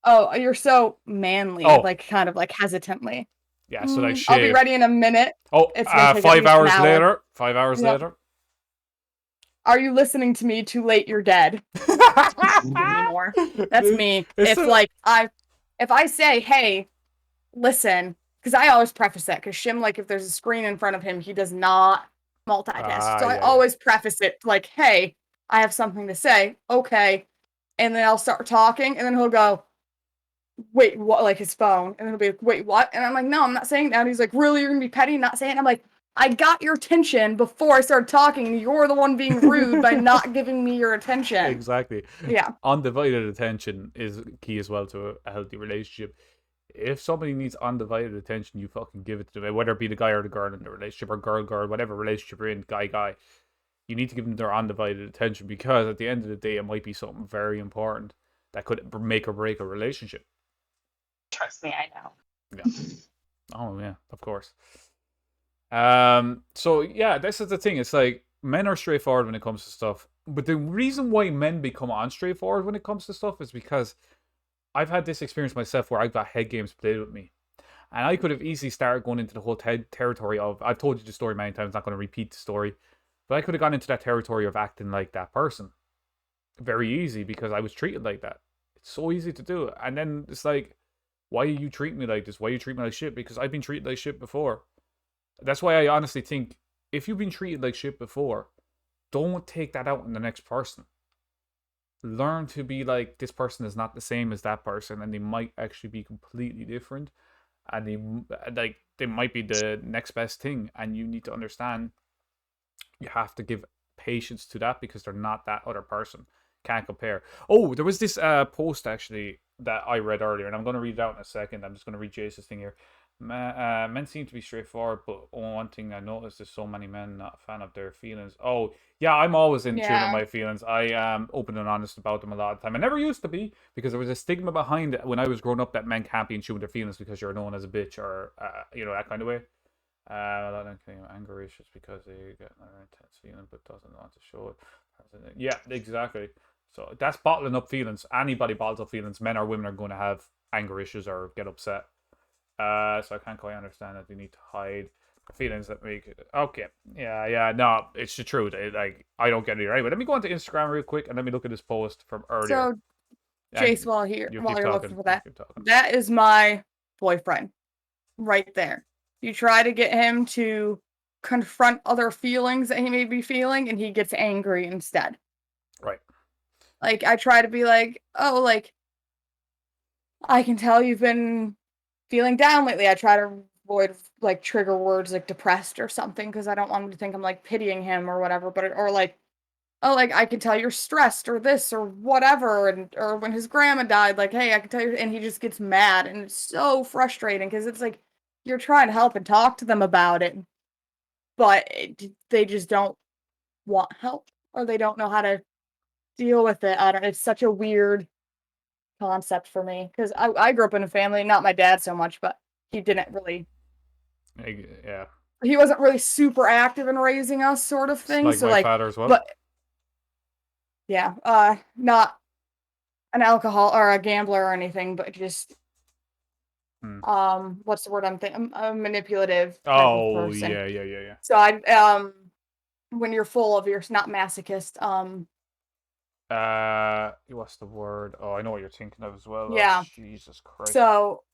Oh, you're so manly. Like kind of like hesitantly. Yeah, so like shave. I'll be ready in a minute. Oh, 5 hours later. 5 hours later. Are you listening to me? Too late, you're dead. Anymore. That's me. If I say, hey, listen, because I always preface that, because Shim, like, if there's a screen in front of him, he does not multitask. So I always preface it like, hey, I have something to say. Okay. And then I'll start talking, and then he'll go, wait, what? Like his phone. And he'll be like, wait, what? And I'm like, no, I'm not saying that. And he's like, really? You're going to be petty, not saying it? I'm like, I got your attention before I started talking, and you're the one being rude by not giving me your attention. Exactly. Yeah. Undivided attention is key as well to a healthy relationship. If somebody needs undivided attention, you fucking give it to them, whether it be the guy or the girl in the relationship, or girl, whatever relationship you're in, guy. You need to give them their undivided attention, because at the end of the day, it might be something very important that could make or break a relationship. Trust me, I know. Yeah. Oh yeah, of course. So yeah, this is the thing. It's like men are straightforward when it comes to stuff, but the reason why men become unstraightforward when it comes to stuff is because I've had this experience myself where I've got head games played with me, and I could have easily started going into the whole territory of, I've told you the story many times, not going to repeat the story, but I could have gone into that territory of acting like that person very easy because I was treated like that. It's so easy to do it, and then it's like, why are you treating me like this? Why are you treating me like shit? Because I've been treated like shit before. That's why I honestly think if you've been treated like shit before, don't take that out on the next person. Learn to be like, this person is not the same as that person, and they might actually be completely different, and they might be the next best thing, and you need to understand you have to give patience to that because they're not that other person. Can't compare. Oh, there was this post actually that I read earlier, and I'm going to read it out in a second. I'm just going to read Jace's thing here. Men seem to be straightforward, but one thing I noticed is so many men not a fan of their feelings. Oh, yeah, I'm always in tune with my feelings. I am open and honest about them a lot of the time. I never used to be, because there was a stigma behind it when I was growing up that men can't be in tune with their feelings because you're known as a bitch, or that kind of way. A lot of anger issues because they get an intense feeling but doesn't want to show it. Yeah, exactly. So that's bottling up feelings. Anybody bottles up feelings, men or women, are going to have anger issues or get upset. So I can't quite understand that they need to hide the feelings that make it. Okay, yeah, no, it's the truth. I don't get it right. But let me go onto Instagram real quick and let me look at this post from earlier. So, Jace, while you're looking for that is my boyfriend, right there. You try to get him to confront other feelings that he may be feeling, and he gets angry instead. Right. Like, I try to be like, oh, like, I can tell you've been feeling down lately. I try to avoid like trigger words like depressed or something because I don't want him to think I'm like pitying him or whatever. But or like, oh, like I can tell you're stressed or this or whatever. And or when his grandma died, like, hey, I can tell you, and he just gets mad, and it's so frustrating because it's like you're trying to help and talk to them about it, but they just don't want help or they don't know how to deal with it. I don't. It's such a weird concept for me because I grew up in a family, not my dad so much, but he didn't really, Yeah. he wasn't really super active in raising us, sort of It's thing. like So my like, father as well. but yeah, not an alcohol or a gambler or anything, but just what's the word I'm thinking? A manipulative type of person. Yeah. So I when you're full of, you're not masochist. What's the word? Oh, I know what you're thinking of as well. Yeah. Oh, Jesus Christ. So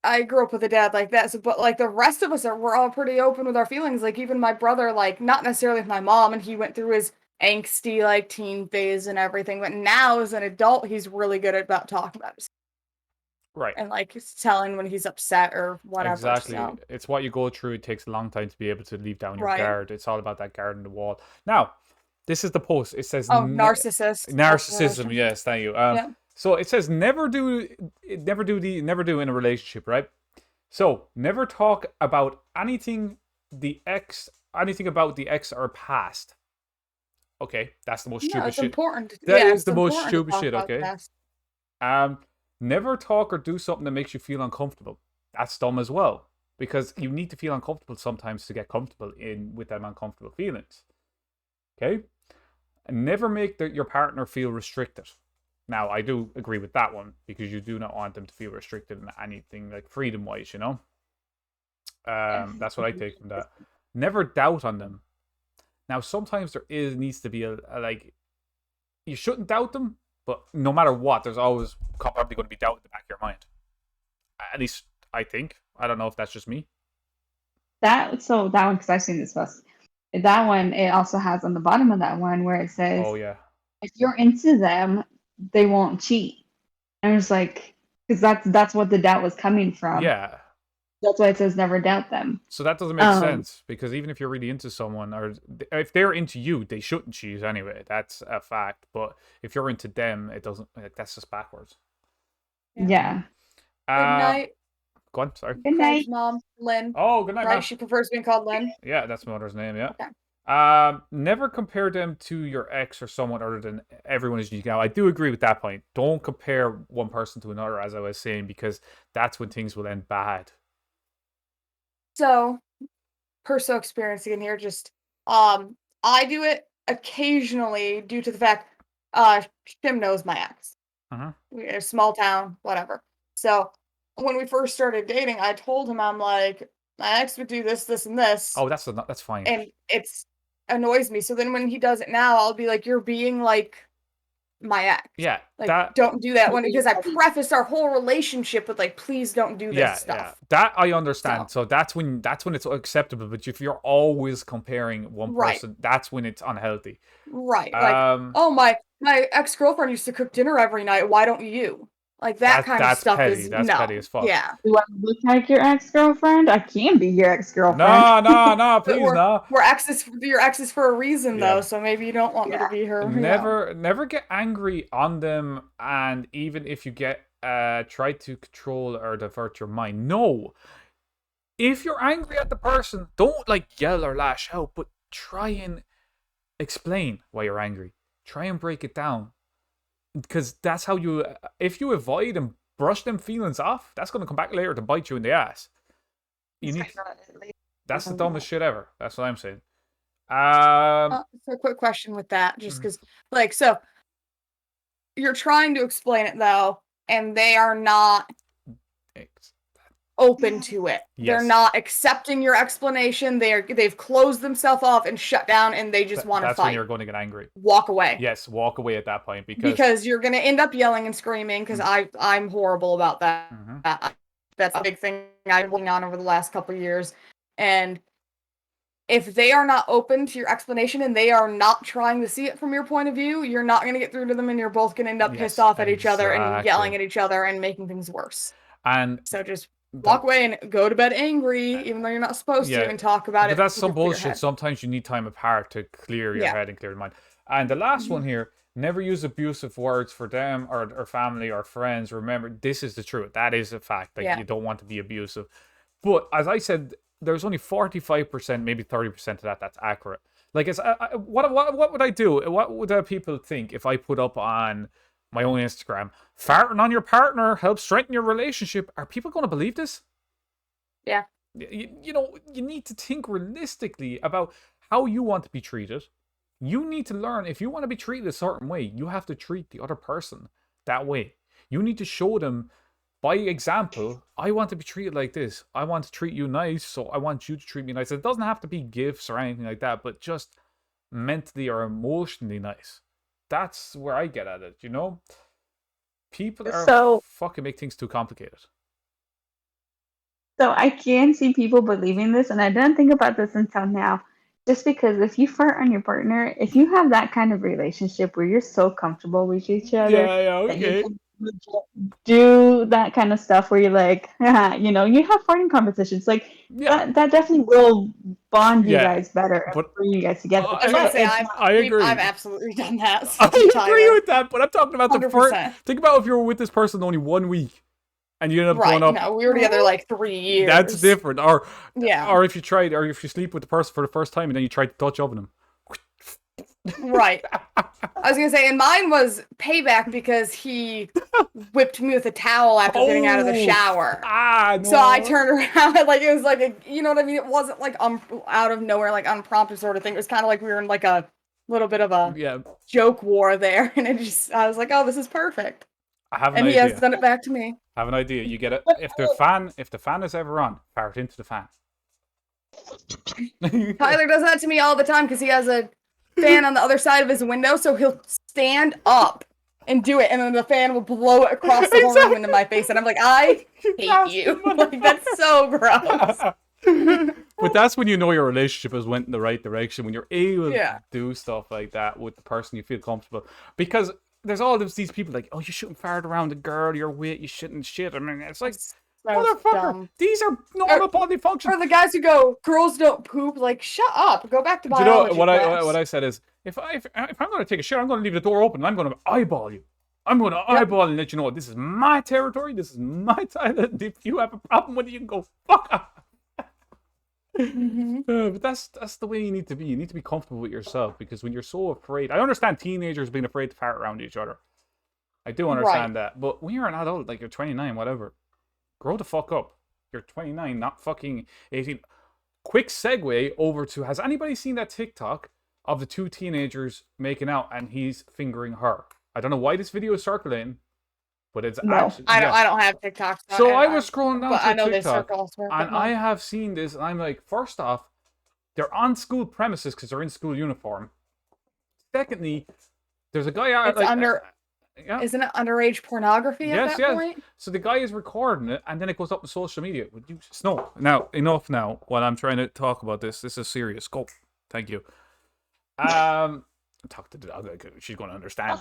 I grew up with a dad like that. So, but like the rest of us we're all pretty open with our feelings. Like even my brother, like not necessarily with my mom, and he went through his angsty like teen phase and everything. But now as an adult, he's really good about talking about it. Right. And like telling when he's upset or whatever. Exactly. So. It's what you go through. It takes a long time to be able to leave down your Right. guard. It's all about that guard in the wall. Now, this is the post. It says narcissist. Narcissism. Yes, thank you. Yeah. So it says never do in a relationship, right? So never talk about anything about the ex or past. Okay, that's the most stupid shit. Important. That is the most stupid shit. Okay. Never talk or do something that makes you feel uncomfortable. That's dumb as well, because you need to feel uncomfortable sometimes to get comfortable with them uncomfortable feelings. Okay? And never make your partner feel restricted. Now, I do agree with that one, because you do not want them to feel restricted in anything like freedom-wise, you know? That's what I take from that. Never doubt on them. Now, sometimes needs to be a like, you shouldn't doubt them, but no matter what, there's always probably going to be doubt in the back of your mind. At least I think. I don't know if that's just me. That one, because I've seen this post. That one, it also has on the bottom of that one where it says, "Oh yeah, if you're into them, they won't cheat." And it's like, because that's what the doubt was coming from. Yeah. That's why it says never doubt them. So that doesn't make sense, because even if you're really into someone, or if they're into you, they shouldn't cheat anyway. That's a fact. But if you're into them, it doesn't. That's just backwards. Yeah. Good night. Go on, sorry. Good night, Mom. Lynn. Oh, good night, right? Mom. She prefers being called Lynn. Yeah, that's my mother's name. Yeah. Okay. Never compare them to your ex or someone other than everyone is unique. Now, I do agree with that point. Don't compare one person to another, as I was saying, because that's when things will end bad. So, personal experience in here, just I do it occasionally due to the fact Shim knows my ex. We're a small town, whatever. So when we first started dating, I told him, I'm like, my ex would do this, this, and this. Oh, that's fine. And it's annoys me. So then when he does it now, I'll be like, you're being like my ex. Yeah. Like, don't do that because I preface our whole relationship with like, please don't do this stuff. Yeah. That I understand. So that's when it's acceptable. But if you're always comparing one person, that's when it's unhealthy. Right. Like, oh, my ex-girlfriend used to cook dinner every night. Why don't you? Like that kind of stuff petty. That's petty as fuck. Yeah. Do I look like your ex-girlfriend? I can't be your ex-girlfriend. No, please no. We're exes. Your exes for a reason though, so maybe you don't want me to be her. Never get angry on them, and even if you get try to control or divert your mind. No. If you're angry at the person, don't like yell or lash out, but try and explain why you're angry. Try and break it down. Because that's how if you avoid and brush them feelings off, that's going to come back later to bite you in the ass. That's the dumbest shit ever. That's what I'm saying. So a quick question with that, just because, like, so you're trying to explain it though, and they are not open to it. Yes. They're not accepting your explanation. They've closed themselves off and shut down, and they just want to fight. That's when you're going to get angry. Walk away. Yes, walk away at that point because you're going to end up yelling and screaming. Because I'm horrible about that. That's a big thing I've been working on over the last couple of years, and if they are not open to your explanation and they are not trying to see it from your point of view, you're not going to get through to them, and you're both going to end up pissed off at each other and yelling at each other and making things worse. And so just walk away and go to bed angry, even though you're not supposed to, and talk about it. But that's some bullshit. Sometimes you need time apart to clear your head and clear your mind. And the last one here, never use abusive words for them or family or friends. Remember, this is the truth. That is a fact. Like, you don't want to be abusive. But as I said, there's only 45%, maybe 30% of that's accurate. Like, what would I do? What would people think if I put up on my own Instagram, farting on your partner helps strengthen your relationship? Are people going to believe this? Yeah. You know, you need to think realistically about how you want to be treated. You need to learn, if you want to be treated a certain way, you have to treat the other person that way. You need to show them by example, I want to be treated like this. I want to treat you nice, so I want you to treat me nice. It doesn't have to be gifts or anything like that, but just mentally or emotionally nice. That's where I get at it, you know? People are fucking make things too complicated. So I can see people believing this, and I didn't think about this until now. Just because if you flirt on your partner, if you have that kind of relationship where you're so comfortable with each other, that you can do that kind of stuff where you're like, you know, you have farting competitions. Like, that definitely will bond you guys better and bring you guys together. I agree. I've absolutely done that. I agree with that, but I'm talking about 100%. The first. Think about if you were with this person only 1 week. And you end up going up. No, we were together like 3 years. That's different. Or if you sleep with the person for the first time and then you try to touch up on them. Right. I was gonna say, and mine was payback because he whipped me with a towel after getting out of the shower. No. So I turned around, like it was like you know what I mean? It wasn't like out of nowhere, like unprompted sort of thing. It was kind of like we were in like a little bit of a joke war there, and I was like, oh, this is perfect. I have an idea. And he has done it back to me. I have an idea. You get it. If the fan is ever on, fart into the fan. Tyler does that to me all the time because he has a fan on the other side of his window, so he'll stand up and do it, and then the fan will blow it across the whole room into my face, and I'm like, I hate you. Like, that's so gross. But that's when you know your relationship has went in the right direction, when you're able to do stuff like that with the person you feel comfortable. Because there's all these people like, oh, you shouldn't fart around a girl you're with, you shouldn't shit. I mean, it's like, motherfucker, these are normal body functions. Or the guys who go, girls don't poop, like, shut up, go back to biology. You know, what I said is, if I'm going to take a shit, I'm going to leave the door open and I'm going to eyeball you. I'm going to eyeball and let you know, this is my territory, this is my time. If you have a problem with it, you can go fuck up. But that's the way you need to be. You need to be comfortable with yourself, because when you're so afraid, I understand teenagers being afraid to fart around each other. I do understand that. But when you're an adult, like you're 29, whatever, grow the fuck up. You're 29, not fucking 18. Quick segue over to, has anybody seen that TikTok of the 2 teenagers making out and he's fingering her? I don't know why this video is circulating, but it's actually... I don't have TikTok. So I was scrolling down to TikTok, and I have seen this, and I'm like, first off, they're on school premises because they're in school uniform. Secondly, there's a guy out... Isn't it underage pornography at that point? So the guy is recording it, and then it goes up on social media. Would you... No. Now, enough now, while I'm trying to talk about this. This is serious. Go. Thank you. Talk to the dog. She's going to understand.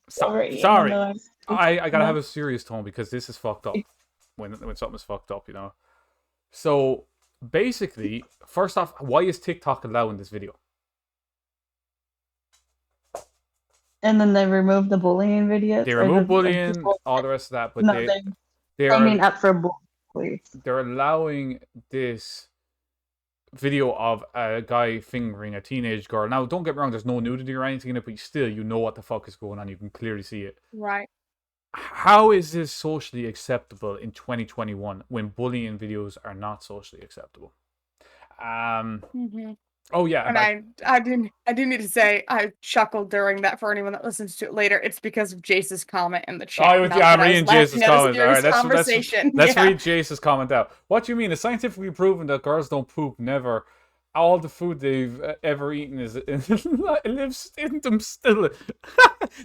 Sorry. I gotta have a serious tone because this is fucked up. When something is fucked up, you know. So basically, first off, why is TikTok allowing this video? And then they remove the bullying videos. They remove bullying, all the rest of that, but they're up for bullying. They're allowing this video of a guy fingering a teenage girl. Now, don't get me wrong, there's no nudity or anything in it, but still, you know what the fuck is going on. You can clearly see it. Right. How is this socially acceptable in 2021 when bullying videos are not socially acceptable? Oh yeah, and I do need to say I chuckled during that. For anyone that listens to it later, it's because of Jace's comment in the chat. I'm reading Jace's comment. All right, let's read Jace's comment out. What do you mean? It's scientifically proven that girls don't poop. Never. All the food they've ever eaten lives in them still.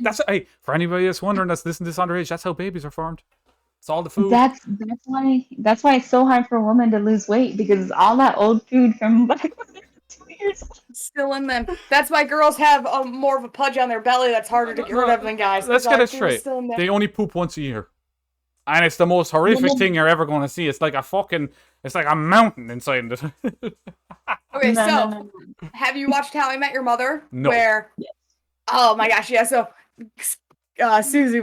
That's for anybody that's wondering, that's listening to this underage. That's how babies are formed. It's all the food. That's why it's so hard for a woman to lose weight, because it's all that old food from back. Still in them. That's why girls have more of a pudge on their belly that's harder to get rid of than guys. Let's get it straight. They only poop once a year. And it's the most horrific thing you're ever going to see. It's like it's like a mountain inside this. Okay, so have you watched How I Met Your Mother? No. Oh my gosh, yeah. So Susie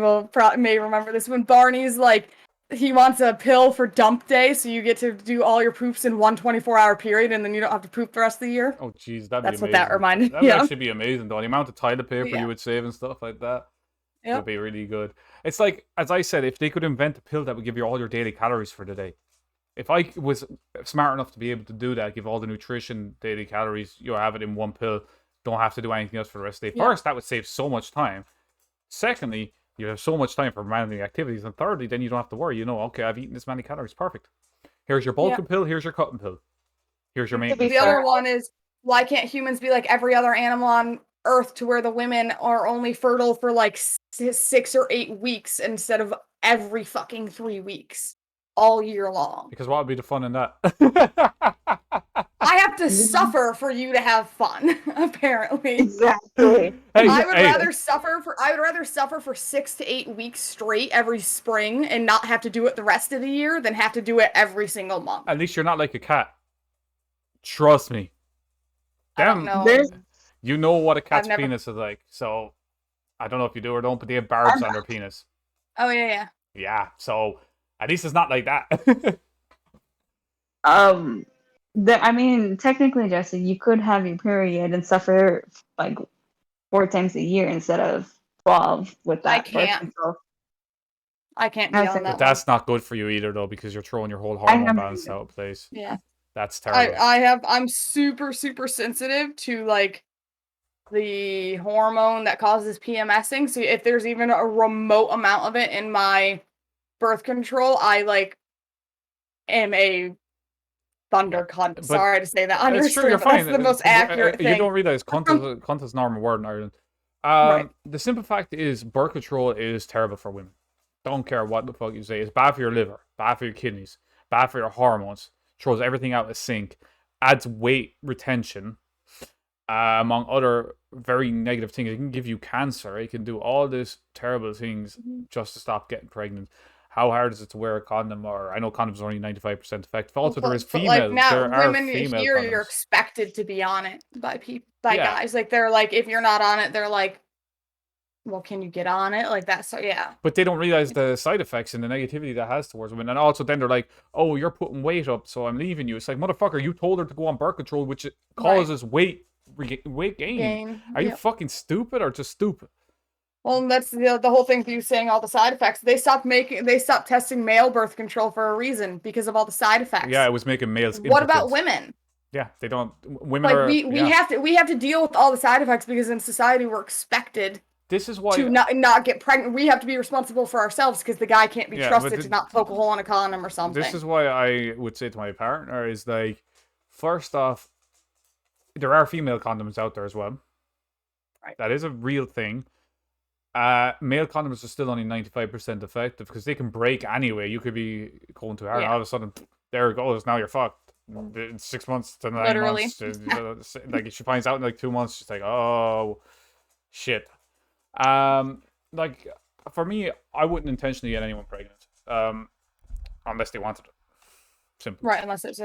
may remember this when Barney's like, he wants a pill for dump day, so you get to do all your poops in one 24-hour period, and then you don't have to poop the rest of the year. Oh, jeez, that'd be amazing. That's what that reminded me of. That would actually be amazing, though. The amount of toilet paper you would save and stuff like that would be really good. It's like, as I said, if they could invent a pill that would give you all your daily calories for the day. If I was smart enough to be able to do that, give all the nutrition, daily calories, you have it in one pill, don't have to do anything else for the rest of the day. First, that would save so much time. Secondly, you have so much time for managing activities. And thirdly, then you don't have to worry. You know, okay, I've eaten this many calories. Perfect. Here's your bulking pill. Here's your cutting pill. Here's your maintenance. The other one is, why can't humans be like every other animal on Earth to where the women are only fertile for like 6 or 8 weeks instead of every fucking 3 weeks all year long? Because what would be the fun in that? I have to suffer for you to have fun, apparently. Exactly. I would rather suffer for 6 to 8 weeks straight every spring and not have to do it the rest of the year than have to do it every single month. At least you're not like a cat. Trust me. Damn, I don't know. You know what a cat's penis is like, so I don't know if you do or don't, but they have barbs on their penis. Oh yeah. Yeah, so at least it's not like that. I mean, technically, Jesse, you could have your period and suffer like 4 times a year instead of 12 with that. I can't be on that. But that's not good for you either, though, because you're throwing your whole hormone balance out of place. Yeah, that's terrible. I'm super sensitive to like the hormone that causes PMSing. So if there's even a remote amount of it in my birth control, I like am a thunder cunt. But sorry to say that. It's true, you're fine. That's the most accurate thing. You don't realize cunt is a normal word in Ireland. Right. The simple fact is birth control is terrible for women. Don't care what the fuck you say. It's bad for your liver, bad for your kidneys, bad for your hormones. Throws everything out of sync. Adds weight retention. Among other very negative things. It can give you cancer. It can do all these terrible things just to stop getting pregnant. How hard is it to wear a condom? Or I know condoms are only 95% effective. Also, there is female. Like now, there are women female here, condoms. you're expected to be on it by guys. Like they're like, if you're not on it, they're like, well, can you get on it? Like that. So yeah. But they don't realize the side effects and the negativity that has towards women. And also, then they're like, "Oh, you're putting weight up, so I'm leaving you." It's like, motherfucker, you told her to go on birth control, which causes weight gain. Are you fucking stupid or just stupid? Well, that's the whole thing. You saying all the side effects. They stopped testing male birth control for a reason because of all the side effects. Yeah, it was making males. What about women? Yeah, they don't. Women are. We have to deal with all the side effects because in society we're expected. This is why to not get pregnant. We have to be responsible for ourselves because the guy can't be trusted to not poke a hole in a condom or something. This is why I would say to my partner is like, first off, there are female condoms out there as well. Right. That is a real thing. Male condoms are still only 95% effective because they can break anyway. You could be going too hard and all of a sudden, there it goes. Now you're fucked. 6 months to 9 months. Like she finds out in like 2 months, she's like, oh, shit. Like for me, I wouldn't intentionally get anyone pregnant, unless they wanted it. Simple. Right, unless it's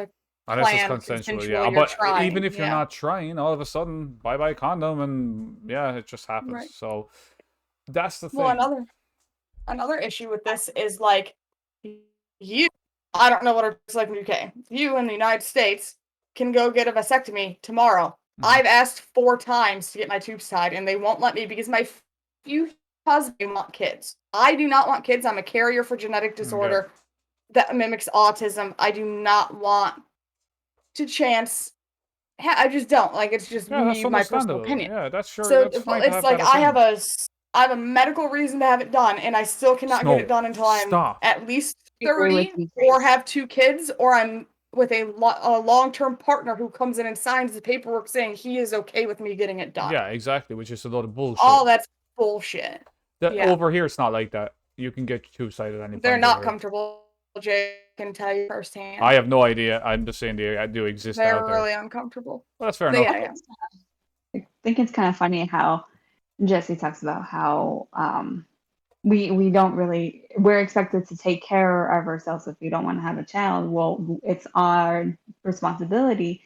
consensual. Yeah, but even if you're not trying, all of a sudden, bye condom, and it just happens. Right. So that's the thing. Well, another issue with this is like I don't know what it's like in the UK. You in the United States can go get a vasectomy tomorrow. I've asked 4 times to get my tubes tied, and they won't let me because my husband want kids. I do not want kids. I'm a carrier for genetic disorder that mimics autism. I do not want to chance. I just don't. Like, it's just me, my personal opinion. Yeah, that's sure. So that's it's like I have a medical reason to have it done, and I still cannot get it done until I'm at least 30 or have 2 kids, or I'm with a long-term partner who comes in and signs the paperwork saying he is okay with me getting it done. Yeah, exactly, which is a lot of bullshit. All that's bullshit. Over here, it's not like that. You can get 2-sided anytime. They're not comfortable Jay can tell you firsthand. I have no idea. I'm just saying they do exist They're out there. really uncomfortable. Well, that's fair So, enough. yeah. I think it's kind of funny how Jesse talks about how we don't really, we're expected to take care of ourselves if we don't want to have a child. Well, it's our responsibility,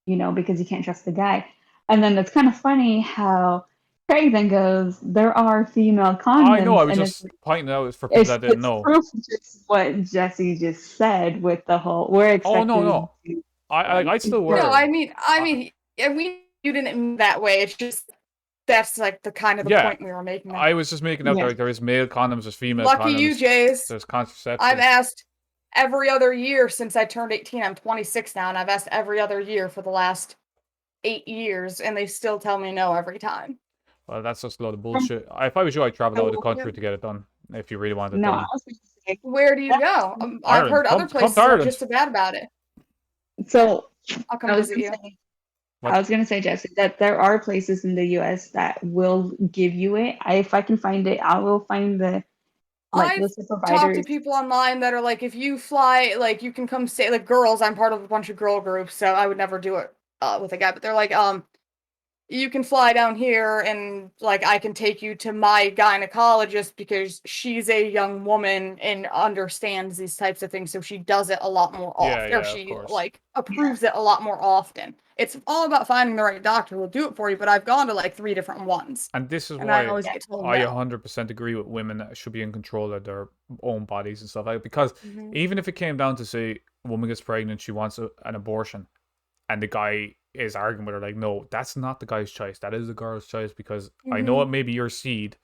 because you can't trust the guy. And then it's kind of funny how Craig then goes, there are female condoms. I know. I was and just pointing out for people that didn't know. Proof of just what Jesse just said with the whole, we're expected. Oh no. I still wear. No, I mean, you didn't mean that way. It's just that's like the kind of the point we were making. I was just making out that there is male condoms, there's female condoms. Lucky you, Jays. There's contraception. I've asked every other year since I turned 18. I'm 26 now, and I've asked every other year for the last 8 years, and they still tell me no every time. Well, that's just a lot of bullshit. If I was you, I'd travel out of the country to get it done. If you really wanted it done. Where do you go? I've heard other places are just as bad about it. So I'll come visit you. I was going to say, Jesse, that there are places in the U.S. that will give you it. If I can find it, I will find the list of providers. I've talked to people online that are like, if you fly, like, you can come stay, like, girls. I'm part of a bunch of girl groups, so I would never do it with a guy. But they're like, you can fly down here and, like, I can take you to my gynecologist because she's a young woman and understands these types of things, so she does it a lot more often. Or she, like, approves it a lot more often. It's all about finding the right doctor who will do it for you, but I've gone to, like, 3 different ones. And this is why I always get told I 100% agree with women that should be in control of their own bodies and stuff like that. Because even if it came down to, say, a woman gets pregnant, she wants an abortion, and the guy is arguing with her like, no, that's not the guy's choice, that is the girl's choice, because I know it may be your seed,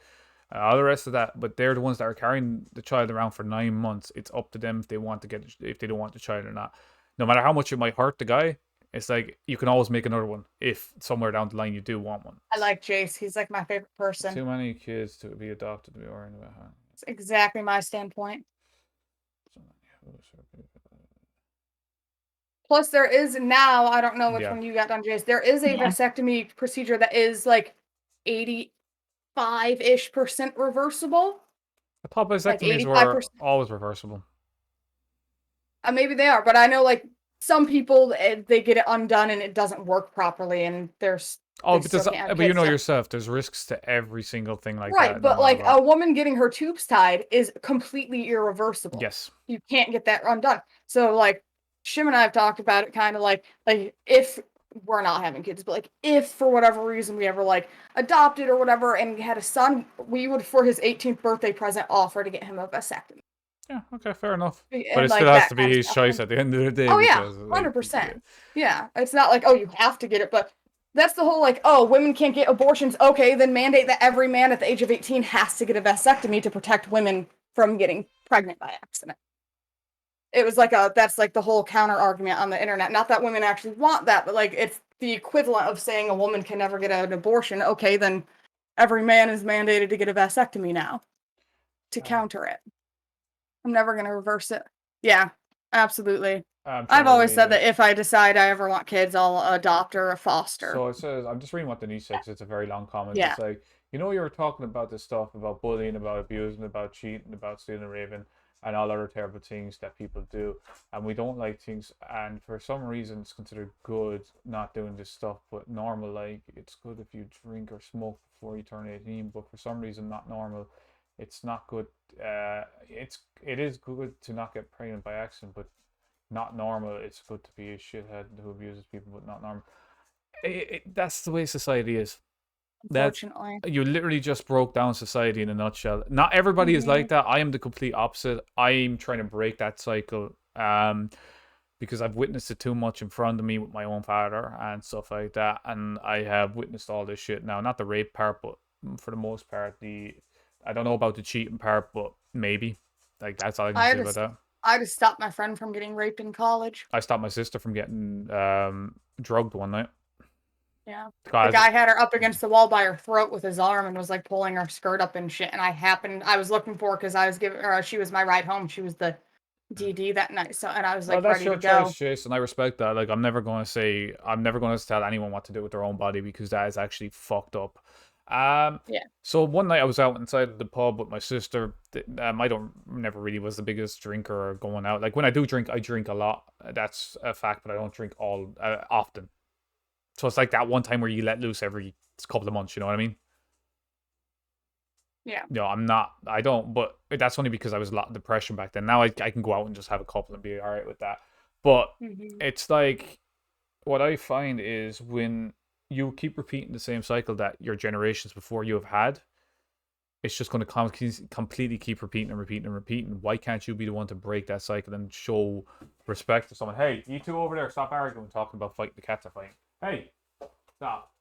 all the rest of that, but they're the ones that are carrying the child around for 9 months. It's up to them if they want to get if they don't want the child or not. No matter how much it might hurt the guy, it's like you can always make another one if somewhere down the line you do want one. I like Jace. He's like my favorite person. Too many kids to be adopted to be worrying about. That's exactly my standpoint. Plus, there is now, I don't know which one you got done, Jace. There is a vasectomy procedure that is like 85-ish% reversible. I thought vasectomies were always reversible. Maybe they are, but I know like some people, they get it undone and it doesn't work properly, and there's but you know yourself, there's risks to every single thing like that. Right, but like a woman getting her tubes tied is completely irreversible. Yes. You can't get that undone. So like Shim and I have talked about it kind of like if we're not having kids, but like if for whatever reason we ever like adopted or whatever and we had a son, we would for his 18th birthday present offer to get him a vasectomy. Yeah, okay, fair enough. But it still has to be his choice at the end of the day. Oh yeah, 100%. Yeah, it's not like, oh, you have to get it, but that's the whole like, oh, women can't get abortions. Okay, then mandate that every man at the age of 18 has to get a vasectomy to protect women from getting pregnant by accident. It was like that's like the whole counter argument on the internet. Not that women actually want that, but like it's the equivalent of saying a woman can never get an abortion. Okay, then every man is mandated to get a vasectomy now to counter it. I'm never going to reverse it. Yeah, absolutely. I've always said that if I decide I ever want kids, I'll adopt or foster. So it says, I'm just reading what Denise says. It's a very long comment. It's like, you were talking about this stuff, about bullying, about abusing, about cheating, about stealing a raven, and all other terrible things that people do. And we don't like things. And for some reason, it's considered good not doing this stuff, but normal. Like, it's good if you drink or smoke before you turn 18, but for some reason, not normal. It's not good. It is good to not get pregnant by accident, but not normal. It's good to be a shithead who abuses people, but not normal. That's the way society is. Unfortunately, you literally just broke down society in a nutshell. Not everybody is like that. I am the complete opposite. I'm trying to break that cycle. Because I've witnessed it too much in front of me with my own father and stuff like that, and I have witnessed all this shit now. Not the rape part, but for the most part, I don't know about the cheating part, but maybe. Like, that's all I can say about that. I just stopped my friend from getting raped in college. I stopped my sister from getting drugged one night. Yeah. The guy had her up against the wall by her throat with his arm and was like pulling her skirt up and shit. And I was looking for her because I was giving her, she was my ride home. She was the DD that night. So, and I was like, ready to go. That's your choice, Jason. I respect that. Like, I'm never going to tell anyone what to do with their own body because that is actually fucked up. Yeah. So one night I was out inside the pub with my sister. I don't never really was the biggest drinker or going out. Like when I do drink, I drink a lot. That's a fact, but I don't drink all often. So it's like that one time where you let loose every couple of months. You know what I mean? Yeah. No, I don't. But that's only because I was a lot of depression back then. Now I can go out and just have a couple and be all right with that. But it's like what I find is when you keep repeating the same cycle that your generations before you have had, it's just going to completely keep repeating and repeating and repeating. Why can't you be the one to break that cycle and show respect to someone? Hey, you two over there, stop arguing, talking about fighting the cats are fighting. Hey, stop.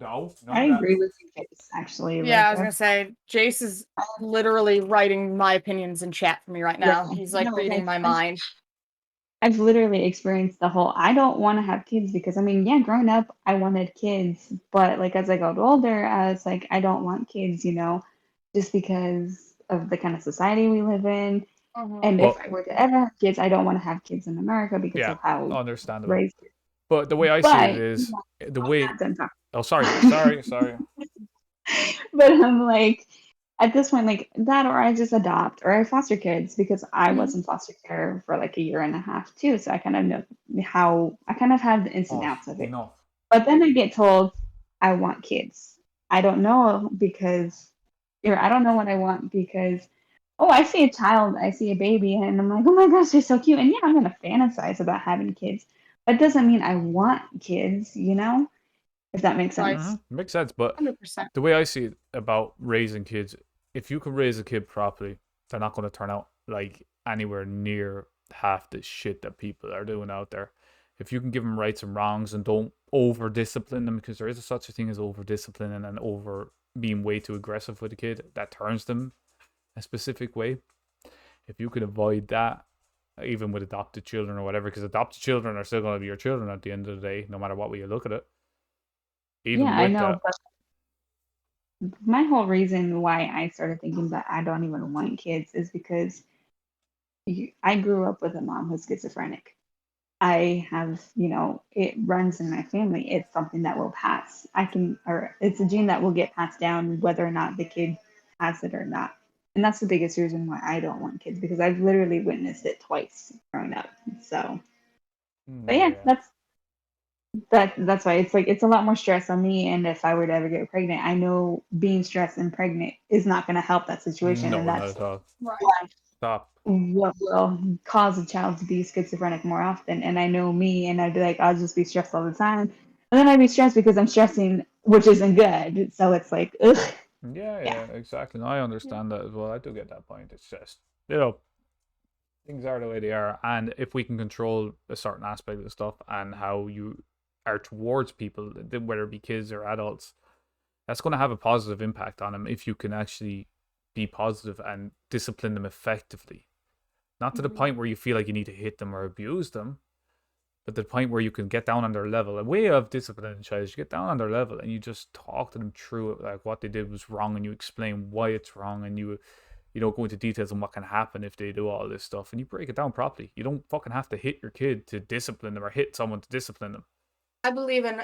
No, I agree with you, Jace, actually. Yeah, I was gonna say, Jace is literally writing my opinions in chat for me right now. Yeah. He's like No, reading my mind. I've literally experienced the whole I don't want to have kids because I mean, yeah, growing up, I wanted kids, but like as I got older, I was like, I don't want kids, just because of the kind of society we live in. And if I were to ever have kids, I don't want to have kids in America because yeah, of how understandable. raised. But the way I see it is the way. Oh, sorry. But I'm like, at this point, like that, or I just adopt, or I foster kids because I was in foster care for like a year and a half too. So I kind of know I kind of have the ins and outs of it. No. But then I get told I want kids. I don't know because, or I don't know what I want because, oh, I see a child, I see a baby, and I'm like, oh my gosh, they're so cute. And yeah, I'm gonna fantasize about having kids. That doesn't mean I want kids, if that makes sense. Mm-hmm. Makes sense, but 100%. the way I see it about raising kids, if you can raise a kid properly, they're not going to turn out like anywhere near half the shit that people are doing out there. If you can give them rights and wrongs and don't over discipline them, because there is such a thing as over disciplining and over being way too aggressive with a kid, that turns them a specific way. If you can avoid that, even with adopted children or whatever, because adopted children are still going to be your children at the end of the day, no matter what way you look at it. Even yeah, I know. But my whole reason why I started thinking that I don't even want kids is because I grew up with a mom who's schizophrenic. I have, it runs in my family. It's something that will pass. Or it's a gene that will get passed down whether or not the kid has it or not. And that's the biggest reason why I don't want kids because I've literally witnessed it twice growing up. So, but yeah, that's why it's like it's a lot more stress on me. And if I were to ever get pregnant, I know being stressed and pregnant is not going to help that situation. No, and not that's at all. Stop. What will cause a child to be schizophrenic more often. And I know me, and I'd be like, I'll just be stressed all the time. And then I'd be stressed because I'm stressing, which isn't good. So it's like, ugh. Yeah, exactly. No, I understand that as well. I do get that point. It's just, things are the way they are. And if we can control a certain aspect of the stuff and how you are towards people, whether it be kids or adults, that's going to have a positive impact on them if you can actually be positive and discipline them effectively. Not to the point where you feel like you need to hit them or abuse them, but the point where you can get down on their level. A way of disciplining a child is you get down on their level and you just talk to them through it, like what they did was wrong, and you explain why it's wrong, and you go into details on what can happen if they do all this stuff, and you break it down properly. You don't fucking have to hit your kid to discipline them or hit someone to discipline them. I believe in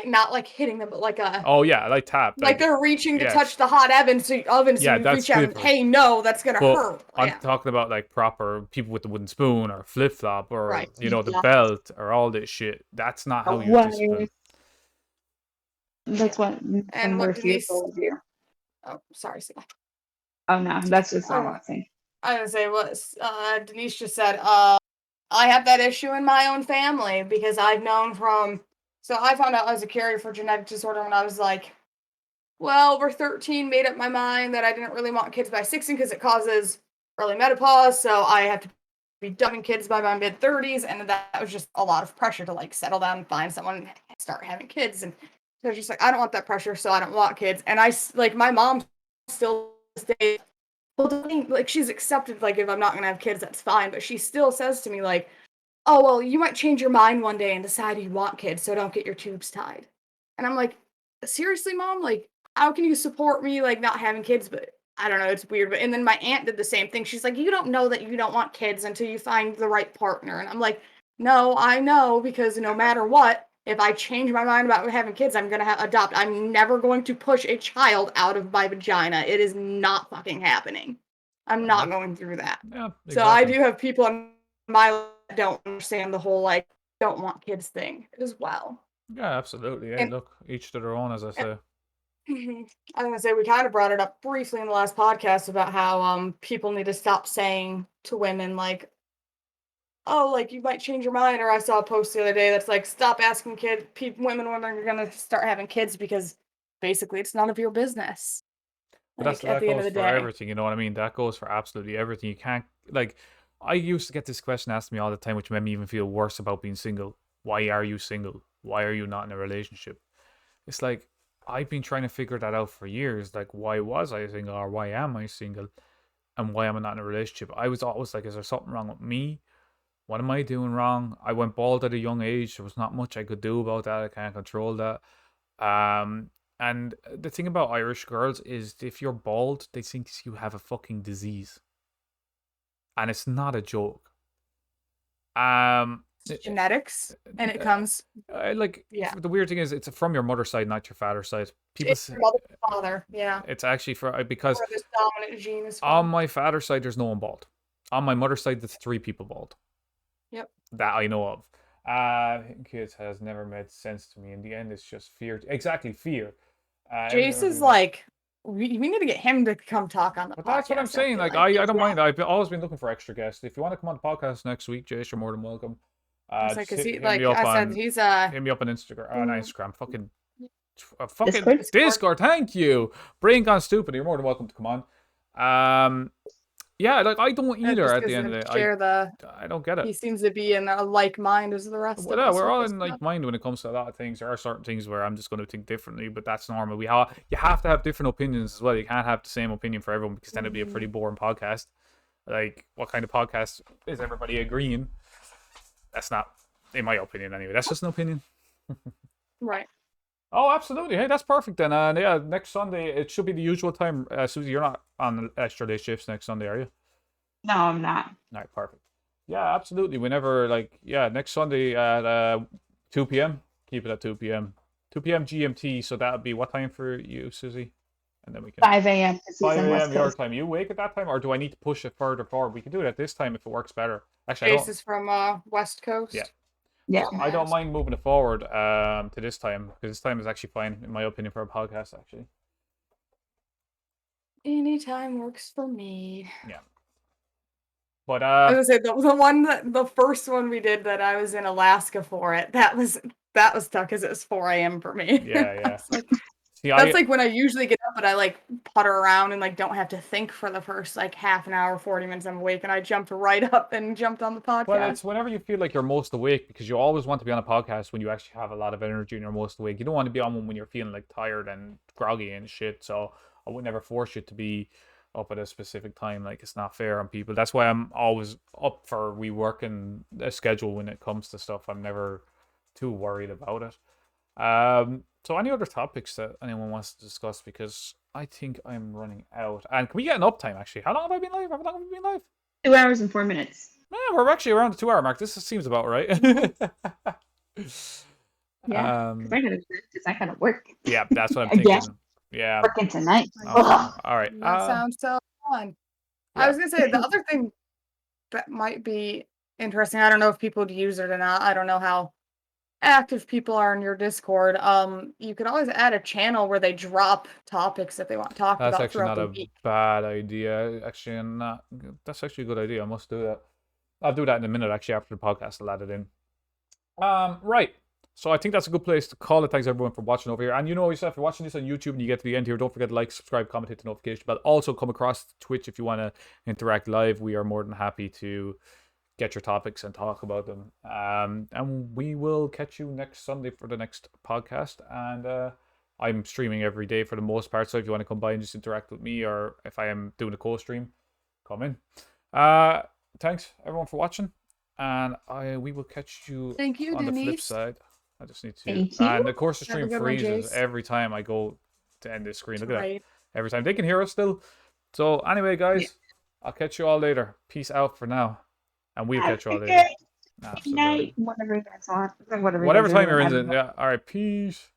not like hitting them, but like a. Oh yeah, like tap. Like they're reaching to touch the hot oven, so you reach out and hey, no, that's gonna hurt. I'm talking about like proper people with the wooden spoon or flip flop or the belt or all this shit. That's not how you discipline. That's what and what Denise told you. Oh, sorry, Sarah. Oh no, that's just not what I'm saying. I was gonna say what Denise just said. I have that issue in my own family because I've known from. So I found out I was a carrier for genetic disorder when I was like 12 or 13, made up my mind that I didn't really want kids by 16 because it causes early menopause. So I have to be done with kids by my mid-30s. And that was just a lot of pressure to like settle down, find someone, and start having kids. And so I was just like, I don't want that pressure, so I don't want kids. And my mom still stays, like she's accepted, like if I'm not going to have kids, that's fine. But she still says to me like, oh, well, you might change your mind one day and decide you want kids, so don't get your tubes tied. And I'm like, seriously, Mom? Like, how can you support me, like, not having kids? But I don't know, it's weird. And then my aunt did the same thing. She's like, you don't know that you don't want kids until you find the right partner. And I'm like, no, I know, because no matter what, If I change my mind about having kids, I'm gonna adopt. I'm never going to push a child out of my vagina. It is not fucking happening. I'm not going through that. Yeah, So I exactly. do have people in my life that don't understand the whole like don't want kids thing as well. Yeah, absolutely. Hey, And look, each to their own, as I say. I'm gonna say we kind of brought it up briefly in the last podcast about how people need to stop saying to women like, oh, like you might change your mind. Or I saw a post the other day that's like, stop asking women when they're gonna start having kids because basically it's none of your business. But Like at that the end of goes the for day. everything, you know what I mean? That goes for absolutely everything. You can't, like, I used to get this question asked me all the time, which made me even feel worse about being single. Why are you single? Why are you not in a relationship? It's like I've been trying to figure that out for years. Like, why was I single, or why am I single, and why am I not in a relationship? I was always like, is there something wrong with me? What am I doing wrong? I went bald at a young age. There was not much I could do about that. I can't control that. Um, and the thing about Irish girls is if you're bald, they think you have a fucking disease. And it's not a joke. It's genetics, and it comes. Like, Yeah. the weird thing is, it's from your mother's side, not your father's side. People It's say your mother, father, yeah. it's actually because Or this dominant gene is on from. my father's side, there's no one bald. On my mother's side, there's 3 people bald. Yep. That I know of. Kids has never made sense to me. In the end, it's just fear. Exactly, fear. Jace is like, we need to get him to come talk on the But podcast. that's what I'm saying. Like, I don't mind. I've always been looking for extra guests. If you want to come on the podcast next week, Jace, you're more than welcome. Because he, hit like me up I on said, he's hit me up on Instagram. On Instagram, fucking Discord? Discord. Thank you. Brain gone stupid. You're more than welcome to come on. Yeah, like I don't either. just At the gives end him of the share day, the. I don't get it. He seems to be in a like mind as the rest Well, of yeah, us. we're with all this in stuff. like mind when it comes to a lot of things. There are certain things where I'm just going to think differently, but that's normal. You have to have different opinions as well. You can't have the same opinion for everyone because then it'd be a pretty boring podcast. Like, what kind of podcast is everybody agreeing? That's not, in my opinion, anyway. That's just an opinion. Right. Oh, absolutely. Hey, that's perfect then. And yeah, next Sunday it should be the usual time. Susie, you're not on extra day shifts next Sunday, are you? No, I'm not. All right, perfect. Yeah, absolutely. Whenever, next Sunday at 2 p.m. Keep it at 2 p.m. 2 p.m. GMT. So that would be what time for you, Susie? And then we can 5 a.m. 5 a.m. a.m. your time. You wake at that time, or do I need to push it further forward? We can do it at this time if it works better. Actually, I Jace don't. is from West Coast. Yeah. Yeah. I don't mind moving it forward to this time because this time is actually fine in my opinion for a podcast. Actually. Anytime works for me. Yeah. But I was gonna say the first one we did that I was in Alaska for it. That was tough because it was 4 a.m. for me. Yeah. See, That's like when I usually get up, but I like putter around and like don't have to think for the first like half an hour, 40 minutes I'm awake, and I jumped right up and jumped on the podcast. Well, it's whenever you feel like you're most awake because you always want to be on a podcast when you actually have a lot of energy and you're most awake. You don't want to be on one when you're feeling like tired and groggy and shit. So I would never force you to be up at a specific time. Like, it's not fair on people. That's why I'm always up for reworking a schedule when it comes to stuff. I'm never too worried about it. So any other topics that anyone wants to discuss? Because I think I'm running out. And can we get an uptime, actually? How long have I been live? How long have we been live? 2 hours and 4 minutes. Yeah, we're actually around the 2 hour mark. This seems about right. Yeah, because I gotta work. Yeah, that's what I'm Again. thinking. Yeah. Working tonight. All right. That sounds so fun. yeah. I was gonna say the other thing that might be interesting. I don't know if people would use it or not. I don't know how active people are in your Discord. You could always add a channel where they drop topics that they want talked That's about actually throughout not the a week. bad idea. Actually, not. That's actually a good idea. I must do that. I'll do that in a minute. Actually, after the podcast, I'll add it in. Right. So I think that's a good place to call it. Thanks everyone for watching over here. And you know yourself, if you're watching this on YouTube and you get to the end here, don't forget to like, subscribe, comment, hit the notification bell. Also come across Twitch if you want to interact live. We are more than happy to get your topics and talk about them. And we will catch you next Sunday for the next podcast. And I'm streaming every day for the most part. So if you want to come by and just interact with me, or if I am doing a co-stream, come in. Thanks everyone for watching. And we will catch you Thank you, on the flip Denise. side. I just need to. Thank you. And of course, the Have a stream good one, freezes Jace. every time I go to end this screen. Look at that. Right. Every time they can hear us still. So anyway, guys, Yeah. I'll catch you all later. Peace out for now, and we'll Have catch you all a later. good Absolutely. Night, whatever you guys want. Whatever, Whatever you guys time you're are in doing. it. Yeah. All right. Peace.